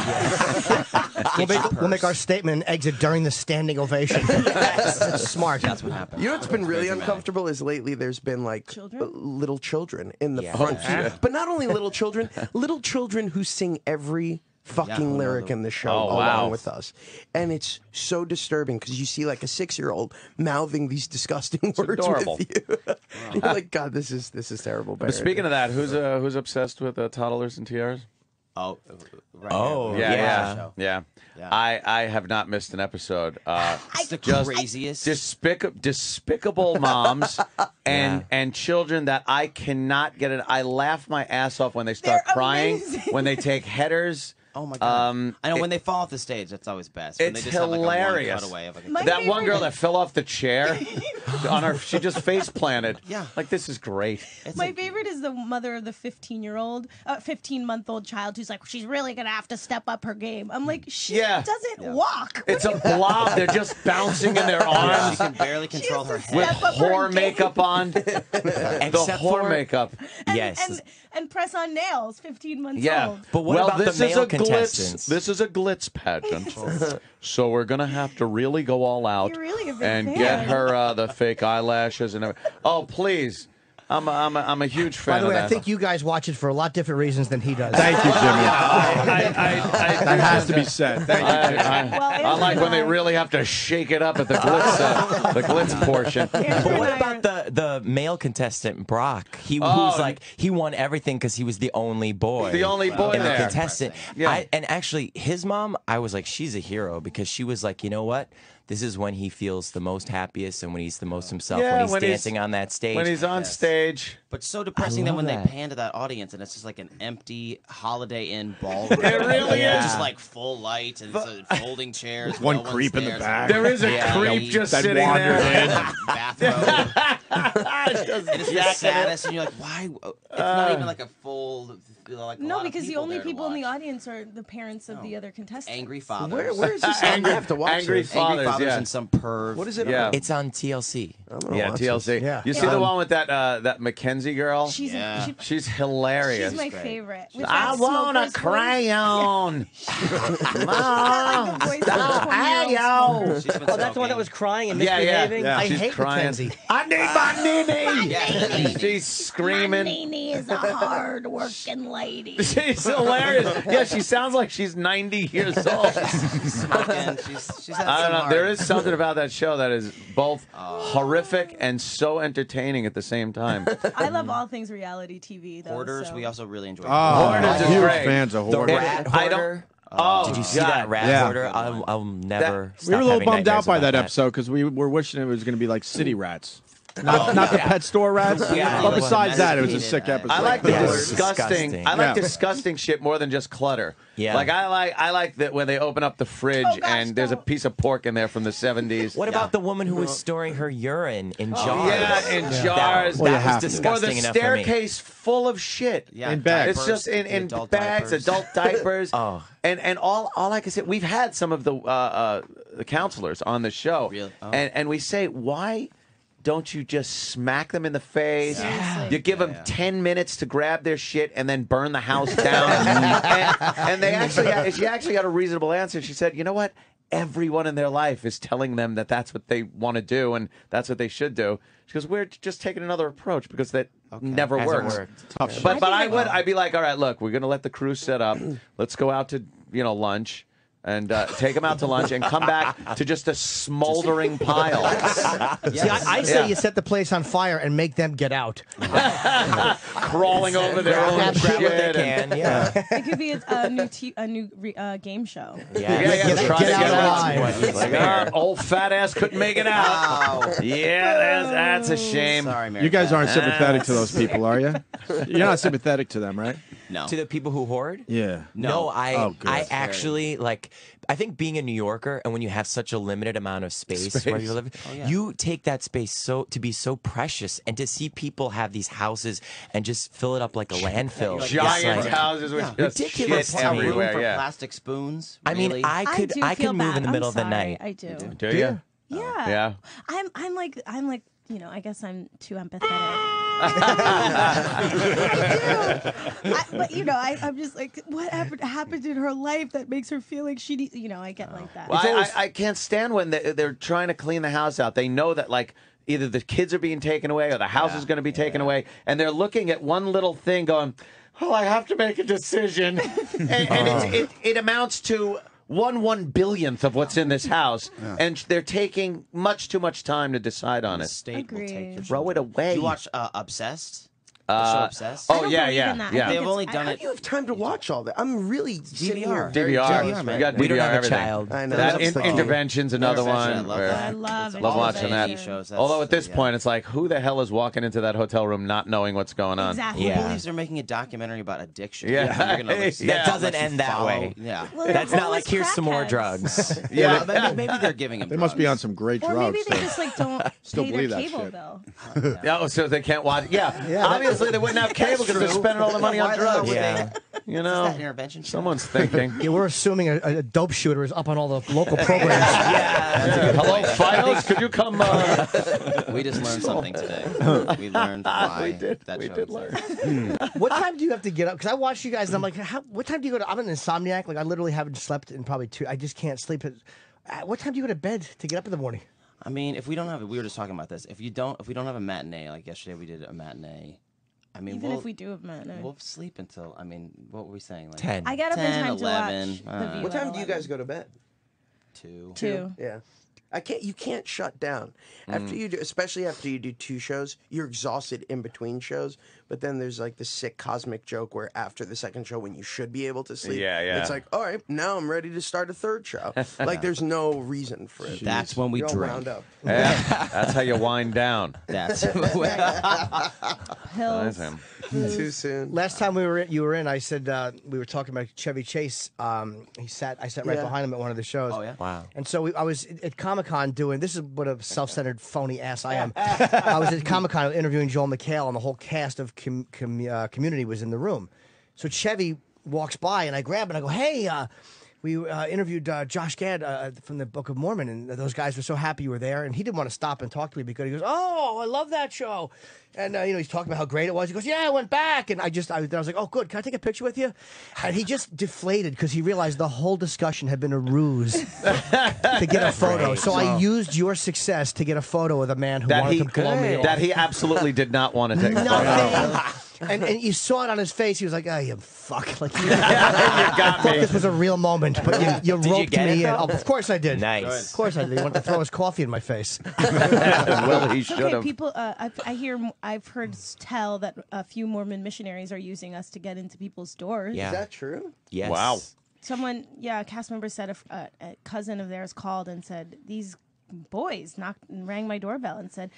we'll go. We'll make our statement and exit during the standing ovation. That's smart. That's what happened. You know what's been really Very dramatic. uncomfortable is lately there's been like Children? little children in the Yeah. front. Oh, shit. But not only little children who sing every fucking who know lyric the- in the show Oh, along wow. with us. And it's so disturbing because you see like a 6-year-old mouthing these disgusting words adorable. with you. You're like, God, this is terrible. But speaking of that, who's obsessed with toddlers and tiaras? Oh, right. Oh, here. yeah. Yeah. Yeah. I have not missed an episode. It's the Just craziest. Despicable moms and children that I cannot get it. I laugh my ass off when they start They're crying, amazing. when they take headers. Oh my god! I know when they fall off the stage, that's always best. When It's they just have, like, a one hilarious. cutaway of, like, a My That one favorite girl is- that fell off the chair on her, she just face planted. Yeah. Like, this is great. My favorite is the mother of the 15-month-old child who's like, she's really gonna have to step up her game. I'm like, she Yeah. doesn't walk. It's a blob. They're just bouncing in their she arms can barely control her Step with head. up her whore game. makeup on. The Except whore for- makeup. Yes. and press on nails. 15 months Yeah. old. But what well, about this the is male a glitz. contestants? This is a glitz pageant. So we're gonna have to really go all out You're really a big and fan. get her the fake eyelashes and everything. Oh, please. I'm a huge fan By the way, of that. I think you guys watch it for a lot different reasons than he does. Thank you, Jimmy. That has to be said. Thank you, Jimmy. I like when they really have to shake it up at the glitz portion. But what about the male contestant Brock? He who's like he won everything because he was the only boy. The only boy and the there. contestant. Yeah. And actually, his mom, I was like, she's a hero because she was like, you know what? This is when he feels the most happiest and when he's the most himself, Yeah, when he's when he's- dancing on that stage. When he's on stage. But so depressing that love when that. they pan to that audience and it's just like an empty Holiday Inn ballroom. It really is. Just like full light and folding chairs. one no one's creep in the there. back. There is a Yeah. creep just That sitting wandered there. in. Bathrobe. And it's the saddest, and you're like, why? It's not even like a full. Like a No, lot of because the people only there to people in the watch. audience are the parents of the other contestants. Angry fathers. Where is this? I have to watch Angry this. Angry fathers, fathers yeah. and some perv. What is it? Yeah. about? It's on TLC. I'm gonna Yeah, watch TLC. this. Yeah. You see the one with that Mackenzie girl? She's Yeah. She's hilarious. she's my great. favorite. With I that want a smoker's voice. crayon. Like the voice of a 20-year-old. She's been Oh, that's the one that was crying and Yeah, yeah, misbehaving? yeah. I She's hate crying. Mackenzie. I need my nini. Yeah. She's screaming. Nene is a hard-working lady. She's hilarious. Yeah, she sounds like she's 90 years old. Smoking. She's had I some don't know. hard- There is something about that show that is both horrific and so entertaining at the same time. I love all things reality TV, though. Hoarders, so. we also really enjoy. Hoarders is Huge great. fans of The Hoarders. rat I don't- hoarder. Oh, Did you see God. that rat Yeah. hoarder? I'll never. We were a little bummed out by that episode. episode because we were wishing it was going to be like city rats. Not the pet store rats. Yeah. But besides that, it was a Domesticated sick rats. episode. I like the Yeah. disgusting. Disgusting. I like Yeah. disgusting shit more than just clutter. Yeah. Like I like that when they open up the fridge Oh, gosh, and there's a no. piece of pork in there from the 70s. What about the woman who was storing her urine in jars? Yeah, in jars. Well, you That have was to. disgusting Or the enough for me. staircase full of shit. Yeah, In bags. It's just in adult bags, diapers. adult diapers. Oh. And all I can say, we've had some of the counselors on the show, Really? Oh. and we say, why don't you just smack them in the face? Seriously. You give them 10 minutes to grab their shit and then burn the house down. and they she actually got a reasonable answer. She said, you know what? Everyone in their life is telling them that that's what they want to do and that's what they should do. She goes, we're just taking another approach because that never Hasn't works. worked. Tough shit. But I'd be like, all right, look, we're going to let the crew set up. Let's go out to lunch. And take them out to lunch and come back to just a smoldering pile. See, I say you set the place on fire and make them get out. Crawling over their own Grab shit. what they and- can. Yeah. It could be a new game show. Yeah, try to Get get out out. alive. Like, old fat ass couldn't make it out. Yeah, that's a shame. Sorry, Mary. You guys Beth. aren't sympathetic to those people, are you? You're not sympathetic to them, right? No. To the people who hoard? Yeah. No, Oh, good. I actually like. I think being a New Yorker, and when you have such a limited amount of space where you live, you take that space to be so precious, and to see people have these houses and just fill it up like a landfill, it's Giant like- houses with just ridiculous shit to me. Room everywhere. for Yeah. plastic spoons. I mean, really? I could I move bad. in the middle I'm of the sorry. night. I do. Do you? Yeah. Yeah. I'm like I guess I'm too empathetic. I do. I'm just like, what happened in her life that makes her feel like she needs, I get like that. Well, I can't stand when they're trying to clean the house out. They know that like either the kids are being taken away or the house is going to be taken away, and they're looking at one little thing, going, "Oh, I have to make a decision," and it amounts to 1/1 billionth of what's in this house, and they're taking much too much time to decide on the it. state will take Agreed. your Throw it children. away. You watch Obsessed? The show Obsessed? Oh don't yeah, believe yeah, in that. I yeah. think They've only done How it. do you have time to watch all that? I'm really sitting here DVR. very DVR. jealous, man. You got We don't DVR have a everything. child. I know. That That's the key. Intervention's another Intervention, one. I love where- that. I love Love watching that. TV shows. That's- Although at this yeah. point, it's like, who the hell is walking into that hotel room not knowing what's going on? Exactly. Who Yeah. believes they're making a documentary about addiction? Yeah. You're gonna, like, That let doesn't you end that follow- way. Yeah. Well, That's they're not like always here's some more crackheads. drugs. Yeah. Maybe they're giving him They must be drugs. on some great Or drugs. maybe they just like don't Still pay believe their that cable shit. bill. Yeah, oh, so they can't watch. Yeah, obviously they wouldn't have cable because they're spending all the money on Why the hell drugs. would Yeah. You Is know, that an intervention show? someone's thinking. Yeah, we're assuming a dope shooter is up on all the local programs. Hello, Files, could you come? We just learned something today. We learned why We did. that We show did exists. learn. What time do you have to get up? Because I watch you guys and I'm like, what time do you go to? I'm an insomniac. Like I literally haven't slept in probably 2. I just can't sleep. What time do you go to bed to get up in the morning? I mean, if we don't have it, we were just talking about this. If we don't have a matinee, like yesterday we did a matinee. I mean, Even if we do have matinee. we'll sleep until. I mean, what were we saying? Like 10. I got up in 10, time 11, to watch The View What at time do you 11. guys go to bed? 2. 2. Yeah. You can't shut down. After you do, especially after you do 2 shows, you're exhausted in between shows. But then there's like the sick cosmic joke where after the second show, when you should be able to sleep, Yeah. it's like, all right, now I'm ready to start a 3rd show. Like there's no reason for it. That's when we You're all drink. wound up. Yeah, that's how you wind down. That's Hills. That's him. Too soon. Last time you were in, I said we were talking about Chevy Chase. I sat right Yeah. behind him at one of the shows. Oh, yeah? Wow. And so I was at Comic-Con doing. This is what a self-centered phony ass I am. I was at Comic-Con interviewing Joel McHale, and the whole cast of Community was in the room. So Chevy walks by, and I grab him and I go, "Hey, we interviewed Josh Gad from the Book of Mormon, and those guys were so happy you were there." And he didn't want to stop and talk to me because he goes, "Oh, I love that show." And he's talking about how great it was. He goes, "Yeah, I went back," and I was like, "Oh, good. Can I take a picture with you?" And he just deflated because he realized the whole discussion had been a ruse to get a photo. So I used your success to get a photo of the man who wanted to blow me off. That he absolutely did not want to take a photo. Nothing. and you saw it on his face. He was like, "Oh, you fuck!" Like you I thought this was a real moment, but you roped get me it, in. though? Oh, of course I did. Nice. Of course I did. He wanted to throw his coffee in my face. Well, he should Okay, have. people. I've heard tell that a few Mormon missionaries are using us to get into people's doors. Yeah. Is that true? Yes. Wow. Someone, a cast member said a cousin of theirs called and said these boys knocked and rang my doorbell and said,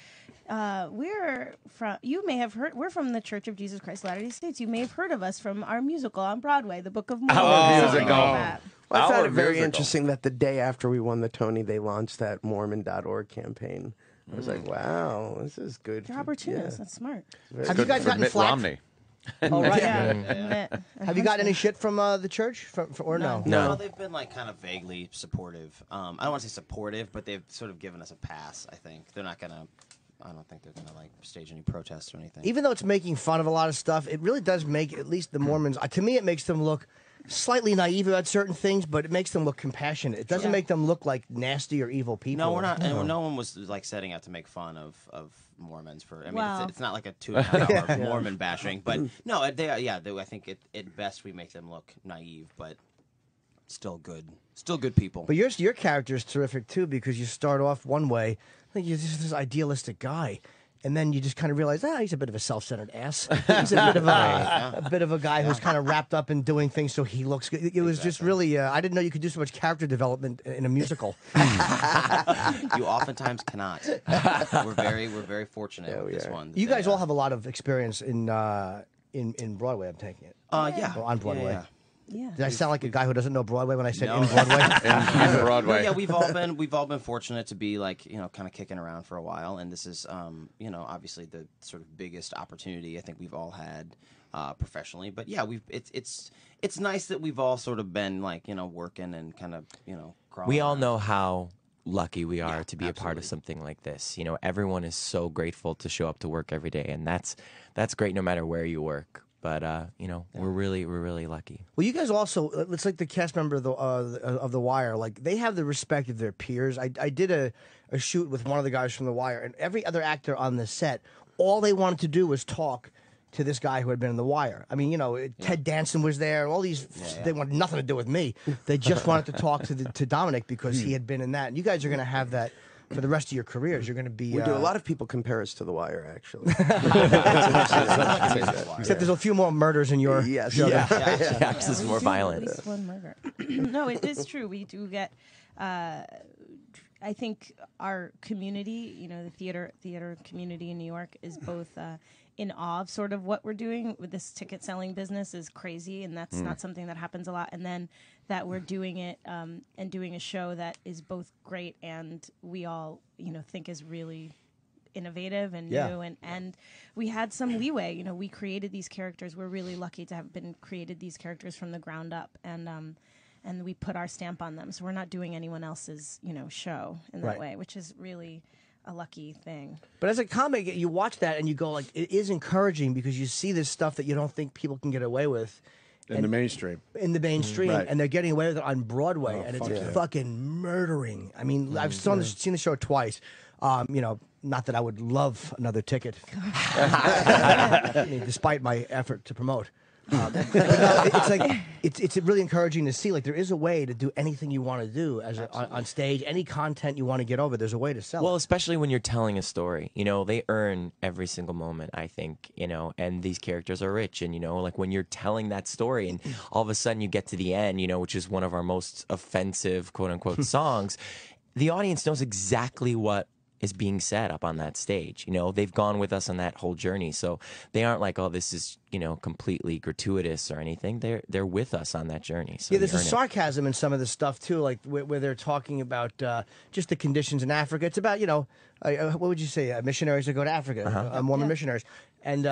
"We're from. You may have heard. We're from the Church of Jesus Christ of Latter-day Saints. You may have heard of us from our musical on Broadway, The Book of Mormon." Our something musical. like that. Well, I found Our it very musical. interesting that the day after we won the Tony, they launched that Mormon.org campaign. I was like, wow, this is good. They're opportunists. That's smart. Have you guys For gotten Mitt flack? Romney. Oh, right. Have Have you gotten any shit from the church, or no? No. Well, they've been like kind of vaguely supportive. I don't want to say supportive, but they've sort of given us a pass. I think they're not gonna. I don't think they're gonna like stage any protests or anything. Even though it's making fun of a lot of stuff, it really does make at least the Mormons. To me, it makes them look slightly naive about certain things, but it makes them look compassionate. It doesn't make them look like nasty or evil people. No, we're not. And no one was like setting out to make fun of Mormons for. I mean, Wow. it's not like a 2.5 hour Mormon bashing, but no, I think at best we make them look naive, but still good people. But your character is terrific too, because you start off one way, like you're just this idealistic guy, and then you just kind of realize, he's a bit of a self-centered ass. He's a bit of a guy who's kind of wrapped up in doing things so he looks good. It was just really, I didn't know you could do so much character development in a musical. You oftentimes cannot. We're very fortunate with this one. You guys all have a lot of experience in Broadway. I'm taking it. Yeah. Or on Broadway. Yeah. Yeah. Did I sound like a guy who doesn't know Broadway when I said No. in Broadway? In Broadway. No, yeah, we've all been fortunate to be like kind of kicking around for a while, and this is obviously the sort of biggest opportunity I think we've all had professionally. But yeah, it's nice that we've all sort of been like working and kind of crawling. We all around. know how lucky we are Yeah, to be a part of absolutely. something like this. Everyone is so grateful to show up to work every day, and that's great no matter where you work. But we're really lucky. Well, you guys also, it's like the cast member of the Wire. Like they have the respect of their peers. I did a shoot with one of the guys from the Wire, and every other actor on the set, all they wanted to do was talk to this guy who had been in the Wire. I mean, Ted Danson was there. All these, they wanted nothing to do with me. They just wanted to talk to Dominic because he had been in that. And you guys are going to have that for the rest of your careers. You're going to be. We do. A lot of people compare us to The Wire, actually. Except there's a few more murders in your Yes. show. Yeah. Perhaps is we more do violent. At least one murder. No, it is true. We do get. I think our community, the theater community in New York, is both in awe of sort of what we're doing with this ticket selling business is crazy, and that's not something that happens a lot. And then that we're doing it and doing a show that is both great and we all think is really innovative and new, and we had some leeway. We created these characters. We're really lucky to have been created these characters from the ground up, and we put our stamp on them. So we're not doing anyone else's show in that way, which is really a lucky thing. But as a comic, you watch that and you go like, it is encouraging because you see this stuff that you don't think people can get away with. In the mainstream. In the mainstream, Right. and they're getting away with it on Broadway, and it's fucking murdering. I mean, I've seen the show twice. Not that I would love another ticket, I mean, despite my effort to promote. But no, it's like it's really encouraging to see like there is a way to do anything you want to do on stage, any content you want to get over. There's a way to sell Well, it. especially when you're telling a story, they earn every single moment, I think, and these characters are rich. And, like when you're telling that story and all of a sudden you get to the end, which is one of our most offensive, quote unquote, songs, the audience knows exactly what is being said up on that stage. They've gone with us on that whole journey. So they aren't like, oh, this is, completely gratuitous or anything. They're with us on that journey. So There's a they earn it. sarcasm in some of this stuff too, like where they're talking about just the conditions in Africa. It's about what would you say, missionaries that go to Africa, Mormon missionaries, and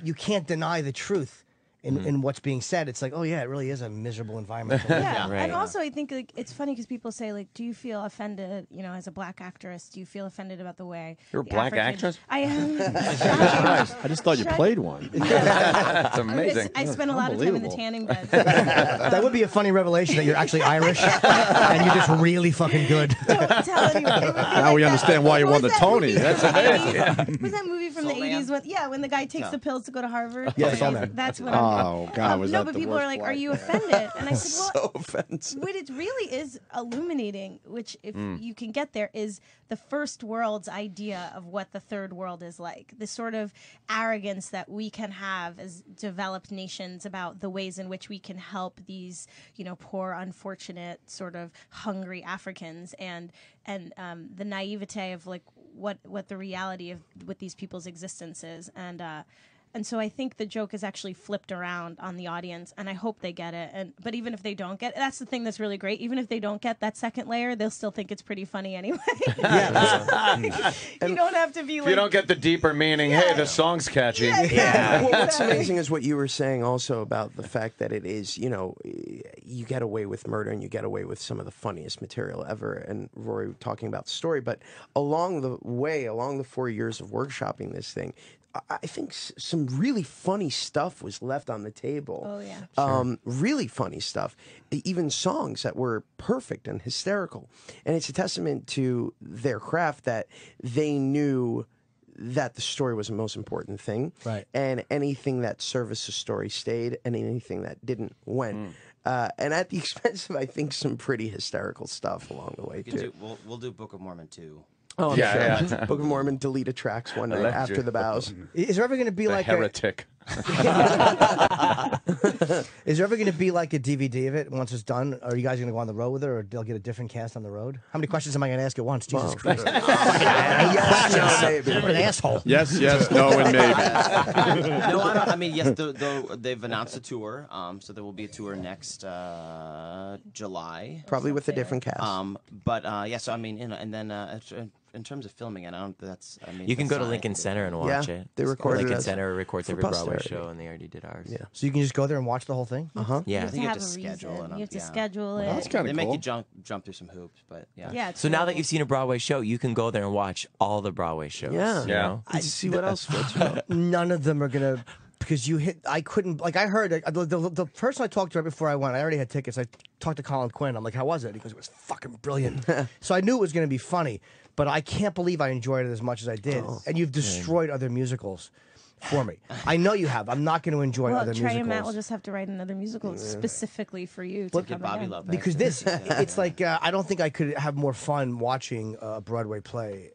you can't deny the truth. in what's being said. It's like, oh yeah, it really is a miserable environment. to live in. Yeah, Right. and also I think like it's funny because people say like, do you feel offended? You know, as a black actress, do you feel offended about the way You're a the black African- actress? I am. I just thought you played one. That's amazing. I spent a lot of time in the Unbelievable. tanning bed. That would be a funny revelation that you're actually Irish and you're just really fucking good. Don't tell anyone. It would be Now like we that. understand why you What won the was that Tony. movie That's from the amazing. 80s? Was that movie from Soul the Man? 80s? When the guy takes the pills to go to Harvard. Yeah, Soul Man. That's what. Oh, God, was no, that but the people worst are like, black "Are you guy?" offended?" And I said, "Well, So offensive. what it really is illuminating, which if you can get there, is the first world's idea of what the third world is like. The sort of arrogance that we can have as developed nations about the ways in which we can help these, poor, unfortunate, sort of hungry Africans, and the naivete of like what the reality of what these people's existence is, and so I think the joke is actually flipped around on the audience, and I hope they get it. But even if they don't get it, that's the thing that's really great. Even if they don't get that second layer, they'll still think it's pretty funny anyway. You don't have to be If like. you don't get the deeper meaning, hey, the song's catchy. Well, what's amazing is what you were saying also about the fact that it is, you get away with murder and you get away with some of the funniest material ever. And Rory talking about the story, but along the 4 years of workshopping this thing, I think some really funny stuff was left on the table. Oh, yeah. Really funny stuff. Even songs that were perfect and hysterical. And it's a testament to their craft that they knew that the story was the most important thing. Right. And anything that serviced the story stayed, and anything that didn't went. And at the expense of, I think, some pretty hysterical stuff along the way, too. We'll do Book of Mormon 2. Oh, Yeah, sure. yeah. Book of Mormon deleted tracks one night Electric. after the bows. Is there ever going to be The like heretic. Is there ever going to be like a DVD of it once it's done? Are you guys going to go on the road with it, or they'll get a different cast on the road? How many questions am I going to ask at once? Jesus Christ! Yes, no, maybe. I'm an asshole. Yes, no, and maybe. No, I mean, yes, they've announced a tour. So there will be a tour next July. Probably with a different cast. Yeah. So I mean, and then in terms of filming it, I don't. That's. I mean, You can go to that's Lincoln Center and watch Yeah, it. they recorded Lincoln it Center records for every Broadway posterity. show, and they already did ours. Yeah. So you can just go there and watch the whole thing. Yeah. I think you have a to schedule reason. it. You have to Yeah. schedule it. That's kind They of make cool. you jump through some hoops, but yeah. Yeah. it's So now that cool. you've seen a Broadway show, you can go there and watch all the Broadway shows. Yeah. you Yeah. know? And see what else floats your boat. None of them are gonna because you hit. I couldn't like I heard the person I talked to right before I went. I already had tickets. I talked to Colin Quinn. I'm like, how was it? He goes, it was fucking brilliant. So I knew it was gonna be funny, but I can't believe I enjoyed it as much as I did. And you've destroyed other musicals for me. I know you have. I'm not going to enjoy Well, other Trey musicals. and Matt will just have to write another musical specifically for you to Look come at Bobby again. Lopez. because this, it's like I don't think I could have more fun watching a Broadway play.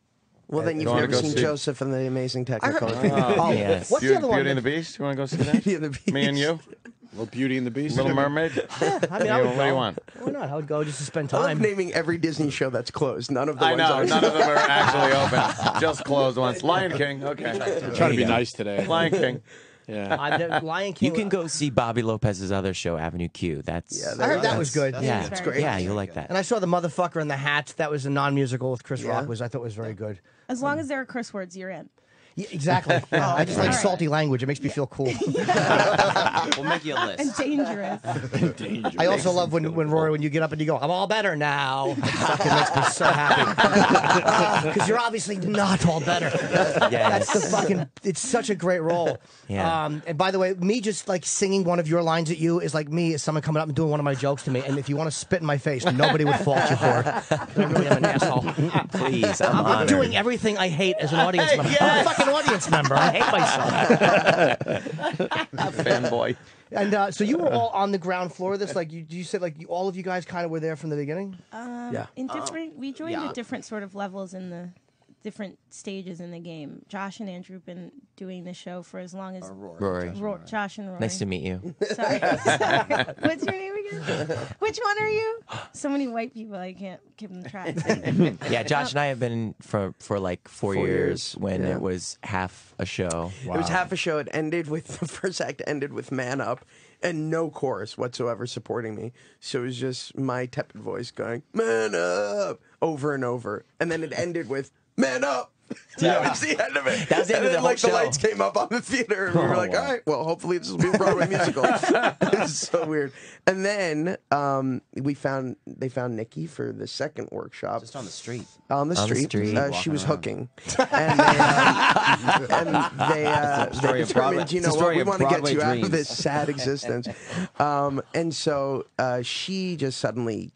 Well, then you've wanna never go seen see- Joseph and the Amazing Technicolor. Oh, yes. what's the other one? Beauty and the Beast? You want to go see that? Beauty and the Beast. Me and you? Little Beauty and the Beast. Little Mermaid? I mean, I would What do you go. want? Why not? I would go just to spend I love time. naming every Disney show that's closed. None of the I ones know. are. None of them are actually open. Just closed ones. Lion King. Okay. Trying to be nice today. Lion King. Yeah. Lion King. You can go see Bobby Lopez's other show, Avenue Q. That's Yeah, I heard that was good. yeah, That's great. Yeah, you'll like that. And I saw the motherfucker in the hat. That was a non-musical with Chris Yeah. Rock. I thought was very good. As long as there are curse words, you're in. Yeah, exactly. Yeah, I just like all right. salty language. It makes me feel cool. We'll make you a list. And dangerous. I also love when Rory, when you get up and you go, I'm all better now. It fucking makes me so happy. Because you're obviously not all better. Yes. That's the fucking, it's such a great role. Yeah. And by the way, me just like singing one of your lines at you is like me as someone coming up and doing one of my jokes to me. And if you want to spit in my face, nobody would fault you for it. I really am an asshole. Please, I'm I'm honored. doing everything I hate as an audience member. I'm a fucking audience member. I hate myself. Fanboy. And so you were all on the ground floor of this? Like you said, like all of you guys kind of were there from the beginning? Yeah. In different, we joined yeah. at different sort of levels in the different stages in the game. Josh and Andrew have been doing the show for as long as Rory. Josh and Rory. Nice to meet you. Sorry. What's your name again? Which one are you? So many white people, I can't keep them track. Yeah, Josh and I have been for like 4 4 years years, when yeah. it was half a show. It was half a show. It ended with the first act ended with "Man Up" and no chorus whatsoever supporting me. So it was just my tepid voice going "Man Up" over and over, and then it ended with "Man Up." That was the end of it. That was the end and of then, the whole the show. lights came up on the theater, and we were like, all right, well, hopefully this will be a Broadway musical. It was so weird. And then they found Nikki for the second workshop. Just on the street. On the street. street. She was Walking hooking. And they story of Broadway- determined, you it's know a what, story we of want to get Broadway you out of dreams. this sad existence. And so she just suddenly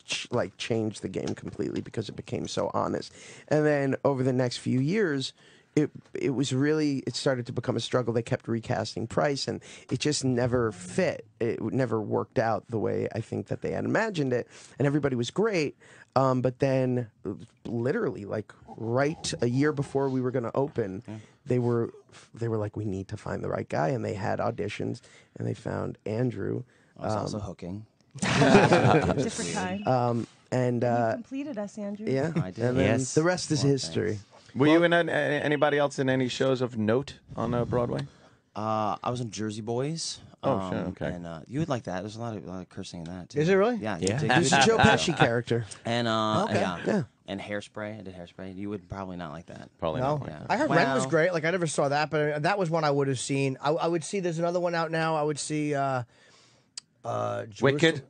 changed the game completely because it became so honest. And then over the next few years, it was really, it started to become a struggle. They kept recasting Price, and it just never fit. It never worked out the way I think that they had imagined it, and everybody was great. But then, literally, like right a year before we were going to open, they were like, we need to find the right guy, and they had auditions, and they found Andrew. I was also hooking. Different time. And You completed us, Andrew. yeah, I did. and then Yes. the rest is history. Were you in anybody else in any shows of note on Broadway? I was in Jersey Boys. Oh, shit, okay. And you would like that. There's a lot of cursing in that, too. Is it really? Yeah. Yeah. There's a Joe Pesci character. And, yeah. Yeah. And Hairspray. I did Hairspray. You would probably not like that. Probably No, not. Yeah. I heard Rent was Well- great. Like I never saw that, but that was one I would have seen. I would see. There's another one out now. I would see. Wicked?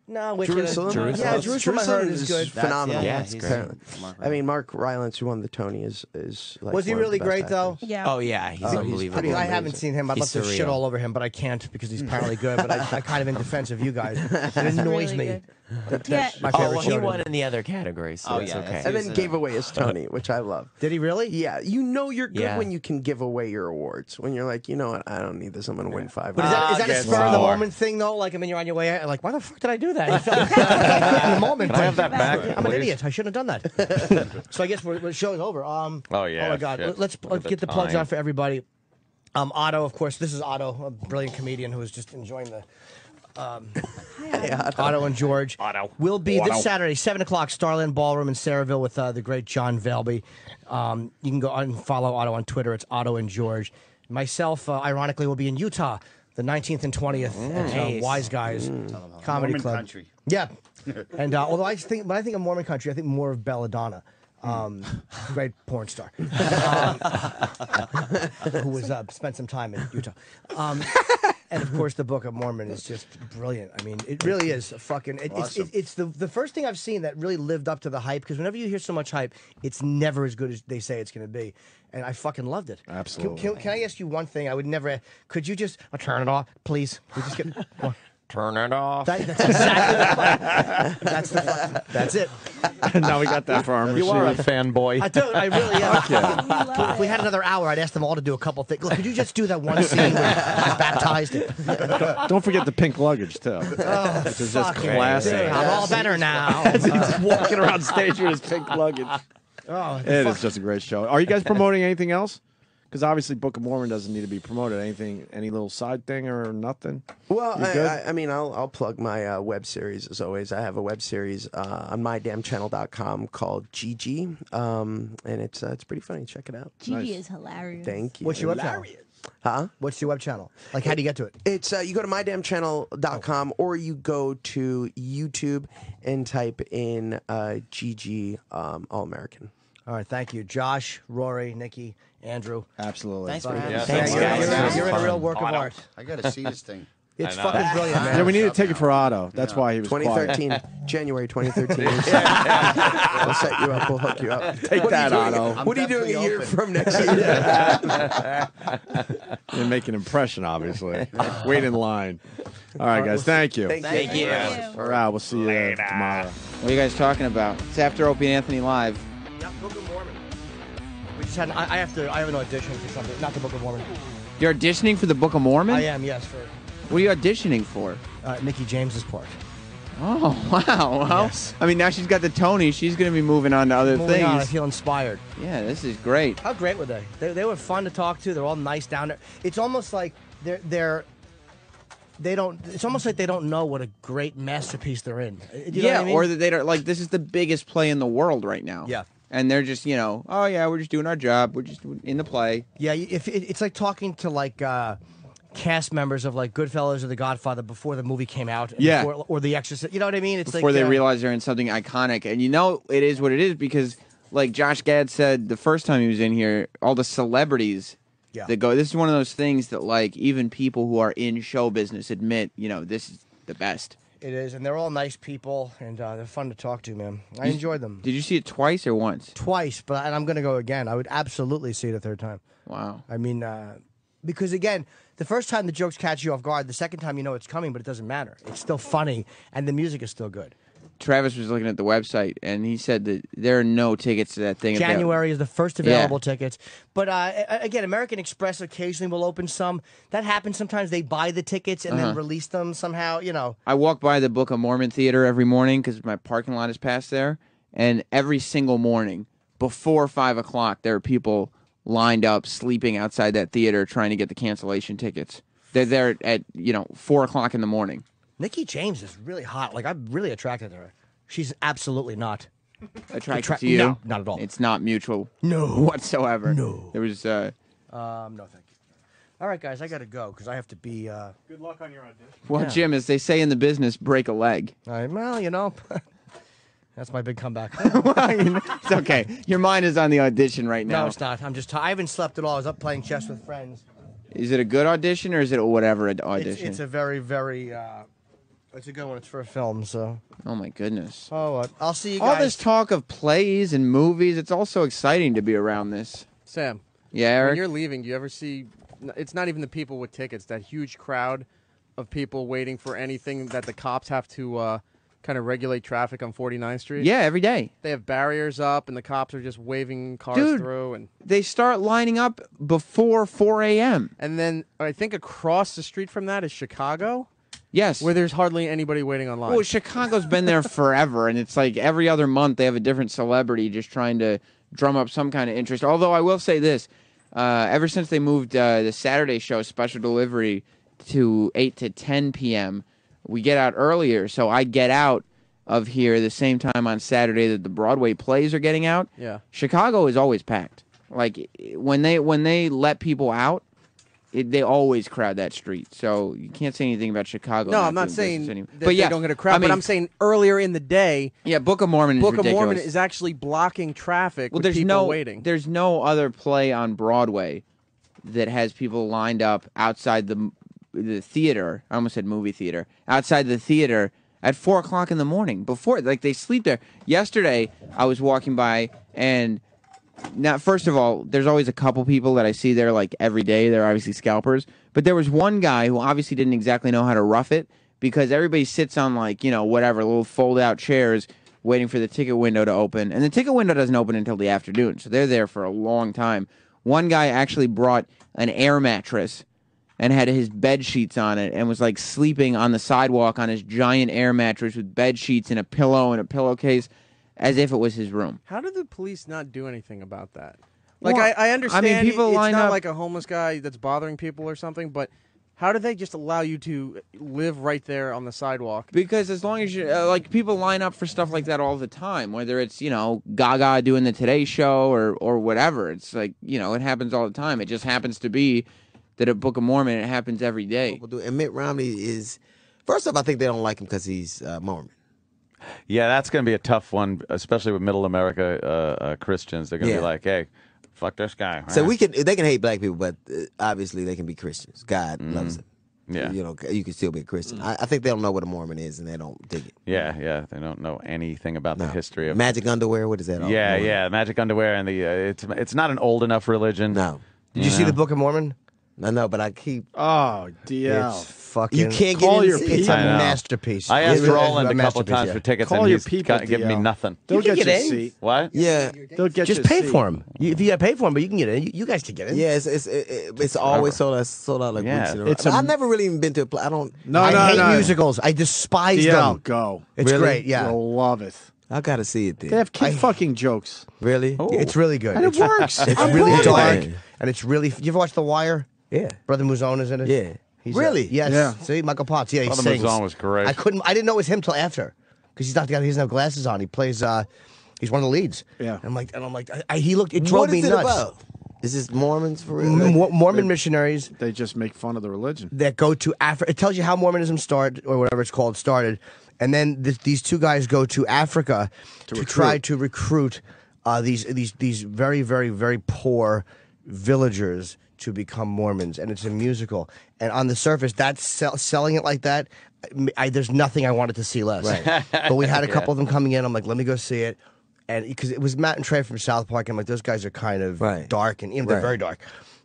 No, Wicked. Jerusalem? Yeah, Jerusalem. I heard is good. phenomenal. Yeah, it's he's- great. I mean, Mark Rylance, who won the Tony, is like Was he one of the really best great though? actors. Yeah. Oh yeah, he's unbelievable. I mean, I amazing. haven't seen him. I'd love He's to shit surreal. all over him, but I can't because he's apparently good. But I kind of in defense of you guys. It annoys Really me. good. That, Yeah. that's my Oh, favorite well, he show. won in the other categories, so Oh, it's yeah, okay. that's- And He's then a- gave away his Tony, which I love. Did he really? Yeah, you know you're good Yeah. when you can give away your awards. When you're like, you know what, I don't need this. I'm going to win 5. But is that a guess spur of the so. moment thing though? Like I mean, you're on your way out, like why the fuck did I do that? You felt in the moment. Can I have that back? I'm an please? idiot. I shouldn't have done that. So I guess we're showing over. Oh, yeah, Oh my God. shit. Let's Look at get the the plugs time. out for everybody. Otto, of course. This is Otto, a brilliant comedian who is just enjoying the. Otto and George. Otto. Will be Otto. this Saturday, 7 o'clock, Starland Ballroom in Saraville with the great John Velby. You can go and follow Otto on Twitter. It's Otto and George. Myself, ironically, will be in Utah the 19th and 20th at Nice. Wise Guys Comedy Mormon Club. country. Yeah. And although when I think of Mormon country, I think more of Belladonna. Great porn star who was spent some time in Utah. And of course, the Book of Mormon is just brilliant. I mean, it really is a fucking. It's the first thing I've seen that really lived up to the hype. Because whenever you hear so much hype, it's never as good as they say it's going to be. And I fucking loved it. Absolutely. Can I ask you one thing? I would never. Could you just turn it off, please? We just get. Turn it off. That's exactly that's it. Now we got that for our You are a machine. fanboy. I do. I really am. If we had another hour, I'd ask them all to do a couple things. Look, could you just do that one scene where he's baptized? Don't forget the pink luggage too. Oh, Which is just fucking classic. dude, I'm all better now. He's walking around stage with his pink luggage. Oh, It is just a great show. Are you guys promoting anything else? Because obviously, Book of Mormon doesn't need to be promoted. Anything, any little side thing or nothing? Well, You good? I mean, I'll plug my web series as always. I have a web series on mydamnchannel.com called GG, and it's pretty funny. Check it out. Gigi is hilarious. Thank you. What's your web channel? Huh? What's your web channel? Like, how do you get to it? It's you go to mydamnchannel.com or you go to YouTube and type in GG All American. All right, thank you, Josh, Rory, Nikki, Andrew. Absolutely. Thanks for having Yeah, us. thanks, You're- guys. You're in a real work of Otto. art. I got to see this thing. It's I know. fucking brilliant, man. Yeah, we need to take it for Otto. That's why he was quiet. 2013, January 2013. We'll set you up. We'll hook you up. Take that, Otto. What are you doing a year open. from next year? You make an impression, obviously. Wait in line. All right, guys. Thank you. Thank you. All right, we'll see you tomorrow. What are you guys talking about? It's after Opie and Anthony live. Yeah, Book of Mormon. We just had. I have an audition for something. Not the Book of Mormon. You're auditioning for the Book of Mormon? I am, yes, for What are you auditioning for? Mickey James's part. Oh, wow. Well, Yes. I mean, now she's got the Tony. She's going to be moving on to other Moving things. on, I feel inspired. Yeah, this is great. How great were they? They were fun to talk to. They're all nice down there. It's almost like they don't. It's almost like they don't know what a great masterpiece they're in. You know what I mean? Or that they don't, like, this is the biggest play in the world right now. Yeah. And they're just, oh, yeah, we're just doing our job. We're just in the play. Yeah, if it's like talking to like cast members of like Goodfellas or The Godfather before the movie came out. Yeah. Or The Exorcist. You know what I mean? It's Before like they realize they're in something iconic. And it is what it is because like Josh Gad said the first time he was in here, all the celebrities that go. This is one of those things that like even people who are in show business admit, this is the best. It is, and they're all nice people, and they're fun to talk to, man. I enjoyed them. Did you see it twice or once? Twice, and I'm going to go again. I would absolutely see it a third time. Wow. I mean, because again, the first time the jokes catch you off guard, the second time you know it's coming, but it doesn't matter. It's still funny, and the music is still good. Travis was looking at the website, and he said that there are no tickets to that thing. January is the first available tickets. But again, American Express occasionally will open some. That happens sometimes. They buy the tickets and then release them somehow, I walk by the Book of Mormon Theater every morning because my parking lot is past there. And every single morning, before 5 o'clock, there are people lined up, sleeping outside that theater, trying to get the cancellation tickets. They're there at, 4 o'clock in the morning. Nikki James is really hot. Like, I'm really attracted to her. She's absolutely not. Attracted to you? No, not at all. It's not mutual. No. Whatsoever. No. There was, no, thank you. All right, guys, I got to go because I have to be... Good luck on your audition. Well, Jim, as they say in the business, break a leg. Well, that's my big comeback. It's okay. Your mind is on the audition right now. No, it's not. I'm just I haven't slept at all. I was up playing chess with friends. Is it a good audition or is it a whatever audition? It's a very, very... it's a good one. It's for a film, so... Oh, my goodness. Oh, what? I'll see you guys. All this talk of plays and movies, it's all so exciting to be around this. Sam. Yeah, Eric? When you're leaving, do you ever see... It's not even the people with tickets. That huge crowd of people waiting for anything that the cops have to kind of regulate traffic on 49th Street. Yeah, every day. They have barriers up, and the cops are just waving cars through. And they start lining up before 4 a.m. And then I think across the street from that is Chicago. Yes. Where there's hardly anybody waiting online. Well, Chicago's been there forever, and it's like every other month they have a different celebrity just trying to drum up some kind of interest. Although I will say this, ever since they moved the Saturday show, Special Delivery, to 8 to 10 p.m., we get out earlier, so I get out of here the same time on Saturday that the Broadway plays are getting out. Yeah. Chicago is always packed. Like, when they let people out, they always crowd that street, so you can't say anything about Chicago. No, I'm not saying that but yeah, they don't get a crowd, but I'm saying earlier in the day. Yeah, Book of Mormon is ridiculous. Book of Mormon is actually blocking traffic with people waiting. There's no other play on Broadway that has people lined up outside the theater. I almost said movie theater. Outside the theater at 4 o'clock in the morning. Before, like, they sleep there. Yesterday, I was walking by and... Now, first of all, there's always a couple people that I see there like every day. They're obviously scalpers. But there was one guy who obviously didn't exactly know how to rough it because everybody sits on like, whatever, little fold-out chairs waiting for the ticket window to open. And the ticket window doesn't open until the afternoon, so they're there for a long time. One guy actually brought an air mattress and had his bed sheets on it and was like sleeping on the sidewalk on his giant air mattress with bed sheets and a pillow and a pillowcase. As if it was his room. How do the police not do anything about that? Like, Well, I understand I mean, people it's line not up- like a homeless guy that's bothering people or something, but how do they just allow you to live right there on the sidewalk? Because as long as you like, people line up for stuff like that all the time. Whether it's Gaga doing the Today Show or whatever. It's like it happens all the time. It just happens to be that at Book of Mormon it happens every day. People do. And Mitt Romney is first off, I think they don't like him because he's Mormon. Yeah, that's going to be a tough one, especially with Middle America Christians. They're going to be like, "Hey, fuck this guy." So they can hate black people, but obviously they can be Christians. God loves them. Yeah, you can still be a Christian. I think they don't know what a Mormon is, and they don't dig it. Yeah, they don't know anything about the history of magic underwear. What is that? Yeah, magic underwear, and the it's not an old enough religion. No. Did you see the Book of Mormon? I know, but I keep. Oh, DL. It's fucking. You can't Call get your in. It's a I know. masterpiece. I asked It really is Roland a couple masterpiece, times yeah. for tickets, Call and your he's people, giving me DL. nothing. They'll can get get you a in. seat. What? Yeah, They'll get Just you a pay seat. for him. If you got to pay for him, but you can get in. You guys can get in. yeah. It's always sold out like Yeah. weeks in a row. It's a- I've never really even been to a play. I don't. I hate musicals. I despise DL, them. go. It's Really? great. Yeah, You'll love it. I gotta see it then. They have kid fucking jokes. Really? it's really good. And it works. It's I really love dark, it. and it's really. You ever watch The Wire? Yeah. Brother Muzone is in it. Yeah. He's Really? yes. Yeah. See, Michael Potts. Yeah, he Brother sings. Muzone was great. I didn't know it was him till after, because he's not the guy. He doesn't have glasses on. He plays. He's one of the leads. Yeah. I'm like, he looked. It drove What me is it nuts. about? Is this Mormons for real? Mormon missionaries They just make fun of the religion. that go to Africa. It tells you how Mormonism started, or whatever it's called, started. And then these two guys go to Africa to try to recruit these very, very, very poor villagers to become Mormons, and it's a musical. And on the surface, that's selling it like that. There's nothing I wanted to see less. Right. But we had a couple of them coming in. I'm like, let me go see it. And because it was Matt and Trey from South Park, I'm like, those guys are kind of dark, and they're very dark.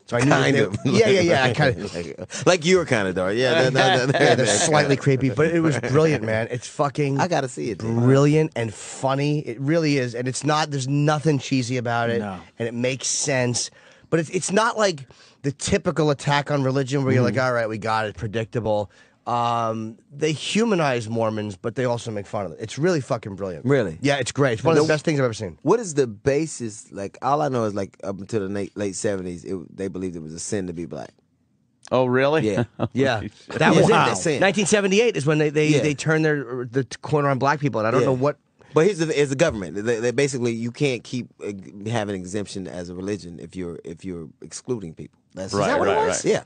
So I knew Kind of. Yeah. I kind of like you were kind of dark. Yeah, they're slightly creepy, but it was brilliant, man. It's fucking. I gotta see it. Brilliant and funny. It really is, and it's not. There's nothing cheesy about it, and it makes sense. But it's not like the typical attack on religion where you're like, all right, we got it, predictable. They humanize Mormons, but they also make fun of it. It's really fucking brilliant. Really? Yeah, it's great. It's one of the best things I've ever seen. What is the basis? Like, all I know is like up until the late 70s, they believed it was a sin to be black. Oh, really? Yeah. Yeah. That was it. That sin. 1978 is when they turned the corner on black people, and I don't know what. But here's the government. They basically, you can't keep having exemption as a religion if you're excluding people. That's Right, is that what right, it was? right. Yeah.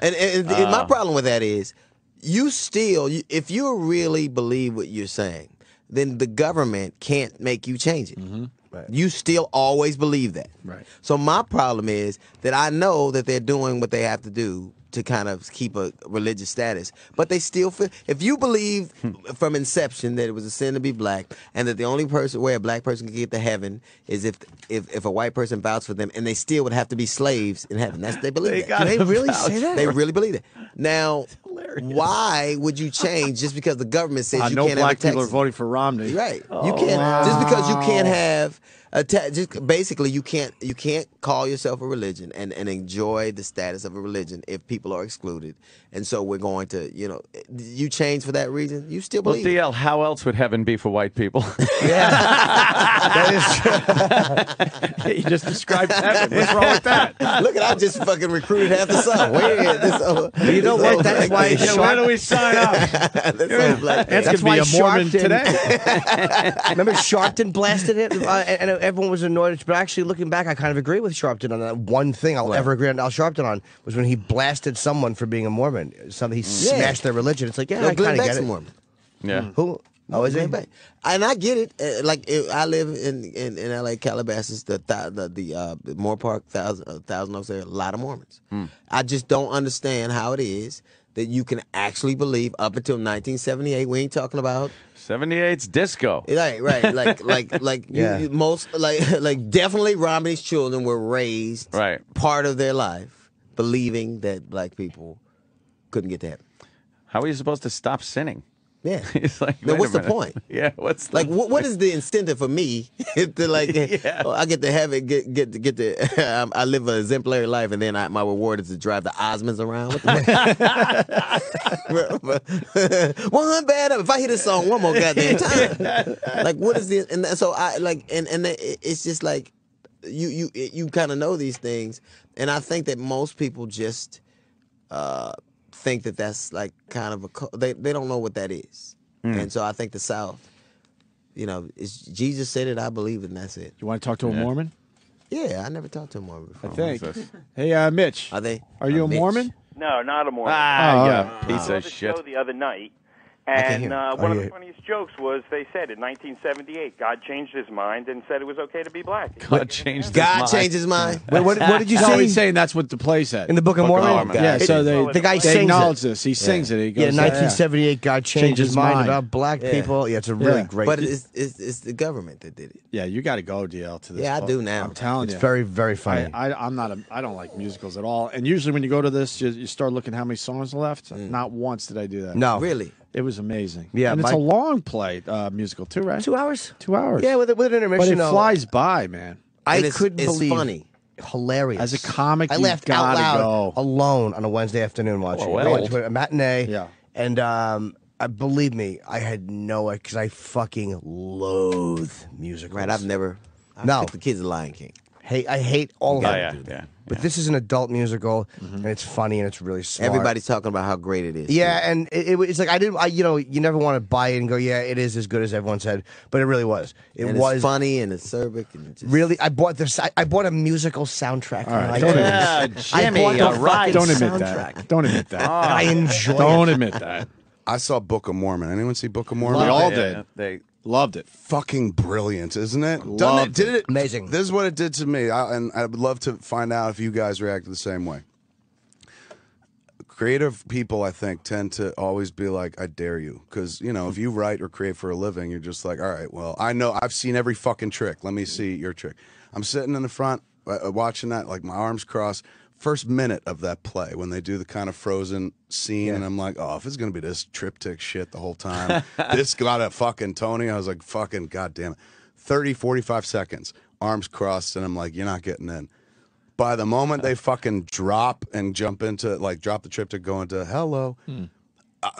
And my problem with that is, you still, if you really believe what you're saying, then the government can't make you change it. Right. You still always believe that. Right. So my problem is that I know that they're doing what they have to do to kind of keep a religious status, but they still feel, if you believe from inception that it was a sin to be black, and that the only way a black person can get to heaven is if a white person vouched for them, and they still would have to be slaves in heaven. They believe that. Do they really say that? They really believe that. Now, why would you change just because the government says you no can't black have a people are tax? voting for Romney. Right. You can't just because you can't have just basically you can't call yourself a religion and enjoy the status of a religion if people are excluded. And so we're going to, you change for that reason. You still believe. Well, DL, how else would heaven be for white people? That is true. You just described heaven. What's wrong with that? Look, I just fucking recruited half the South. You know what? That's why Where do we sign up? That's why why be a Mormon Sharpton- today. Remember Sharpton blasted it, and everyone was annoyed. But actually, looking back, I kind of agree with Sharpton on that. One thing I'll ever agree on Al Sharpton on was when he blasted someone for being a Mormon. Something he smashed their religion. It's like, I Glenn kind of Beck's get a it. Mormon. Yeah. Who? Oh, is he? And I get it. I live in L.A. Calabasas, the Moore Park, Thousand Oaks. There are a lot of Mormons. I just don't understand how it is that you can actually believe up until 1978. We ain't talking about 78's disco. right, like definitely Romney's children were raised part of their life believing that black people couldn't get to heaven. How are you supposed to stop sinning? Yeah. It's like, Now, wait what's a the minute. point? Yeah, what's the Like, what is the incentive for me to I get to have it, get to, I live an exemplary life, and then my reward is to drive the Osmonds around? What the one bad up. If I hear this song one more goddamn time, like, what is the, and so I, like, and it's just like, you kind of know these things, and I think that most people just, think that that's like kind of they don't know what that is. And so I think the South, it's Jesus said it, I believe it, and that's it. You want to talk to a Mormon? Yeah, I never talked to a Mormon before. I think. Hey, Mitch. Are they? Are you a Mitch. Mormon? No, not a Mormon. Piece I saw of the shit. show the other night, can't and hear. one of the funniest jokes was they said in 1978 God changed his mind and said it was okay to be black. God changed his God mind. changed his mind. Wait, what did you No, say he's saying that's what the play said. in the Book of Mormon? Mormon. Yeah, so the guy they sings acknowledge it. this. He sings it. He goes, Yeah, 1978, God changed his mind about black Yeah. people. Yeah, it's a really great. But it's the government that did it. Yeah, you got to go, DL, to this. Yeah, I do now. I'm telling it's you. very, very funny. I don't like musicals at all. And usually when you go to this, you start looking how many songs are left. Not once did I do that. No, Really? It was amazing. Yeah, and it's a long play musical too, right? 2 hours. 2 hours. Yeah, with an but intermission. it flies by, man. I And couldn't it's believe. funny. Hilarious. As a comic, I you laughed out gotta loud go. alone on a Wednesday afternoon watching. well. I went to a matinee. Yeah. And believe me, I had no, because I fucking loathe musicals. Right, I've No. took the kids to Lion King. I hate all of Oh, them. yeah. But this is an adult musical, and it's funny and it's really smart. Everybody's talking about how great it is. Yeah, and it's like you never want to buy it and go, yeah, it is as good as everyone said, but it really was. It And was it's funny and acerbic and just really. I bought a musical soundtrack. All right, on don't iTunes. admit Yeah, Jimmy, I bought the right. Don't fucking admit soundtrack. that. Don't admit that. I enjoy Don't it. admit that. I saw Book of Mormon. Anyone see Book of We Mormon? all Yeah, did. They Loved it. Fucking brilliant, isn't it? Loved Did it? Amazing. This is what it did to me, and I would love to find out if you guys reacted the same way. Creative people, I think, tend to always be like, I dare you. Because, you know, if you write or create for a living, you're just like, all right, well, I know I've seen every fucking trick. Let me see your trick. I'm sitting in the front watching that, like my arms crossed. First minute of that play, when they do the kind of Frozen scene, and I'm like, oh, if it's going to be this triptych shit the whole time, this got a fucking Tony. I was like, fucking goddamn it. 30, 45 seconds, arms crossed, and I'm like, you're not getting in. By the moment they fucking drop and jump into, like, drop the triptych, go into hello,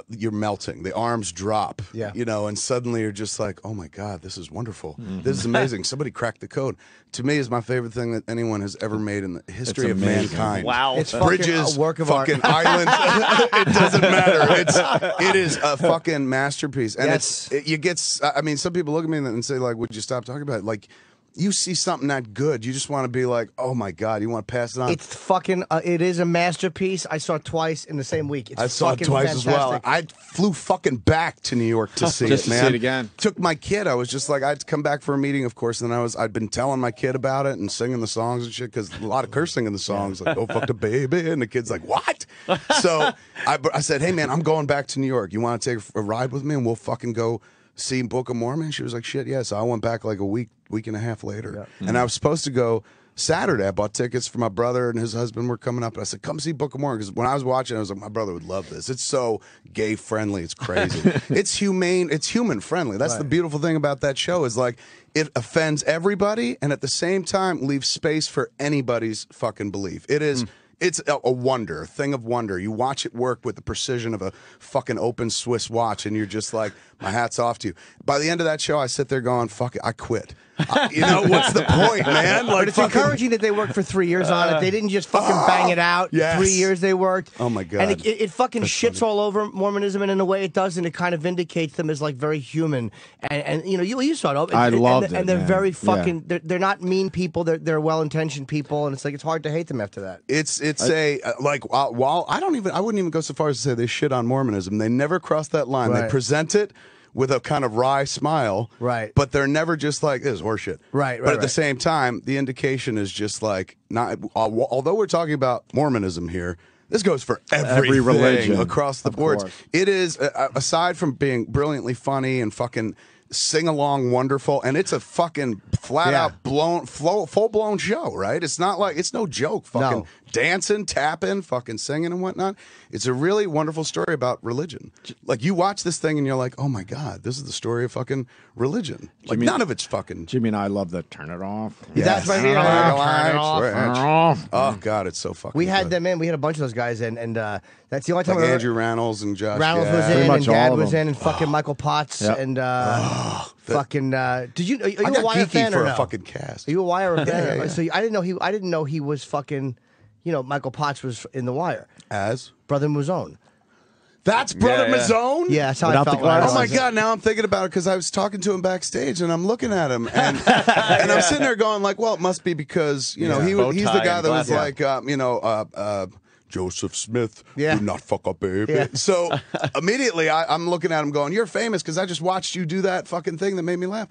you're melting. The arms drop, you know, and suddenly you're just like, oh my God, this is wonderful. This is amazing. Somebody cracked the code. To me, is my favorite thing that anyone has ever made in the history of mankind. Wow. It's Bridges, a work of fucking art. islands. It doesn't matter. It is a fucking masterpiece. And you get, I mean, some people look at me and say, like, would you stop talking about it? Like, you see something that good, you just want to be like, oh my God, you want to pass it on. It's fucking, it is a masterpiece. I saw it twice in the same week. It's I saw it twice fantastic. as well. I flew fucking back to New York to see Just it, to man. see it again. Took my kid. I was just like, I'd come back for a meeting, of course, and then I'd been telling my kid about it and singing the songs and shit, because a lot of cursing in the songs, like, oh, fuck the baby, and the kid's like, what? So I said, hey, man, I'm going back to New York. You want to take a ride with me, and we'll fucking go see Book of Mormon? She was like, shit, yeah. So I went back like a week and a half later. And I was supposed to go Saturday. I bought tickets for my brother and his husband were coming up. And I said, come see Book of Mormon. Because when I was watching, I was like, my brother would love this. It's so gay friendly. It's crazy. It's humane. It's human friendly. That's the beautiful thing about that show, is like, it offends everybody and at the same time leaves space for anybody's fucking belief. It is... It's a wonder, a thing of wonder. You watch it work with the precision of a fucking open Swiss watch, and you're just like, my hat's off to you. By the end of that show, I sit there going, fuck it, I quit. You know, what's the point, man? Like, but it's encouraging that they worked for 3 years on it. They didn't just fucking bang it out. Yes. 3 years they worked. Oh, my God. And it fucking shits all over Mormonism, and in a way it does, and it kind of vindicates them as like very human. And you know, you saw it. I loved it, and they're man. very fucking. They're not mean people. They're well-intentioned people, and it's like it's hard to hate them after that. It's like, while I wouldn't even go so far as to say they shit on Mormonism. They never cross that line. They present it with a kind of wry smile, but they're never just like, this is horseshit. But at the same time, the indication is just like, not. Although we're talking about Mormonism here, this goes for every religion across the boards. It is, aside from being brilliantly funny and fucking sing-along wonderful, and it's a fucking flat-out full-blown show, right? It's not like, it's no joke, fucking dancing, tapping, fucking singing and whatnot. It's a really wonderful story about religion. Like, you watch this thing and you're like, oh my God, this is the story of fucking religion. Like, none of it's fucking... Jimmy and I love the turn it off. That's right here. Turn it off. Oh God, it's so fucking We had good. them in. We had a bunch of those guys in, and that's the only time Like we Andrew Reynolds and Josh Reynolds Gad. was in, and Gad was in, and fucking Michael Potts, and fucking. Did you? Are you I got a Wire geeky fan for or a no? fucking cast. Are you a Wire fan? yeah. So I didn't know he was fucking. You know, Michael Potts was in The Wire as Brother Mazzone. That's Brother Mazzone? Yeah, that's how I felt. Oh my God, now I'm thinking about it because I was talking to him backstage and I'm looking at him and and I'm sitting there going like, well, it must be because, you know, he's the guy that was like, you know, Joseph Smith, do not fuck up, baby. Yeah. So immediately I'm looking at him going, you're famous because I just watched you do that fucking thing that made me laugh.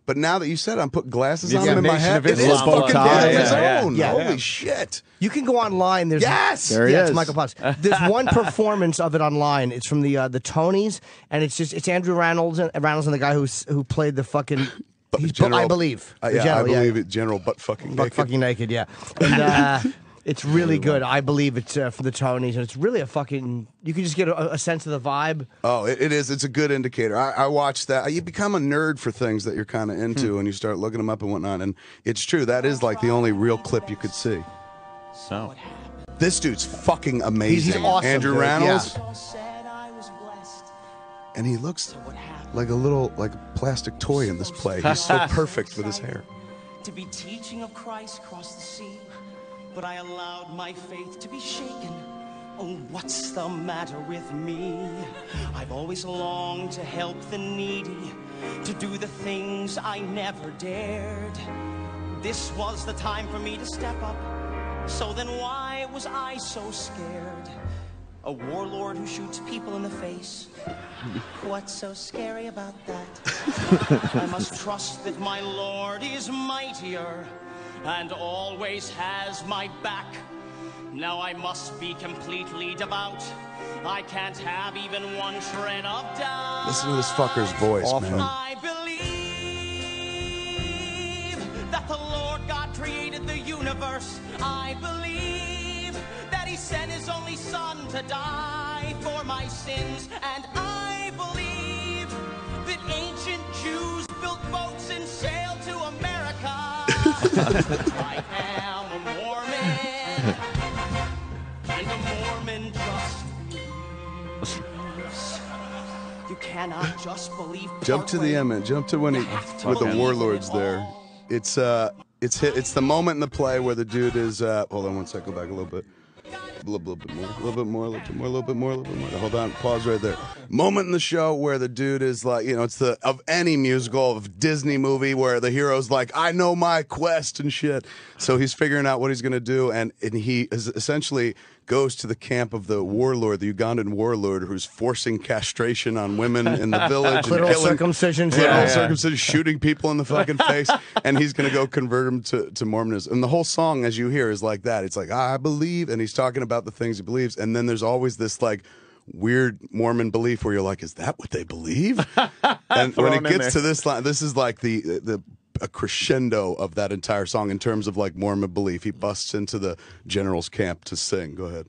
But now that you said it, I'm putting glasses on him in my head. It is fucking Brother Mazzone. Holy shit. You can go online. There's There he is. It's Michael Potts. There's one performance of it online. It's from the Tonys, and it's Andrew Reynolds and the guy who played the fucking. I believe. I believe it. General butt fucking naked. Fucking naked. Yeah. And, it's really good. I believe it's from the Tonys, and it's really a fucking. You can just get a sense of the vibe. Oh, it is. It's a good indicator. I watched that. You become a nerd for things that you're kind of into, and you start looking them up and whatnot. And it's true. That is like the only real clip you could see. So, this dude's fucking amazing. He's awesome. Andrew dude. Reynolds, Yeah. and he looks like a plastic toy in this play. He's so perfect with his hair. To be teaching of Christ across the sea, but I allowed my faith to be shaken. Oh, what's the matter with me? I've always longed to help the needy, to do the things I never dared. This was the time for me to step up, so then why was I so scared? A warlord who shoots people in the face, What's so scary about that? I must trust that my Lord is mightier and always has my back. Now I must be completely devout. I can't have even one shred of doubt. Listen to this fucker's voice, man. I believe that the Lord God created the universe. I believe that he sent his only son to die for my sins. And I believe that ancient Jews built boats and sailed to America. I am a Mormon, and a Mormon just believes. You cannot just believe. Jump to the end, man. Jump to when he with the warlords there. It's the moment in the play where the dude is. Hold on one second. Go back a little bit. A little bit more. Hold on. Pause right there. Moment in the show where the dude is like, it's of any musical, of Disney movie where the hero's like, I know my quest and shit. So he's figuring out what he's gonna do, and he is essentially goes to the camp of the warlord, the Ugandan warlord, who's forcing castration on women in the village. Clitoral circumcision. Circumcision, shooting people in the fucking face, and he's going to go convert them to Mormonism. And the whole song, as you hear, is like that. It's like, I believe, and he's talking about the things he believes, and then there's always this, like, weird Mormon belief where you're like, is that what they believe? And when it gets to this line, this is like a crescendo of that entire song in terms of like Mormon belief. He busts into the general's camp to sing. Go ahead.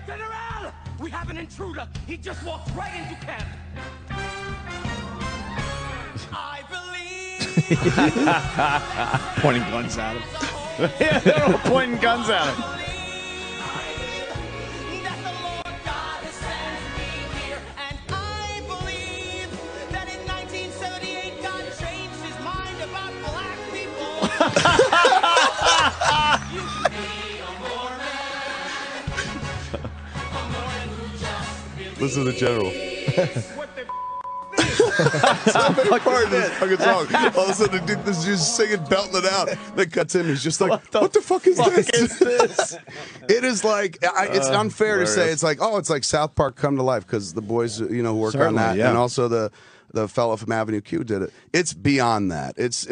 General, we have an intruder. He just walked right into camp. I believe. Pointing guns at him. Yeah, they're all pointing guns at him. Listen to the general. It's my favorite part of this fucking song. All of a sudden, this dude's singing, belting it out. Then cuts in. He's just like, "What the fuck is this?" It is like it's unfair to say. It's like, it's like South Park come to life because the boys, who work on that, and also the fellow from Avenue Q did it. It's beyond that. It's.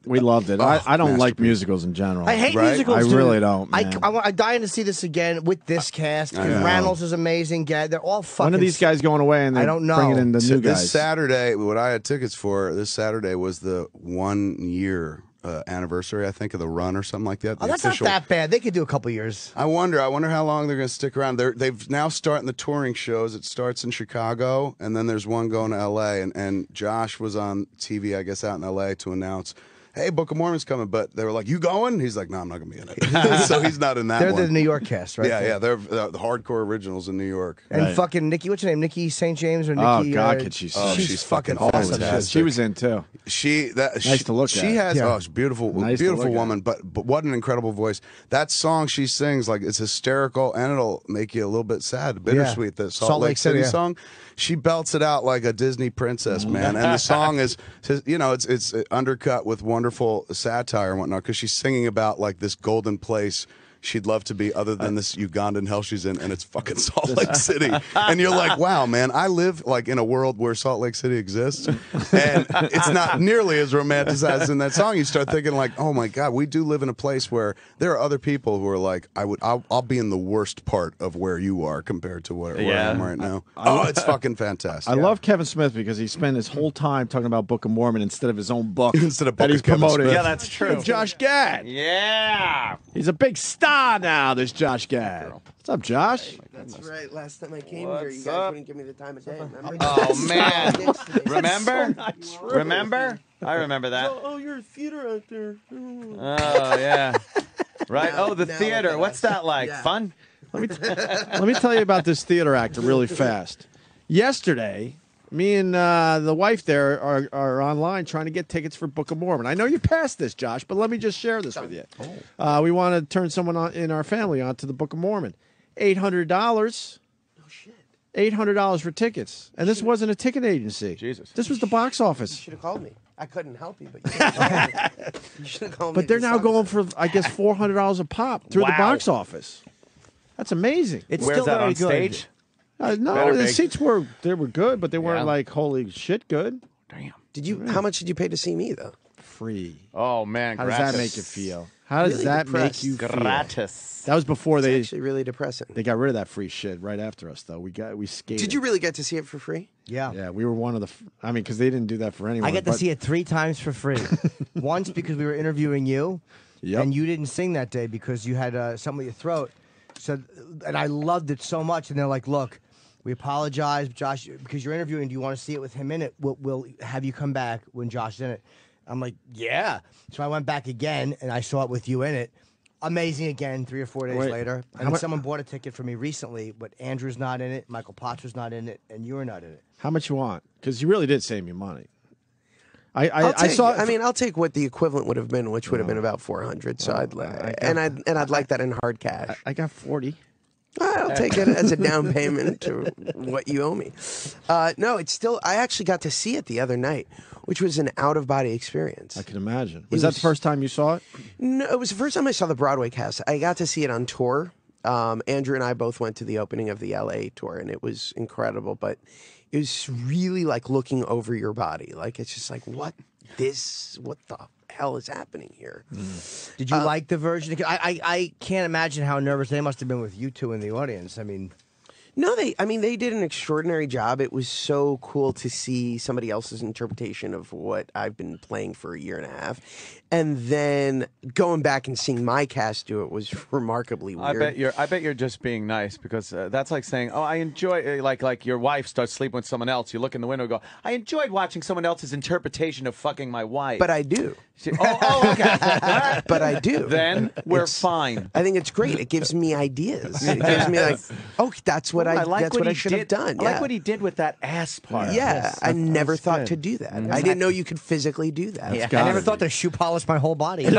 We loved it. I don't like musicals in general. I hate musicals. I really don't. Man. I'm dying to see this again with this cast. Reynolds is amazing. They're all fucking. When are these guys going away? And I don't know. Bringing in the new guys. This Saturday, what I had tickets for this Saturday was the 1 year anniversary, I think, of the run or something like that. Oh, that's not that bad. They could do a couple years. I wonder how long they're going to stick around. They've now starting the touring shows. It starts in Chicago, and then there's one going to L.A. And Josh was on TV, I guess, out in L.A. to announce, hey, Book of Mormon's coming, but they were like, you going? He's like, no, I'm not going to be in it. So he's not in that They're one. the New York cast, right? Yeah, they're the hardcore originals in New York. And fucking Nikki, what's her name? Nikki St. James or Nikki? Oh, God, she's fucking awesome. awesome. She was in, too. Nice to look at. She has, she's beautiful, beautiful woman, but what an incredible voice. That song she sings, like, it's hysterical, and it'll make you a little bit sad, bittersweet, the Salt Lake City song. She belts it out like a Disney princess, man. And the song is, it's undercut with wonderful satire and whatnot, because she's singing about like this golden place she'd love to be other than this Ugandan hell she's in, and it's fucking Salt Lake City. And you're like, wow, man, I live like in a world where Salt Lake City exists, and it's not nearly as romanticized in that song. You start thinking like, oh my God, we do live in a place where there are other people who are like, I'll be in the worst part of where you are compared to where I am right now. It's fucking fantastic. I love Kevin Smith because he spent his whole time talking about Book of Mormon instead of his own book that he's promoting. Yeah, that's true. Josh Gad. Yeah. He's a big star now, this Josh Gad. What's up, Josh? That's right. Last time I came here, you guys wouldn't give me the time of day. Remember? Oh, man. Remember? Remember? I remember that. Oh, you're a theater out there. Oh, yeah. Right? The theater. What's that like? Yeah. Fun? Let me tell you about this theater actor really fast. Yesterday, me and the wife there are online trying to get tickets for Book of Mormon. I know you passed this, Josh, but let me just share this with you. We want to turn someone in our family onto the Book of Mormon. $800. Oh, shit. $800 for tickets. And this wasn't a ticket agency. Jesus. This was the box office. You should have called me. I couldn't help you, but you should have called me. But they're now going for, I guess, $400 a pop through the box office. That's amazing. It's still that on stage? No, the seats were good, but they weren't like holy shit good. Damn. How much did you pay to see me though? Free. Oh man, How does that make you feel? How does Really that depressed. make you feel? Gratis. That was before It's they actually really depressing. They got rid of that free shit right after us, though. We skated. Did you really get to see it for free? Yeah. Yeah, we were one of the. I mean, because they didn't do that for anyone. I got to but- see it 3 times for free. Once because we were interviewing you, and you didn't sing that day because you had something with your throat. So, and I loved it so much. And they're like, "Look, we apologize, Josh, because you're interviewing. Do you want to see it with him in it? We'll have you come back when Josh is in it." I'm like, "Yeah." So I went back again, and I saw it with you in it. Amazing again, 3 or 4 days later. And then someone bought a ticket for me recently, but Andrew's not in it, Michael Potter's not in it, and you're not in it. How much you want? Because you really did save me money. I'll take what the equivalent would have been, which would have been about 400. So I'd like that in hard cash. I got 40. I'll take it as a down payment to what you owe me. No, it's still. I actually got to see it the other night, which was an out of body experience. I can imagine. Was that the first time you saw it? No, it was the first time I saw the Broadway cast. I got to see it on tour. Andrew and I both went to the opening of the LA tour, and it was incredible. But it was really like looking over your body. Like it's just like what the hell is happening here? Did you like the version? I can't imagine how nervous they must have been with you two in the audience. I mean, no, they did an extraordinary job. It was so cool to see somebody else's interpretation of what I've been playing for a year and a half. And then going back and seeing my cast do it was remarkably weird. I bet you're just being nice because that's like saying, "Oh, I enjoy." Like your wife starts sleeping with someone else. You look in the window and go, "I enjoyed watching someone else's interpretation of fucking my wife." But I do. Okay. But I do. Then we're fine. I think it's great. It gives me ideas. It gives me like, oh, that's what that's what I should have done. I like what he did with that ass part. Yeah, I never thought to do that. I didn't know you could physically do that. I never thought to shoe polish my whole body. It's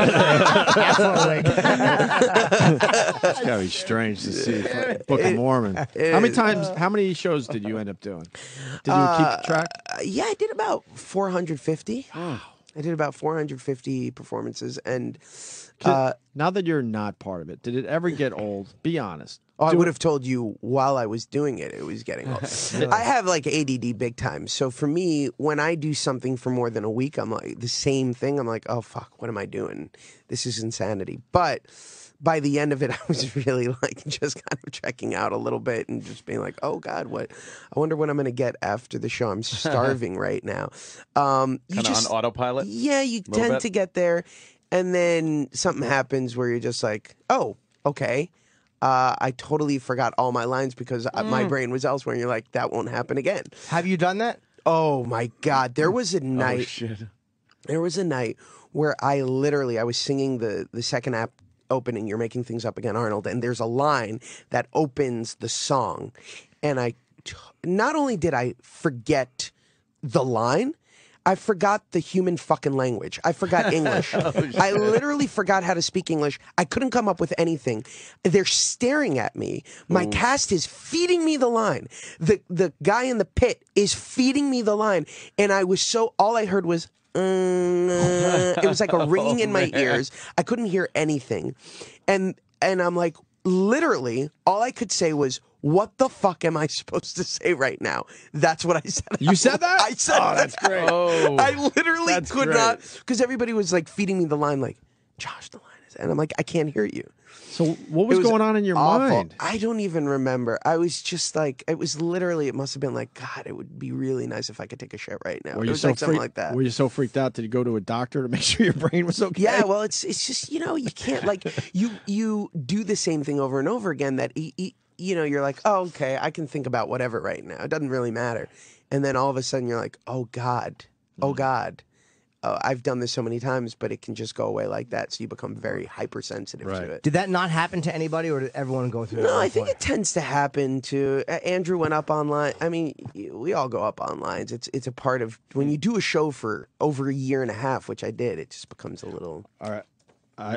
gotta be strange to see Book of Mormon. How many shows did you end up doing? Did you keep track? Yeah, I did about 450. I did about 450 performances, and now that you're not part of it, did it ever get old? Be honest. Oh, I would have told you while I was doing it, it was getting old. I have like ADD big time. So for me, when I do something for more than a week, I'm like the same thing. I'm like, oh, fuck, what am I doing? This is insanity. But by the end of it, I was really like just kind of checking out a little bit and just being like, oh, God, what? I wonder what I'm going to get after the show. I'm starving right now. Kind of on autopilot? Yeah, you tend to get there. And then something happens where you're just like, oh, okay. I totally forgot all my lines because my brain was elsewhere. And you're like, that won't happen again. Have you done that? Oh my God! There was a night. Oh shit! There was a night where I was singing the second act opening. You're making things up again, Arnold. And there's a line that opens the song, and not only did I forget the line, I forgot the human fucking language. I forgot English. I literally forgot how to speak English. I couldn't come up with anything. They're staring at me. My cast is feeding me the line. The guy in the pit is feeding me the line. And all I heard was, it was like a ringing in my ears. I couldn't hear anything. And I'm like, literally, all I could say was, what the fuck am I supposed to say right now? That's what I said. You said that? I said that. That's great. Oh, I literally could not, because everybody was like feeding me the line, like, Josh, the line is, and I'm like, I can't hear you. So what was going on in your mind? I don't even remember. I was just like, it must have been like, God, it would be really nice if I could take a shit right now. It was like something like that. Were you so freaked out? Did you go to a doctor to make sure your brain was okay? Yeah, well, it's just, you can't, like, you do the same thing over and over again that you're like, oh, okay, I can think about whatever right now. It doesn't really matter. And then all of a sudden you're like, oh, God. I've done this so many times, but it can just go away like that. So you become very hypersensitive to it. Did that not happen to anybody, or did everyone go through that? No, I think it tends to happen to Andrew went up online. I mean, we all go up online. It's a part of when you do a show for over a year and a half, which I did. It just becomes a little. All right.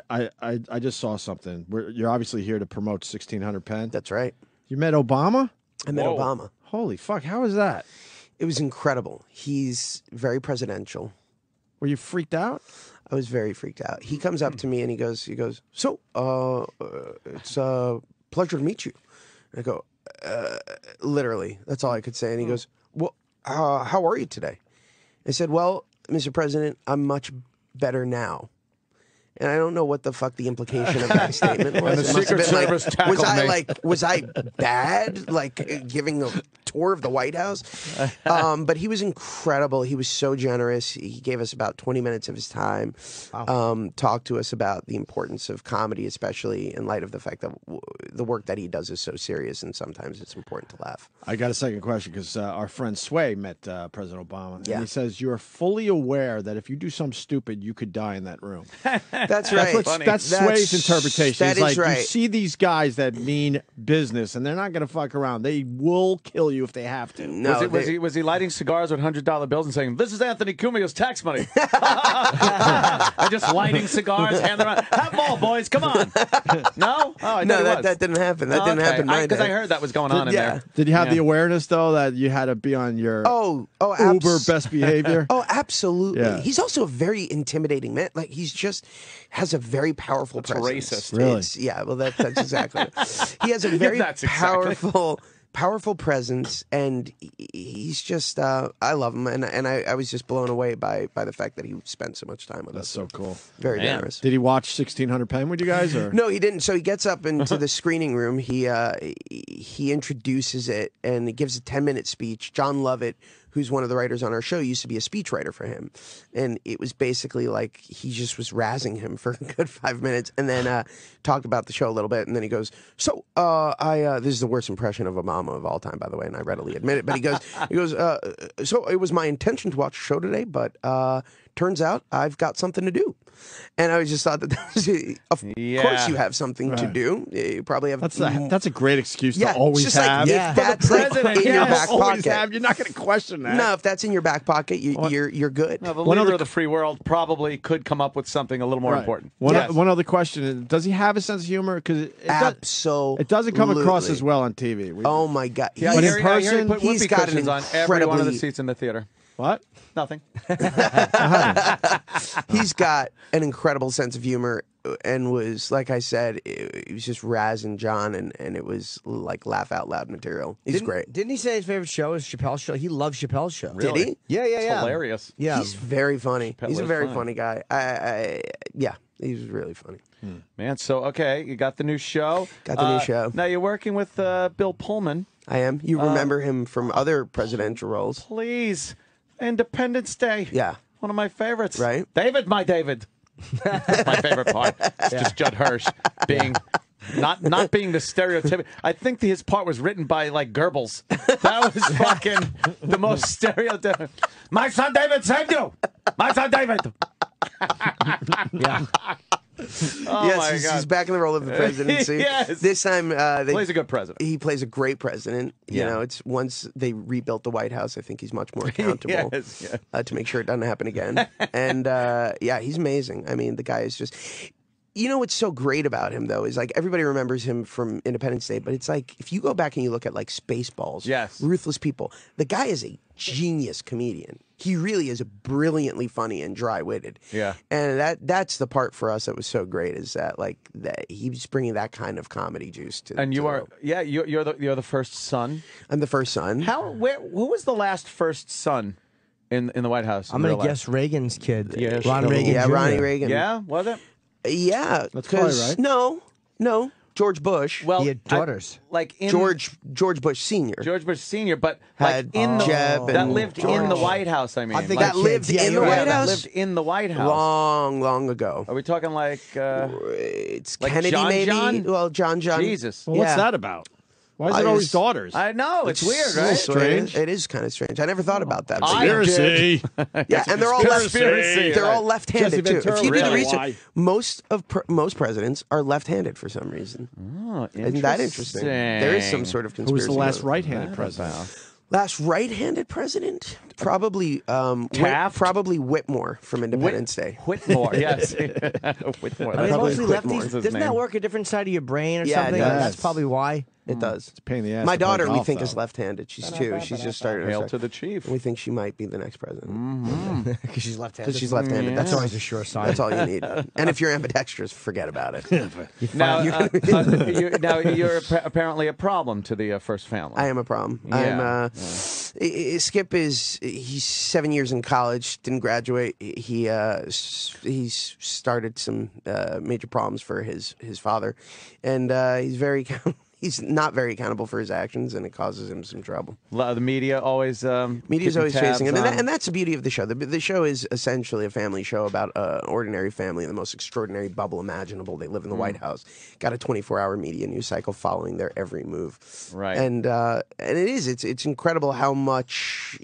I just saw something. You're obviously here to promote 1600 Penn. That's right. You met Obama? I met Obama. Holy fuck! How was that? It was incredible. He's very presidential. Were you freaked out? I was very freaked out. He comes up to me and he goes, so, it's a pleasure to meet you. And I go, literally, that's all I could say. And he goes, "Well, how are you today?" I said, "Well, Mr. President, I'm much better now." And I don't know what the fuck the implication of that statement was. And the Secret Service tackled me. Was I bad, like giving a tour of the White House? But he was incredible. He was so generous. He gave us about 20 minutes of his time, talked to us about the importance of comedy, especially in light of the fact that the work that he does is so serious, and sometimes it's important to laugh. I got a second question because our friend Sway met President Obama, and Yeah. he says you are fully aware that if you do something stupid, you could die in that room. That's right. That's Sway's interpretation. That He's is like, right. you see these guys that mean business, and they're not going to fuck around. They will kill you if they have to. No, was he lighting cigars with $100 bills and saying, "This is Anthony Cumia's tax money"? And just lighting cigars, handing them out. Have them all, boys. Come on. No? Oh, I No, thought he was. that didn't happen. That didn't happen. Because I heard that was going on in there. Did you have Yeah. the awareness though that you had to be on your Uber Uber best behavior? Oh, absolutely. Yeah. He's also a very intimidating man. Like he's just has a very powerful That's presence. racist. Really? Yeah. Well, that's exactly. He has a very That's exactly. powerful presence, and he's just I love him, and I was just blown away by the fact that he spent so much time with That's us. so cool. Very generous. Did he watch 1600 Pen with you guys? Or No, he didn't. So he gets up into the screening room. He introduces it and he gives a 10-minute speech. John Lovett, who's one of the writers on our show, used to be a speechwriter for him, and it was basically like he just was razzing him for a good 5 minutes, and then talked about the show a little bit, and then he goes, "So this is the worst impression of Obama of all time, by the way, and I readily admit it." But he goes, "So it was my intention to watch the show today, but turns out I've got something to do." And I just thought that was, of course you have something to do. You probably have. that's a great excuse Yeah, to always just like have. if that's like in your back always pocket. have. You're not going to question that. No, if that's in your back pocket, you're good. No, the leader of the free world probably could come up with something a little more Right. important. One other question: does he have a sense of humor? Because it doesn't come across as well on TV. Oh my God! Yeah, But I in hear he person, put he's whoopee got an cushions on every one of the incredibly- seats in the theater. What? Nothing. He's got an incredible sense of humor, and was, like I said, he was just razzing John, and it was like laugh out loud material. He's great. Didn't he say his favorite show is Chappelle's show? He loves Chappelle's show. Did he? Yeah. It's hilarious. Yeah. He's very funny. Chappelle He's a is very funny. funny guy. Yeah, he's really funny. Man, so, okay, you got the new show. Got the new show. Now you're working with Bill Pullman. I am. You remember him from other presidential roles. Please. Independence Day. Yeah. One of my favorites. Right. David, my David. That's my favorite part. It's just Judd Hirsch being not being the stereotypical. I think his part was written by like Goebbels. That was fucking the most stereotypical. My son David saved you. My son David. Yeah. Oh Yes, my he's God. back in the role of the presidency. Yes. This time, Plays a good president. He plays a great president. You Yeah. know, it's once they rebuilt the White House, I think he's much more accountable Yes, to make sure it doesn't happen again. And yeah, he's amazing. I mean, the guy is just. You know what's so great about him though is like everybody remembers him from Independence Day, but it's like if you go back and you look at like Spaceballs, Yes. Ruthless People, the guy is a genius comedian. He really is brilliantly funny and dry-witted. Yeah. And that's the part for us that was so great is that like that he was bringing that kind of comedy juice to. And you to are, yeah, you're the first son. I'm the first son. Who was the last first son in the White House? I'm going to guess Reagan's kid. Yeah, Ron Reagan. Yeah, Jr. Ronnie Reagan. Yeah, was it? Yeah, That's probably 'cause- right. No, George Bush. Well, He had daughters. like in George Bush Senior. George Bush Senior, but Had like in the Jeb that and lived in the George. White House. I mean, I think like, that lived yeah, in the you're White right. that House lived in the White House. long ago. Are we talking like? It's like Kennedy, John maybe. John? Well, John. Jesus. Well, what's Yeah. that about? Why is I it always just- daughters? I know it's weird, a little right? Strange. It is kind of strange. I never thought about that. but I yeah. Conspiracy. Yeah, and they're all Conspiracy. they're all left-handed Jesse too. Ventura, If you do the really? research, Why? most presidents are left-handed for some reason. Oh, Isn't that interesting? There is some sort of Who conspiracy. was the last going on. right-handed president? Last right-handed president? Probably Taft? probably Whitmore from Independence Day. Whitmore, yes. Whitmore. I mean, Probably mostly Whitmore. lefties. Doesn't that work a different side of your brain or Yeah, it something? does. That's probably why. It does. It's a pain in the ass. My to play daughter, we golf, think, though. is left-handed. She's 2. She's just started. her Hail sec- to the chief. and we think she might be the next president. Because she's left-handed. Because she's left-handed. That's That's always a sure sign. That's all you need. And if you're ambidextrous, forget about it. Now, you're apparently a problem to the first family. I am a problem. Yeah. Skip he's 7 years in college, didn't graduate. He's started some major problems for his father, and he's not very accountable for his actions, and it causes him some trouble. The media always Media's keeping always chasing him, tabs on. and that's the beauty of the show. The show is essentially a family show about an ordinary family in the most extraordinary bubble imaginable. They live in the White House, got a 24-hour media news cycle following their every move. Right. And it's incredible how much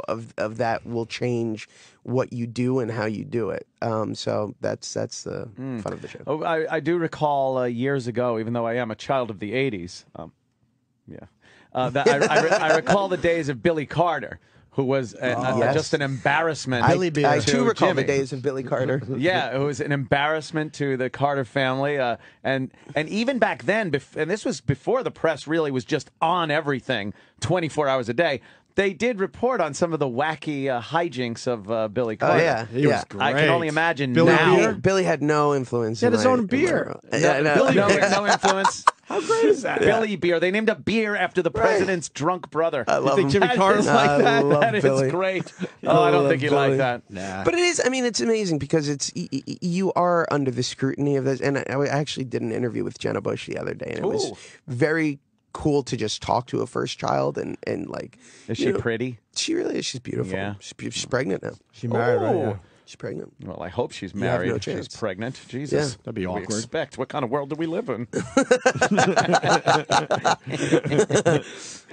of that will change what you do and how you do it. So that's the fun of the show. Oh, I do recall years ago, even though I am a child of the '80s. I recall the days of Billy Carter, who was just an embarrassment. I too recall the Jimmy. days of Billy Carter. Yeah, it was an embarrassment to the Carter family, and even back then, and this was before the press really was just on everything 24 hours a day. They did report on some of the wacky hijinks of Billy Carter. Oh yeah, He was great. I can only imagine Billy now. Beer? Billy had no influence. He had in his my- own in my beer. world. Yeah, No influence. How great is that? Billy Beer. They named a beer after the president's drunk brother. I love think him. Jimmy That Carter is like like that? love That is Billy. great. Oh, I don't think he liked that. Nah. But it is. I mean, it's amazing because you are under the scrutiny of this. And I actually did an interview with Jenna Bush the other day, and it was very cool to just talk to a first child and like. Is she pretty? She really is. She's beautiful. Yeah. She's pregnant now. She married, right? Yeah. She's pregnant. Well, I hope she's have married. no if chance. She's pregnant. Jesus, Yeah. That'd be What do we awkward. expect? What kind of world do we live in?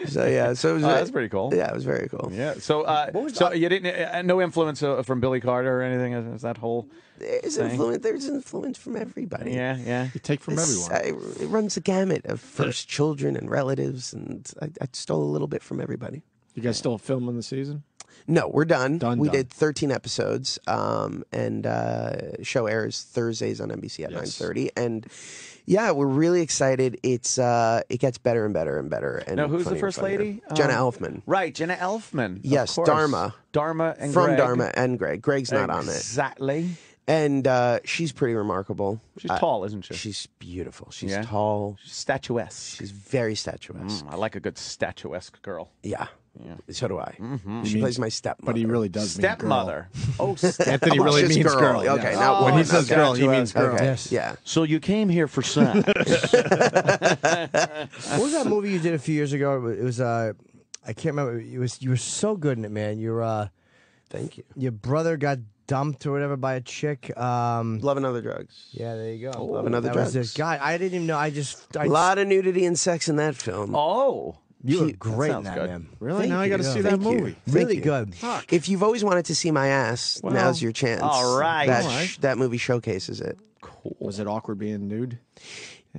So yeah. So it was, That's pretty cool. Yeah, it was very cool. Yeah. So, you didn't no influence from Billy Carter or anything? Is that whole? There's thing? influence. There's influence from everybody. Yeah, yeah. You take from everyone. It runs the gamut of first children and relatives, and I stole a little bit from everybody. You guys still filming the season? No, we're done. We Done. did 13 episodes, and show airs Thursdays on NBC at 9:30. And yeah, we're really excited. It gets better and better and better. And Now, who's the funnier and first funnier. lady? Jenna Elfman. Right, Jenna Elfman. of Yes, course. Dharma. Dharma and From Greg. Dharma and Greg. Greg's not on it. Exactly. And she's pretty remarkable. She's tall, isn't she? She's beautiful. She's Yeah? tall. She's statuesque. She's very statuesque. I like a good statuesque girl. Yeah. So do I. Mm-hmm. She plays my stepmother. But he really does mean girl. Stepmother. Oh, Anthony really Just means girl. Okay, yes. now when he one. says Okay. girl, he means girl. Okay. Yes. Yeah. So you came here for sex. What was that movie you did a few years ago? It was I can't remember. You were so good in it, man. Thank you. Your brother got dumped or whatever by a chick. Love and Other Drugs. Yeah, there you go. Love and Other that Drugs. was this guy. I didn't even know. A lot of nudity and sex in that film. Oh. You were He- great in sounds that, good. man. Really? Thank Now I you. got to see Thank that you. movie. Thank Really you. good. If you've always wanted to see my ass, Well, now's your chance. all right. That, All right. that movie showcases it. Was it awkward being nude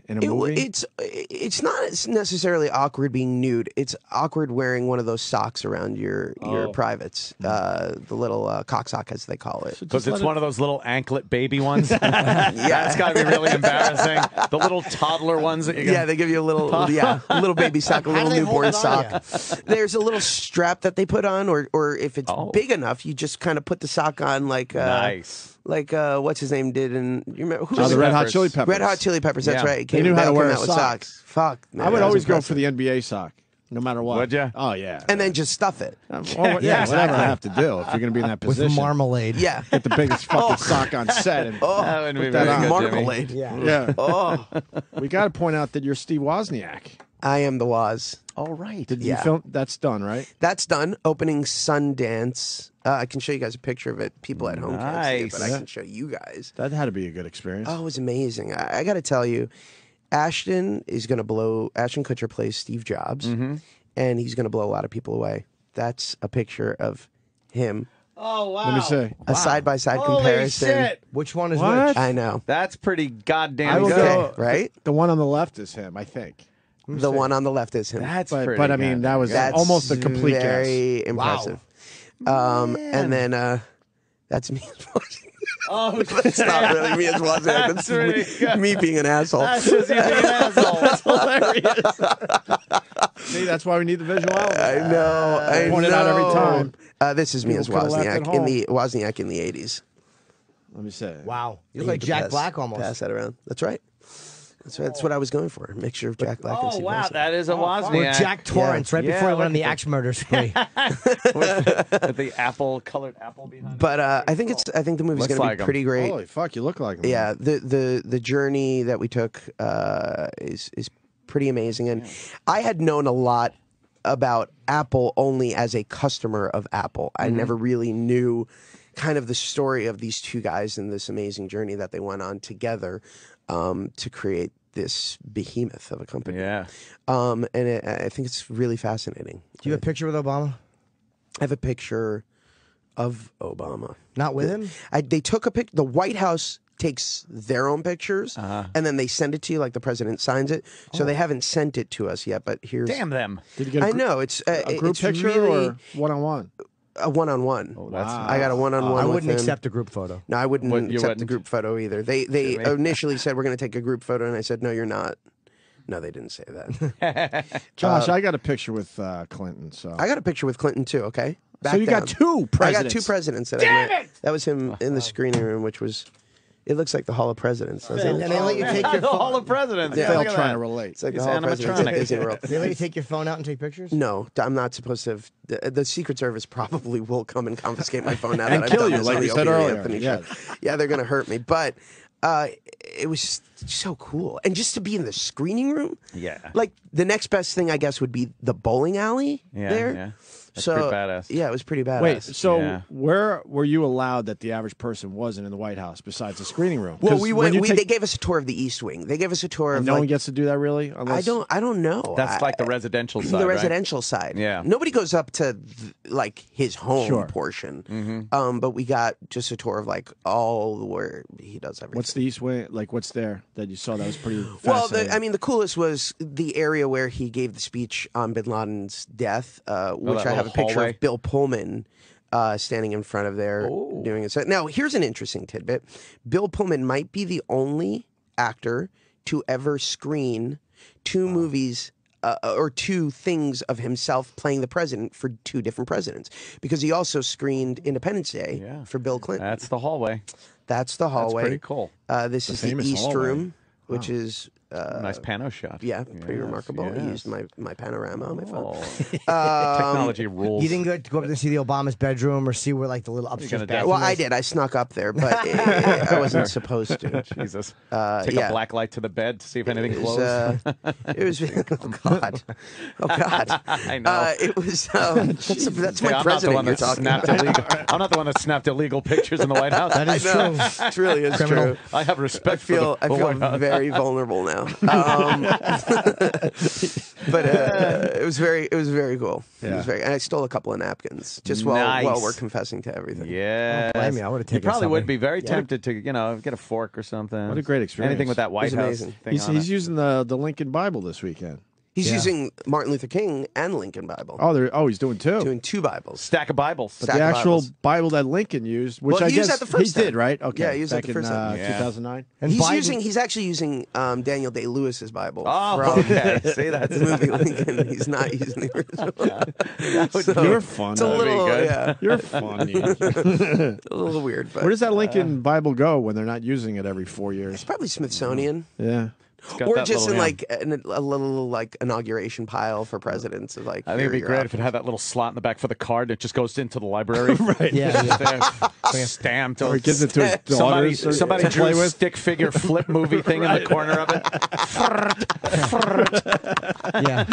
in a It- movie? it's not necessarily awkward being nude. It's awkward wearing one of those socks around your privates, the little cock sock as they call it. Because it's one of those little anklet baby ones. That's got to be really embarrassing. The little toddler ones. That you Yeah, they give you a little, a little baby sock, a little do they hold newborn it on sock. There's a little strap that they put on, or if it's big enough, you just kind of put the sock on like Nice. Like what's his name did, and you remember who's the Red Hot Chili Peppers. Red Hot Chili Peppers. That's Yeah. right. They knew how to came wear out with socks. Fuck, man, I would that was always go impressive. for the NBA sock, no matter what. Would ya? Oh, yeah. and then just stuff it. Well, yeah, whatever I have to do if you're going to be in that With position. marmalade. Yeah. Get the biggest fucking sock on set. And That would be put that very on. good, Jimmy. Marmalade. Yeah. Yeah. Oh, We got to point out that you're Steve Wozniak. I am the Woz. All right. Did you Yeah. film? That's done, right? That's done. Opening Sundance. I can show you guys a picture of it. People at home can't see it, but I Nice. can show you guys. That had to be a good experience. Oh, it was amazing. I got to tell you, Ashton is going to blow. Ashton Kutcher plays Steve Jobs, and he's going to blow a lot of people away. That's a picture of him. Oh, wow. Let me see. A side-by-side Holy comparison. shit. Which one is What? which? I know. That's pretty goddamn I will good. go- right? The one on the left is him, I think. The one on the left is him. That's But, pretty but I mean, that was That's almost a complete very guess. impressive. And then that's me. Oh, That's not really me as Wozniak. That's me being an asshole. That's just you being an asshole. That's hilarious. See, that's why we need the visual element. I know. I point it out every time. This is me as People coulda left Wozniak at in the Wozniak in the 80s. Let me say. Wow, you look You like could Jack Black almost. Pass that around. That's right. That's what I was going for. Mixture of Jack Black and Oh, Steve wow. Wilson. That is a Wozniak. Or Jack Torrance, right before he went on the axe murder spree. With the colored apple behind But I think the movie's Looks going to like be him. pretty great. Holy fuck, you look like him. Yeah, the journey that we took is pretty amazing, and I had known a lot about Apple only as a customer of Apple. I never really knew kind of the story of these two guys and this amazing journey that they went on together to create this behemoth of a company. Yeah. And I think it's really fascinating. Do you have a picture with Obama? I have a picture of Obama. Not with him? They took a pic. The White House takes their own pictures, and then they send it to you, like the president signs it. So they haven't sent it to us yet, but here's... Damn them. Did you get I know, it's a group it's picture really, or one-on-one? A one-on-one. Oh, that's I got a one-on-one. I with wouldn't him. accept a group photo. No, I wouldn't You accept the wouldn't? group photo either. They initially said we're going to take a group photo, and I said no, you're not. No, they didn't say that. Josh, I got a picture with Clinton. So I got a picture with Clinton too. Okay, So you got two I got presidents. two presidents that I met. That was him in the screening room, which was. It looks like the Hall of Presidents. Doesn't it? And they let you take your The phone. Hall of Presidents. Yeah, Yeah, Phil look at trying that. to relate. It's like It's the Hall of Presidents animatronic. at Disney World. They let you take your phone out and take pictures? No, I'm not supposed to have. The Secret Service probably will come and confiscate my phone now And that I've kill done you, this like on you the said Opie and earlier. Anthony Yeah. show. Yeah, they're going to hurt me. But it was so cool. And just to be in the screening room, Yeah. like the next best thing, I guess, would be the bowling alley Yeah, there. yeah. That's so, pretty badass. Yeah, it was pretty badass. Wait, so Yeah. where were you allowed that the average person wasn't in the White House besides the screening room? Well, 'Cause we when went. you take- They gave us a tour of the East Wing. They gave us a tour of. and no like, one gets to do that really. Unless... I don't know. That's like the residential side, the right? residential side. Yeah. Nobody goes up to like his home Sure. portion. But we got just a tour of like all where he does everything. What's the East Wing? Like, what's there that you saw that was pretty Well, fascinating? the coolest was the area where he gave the speech on Bin Laden's death, which that I have a little picture hallway? of Bill Pullman standing in front of there doing it. So now, here's an interesting tidbit. Bill Pullman might be the only actor to ever screen two movies or two things of himself playing the president for two different presidents, because he also screened Independence Day for Bill Clinton. That's the hallway. That's the hallway. That's pretty cool. This The is the famous East hallway. Room, which is Nice pano shot. yeah, pretty Yes, remarkable. I yes. used my panorama on my phone. Technology rules. You didn't go up and see the Obama's bedroom or see where like the little upstairs gonna bathroom Well, I is? did. I snuck up there, but I wasn't supposed to. Jesus. Uh, Take yeah. a black light to the bed to see if anything It was, closed. it was. Oh God. Oh God. I know. It was. That's Hey, my I'm not the one president you're that talking snapped about. illegal. I'm not the one that snapped illegal pictures in the White House. That is I know. true. It really is Criminal. true. I have respect I feel for the White House. very vulnerable now. But it was very cool. It Yeah. was very, and I stole a couple of napkins just while Nice. we're confessing to everything. Yeah. Don't blame me. I would've You taken probably would something. be very Yeah. tempted to, get a fork or something. What a great experience. Anything with that White was House amazing. thing he's on he's it. using the Lincoln Bible this weekend. He's Yeah. using Martin Luther King and Lincoln Bible. He's doing two. Doing two Bibles. Stack of Bibles. But Stack the of actual Bibles. Bible that Lincoln used, which Well, I he used guess that the first he did, time. right? Okay, Yeah, he used that back the first in time. Yeah. 2009. And He's actually using Daniel Day-Lewis's Bible. Oh, from okay. See, that's the movie Lincoln. He's not using the original. So, You're fun. it's a That'd be little, good. yeah, You're funny. a little weird. But Where does that Lincoln Bible go when they're not using it every 4 years? It's probably Smithsonian. Yeah. It's got Or that just little, in yeah. like a little like inauguration pile for presidents. Of like, I think it'd be here, great you're if it had that little slot in the back for the card that just goes into the library. Right. Yeah, yeah. There, stamped. Or he gives it to his daughters Somebody to drew play a with. stick figure flip movie thing in the corner of it. Yeah.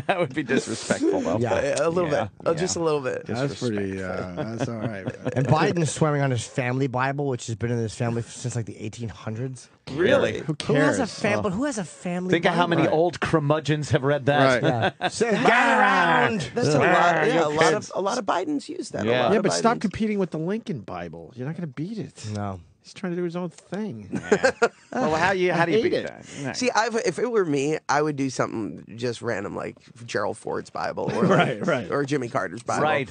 That would be disrespectful, though. Yeah. a little Yeah, bit, just a little bit. That's pretty. That's all right. And Biden's swearing on his family Bible, which has been in his family since like the 1800s. Really? Who Who cares? has a but who has a family? Think of how Bible? many old curmudgeons have read that. Right. Yeah. So, gather around. That's a lot. Yeah, you a lot of Bidens use that. Yeah. A lot Yeah, of but stop Bidens. competing with the Lincoln Bible. You're not going to beat it. No. He's trying to do his own thing. Well, how do you hate beat it. that? See, if it were me, I would do something just random like Gerald Ford's Bible or Right. or Jimmy Carter's Bible. Right.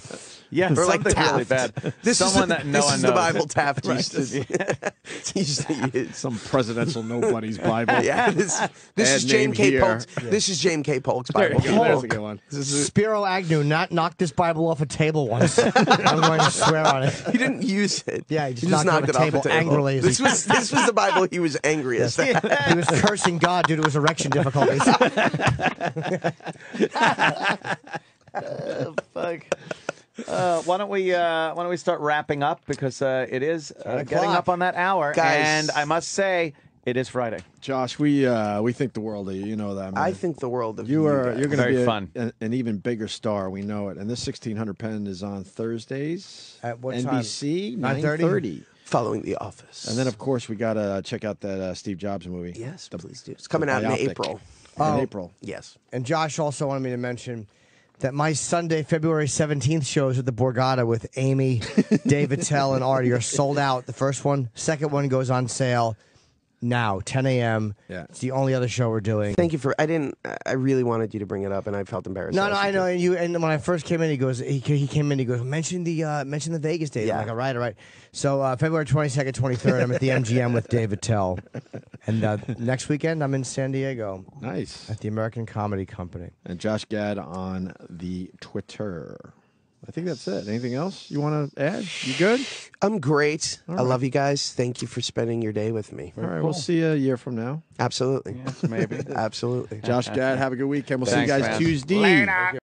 Yeah, or like something Taft. really bad. This Someone that no this one is knows. the Bible Taft Right. used to use. Some presidential nobody's Bible. Yeah, this is James K. Polk's. This is James K. Polk's There Bible. you go. There's a good one. Spiro Agnew knocked this Bible off a table once. I'm going to swear on it. He didn't use it. Yeah, he just knocked knocked it off off the table angrily. This was the Bible he was angriest at. He was cursing God due to his erection difficulties. Fuck. Why don't we start wrapping up because it is getting up on that hour, Guys. and I must say it is Friday. Josh, we think the world of you. You know that, man. I think the world of You're guys. going to Very be fun. an even bigger star. We know it. And this 1600 Pen is on Thursdays At what NBC, time? 9:30. Following The Office. And then, of course, we got to check out that Steve Jobs movie. Yes, please do. It's coming out in biopic. April. In April. Yes. And Josh also wanted me to mention that my Sunday, February 17th shows at the Borgata with Amy, Dave Attell, and Artie are sold out. The first one. Second one goes on sale now, 10 a.m. Yeah. It's the only other show we're doing. Thank you for. I really wanted you to bring it up, and I felt embarrassed. No, that no, I should know. do it. And when I first came in, he came in. He goes, mention the Vegas date. Yeah. I'm like, all right. So February 22nd, 23rd, I'm at the MGM with Dave Attell, and next weekend I'm in San Diego. Nice. At the American Comedy Company. And Josh Gad on the Twitter. I think that's it. Anything else you want to add? You good? I'm great. All I right. love you guys. Thank you for spending your day with me. All right, we'll see you a year from now. Absolutely. Yes, maybe. Absolutely. Josh Gad, have a good weekend. We'll see you Thanks, guys man. Tuesday. Later.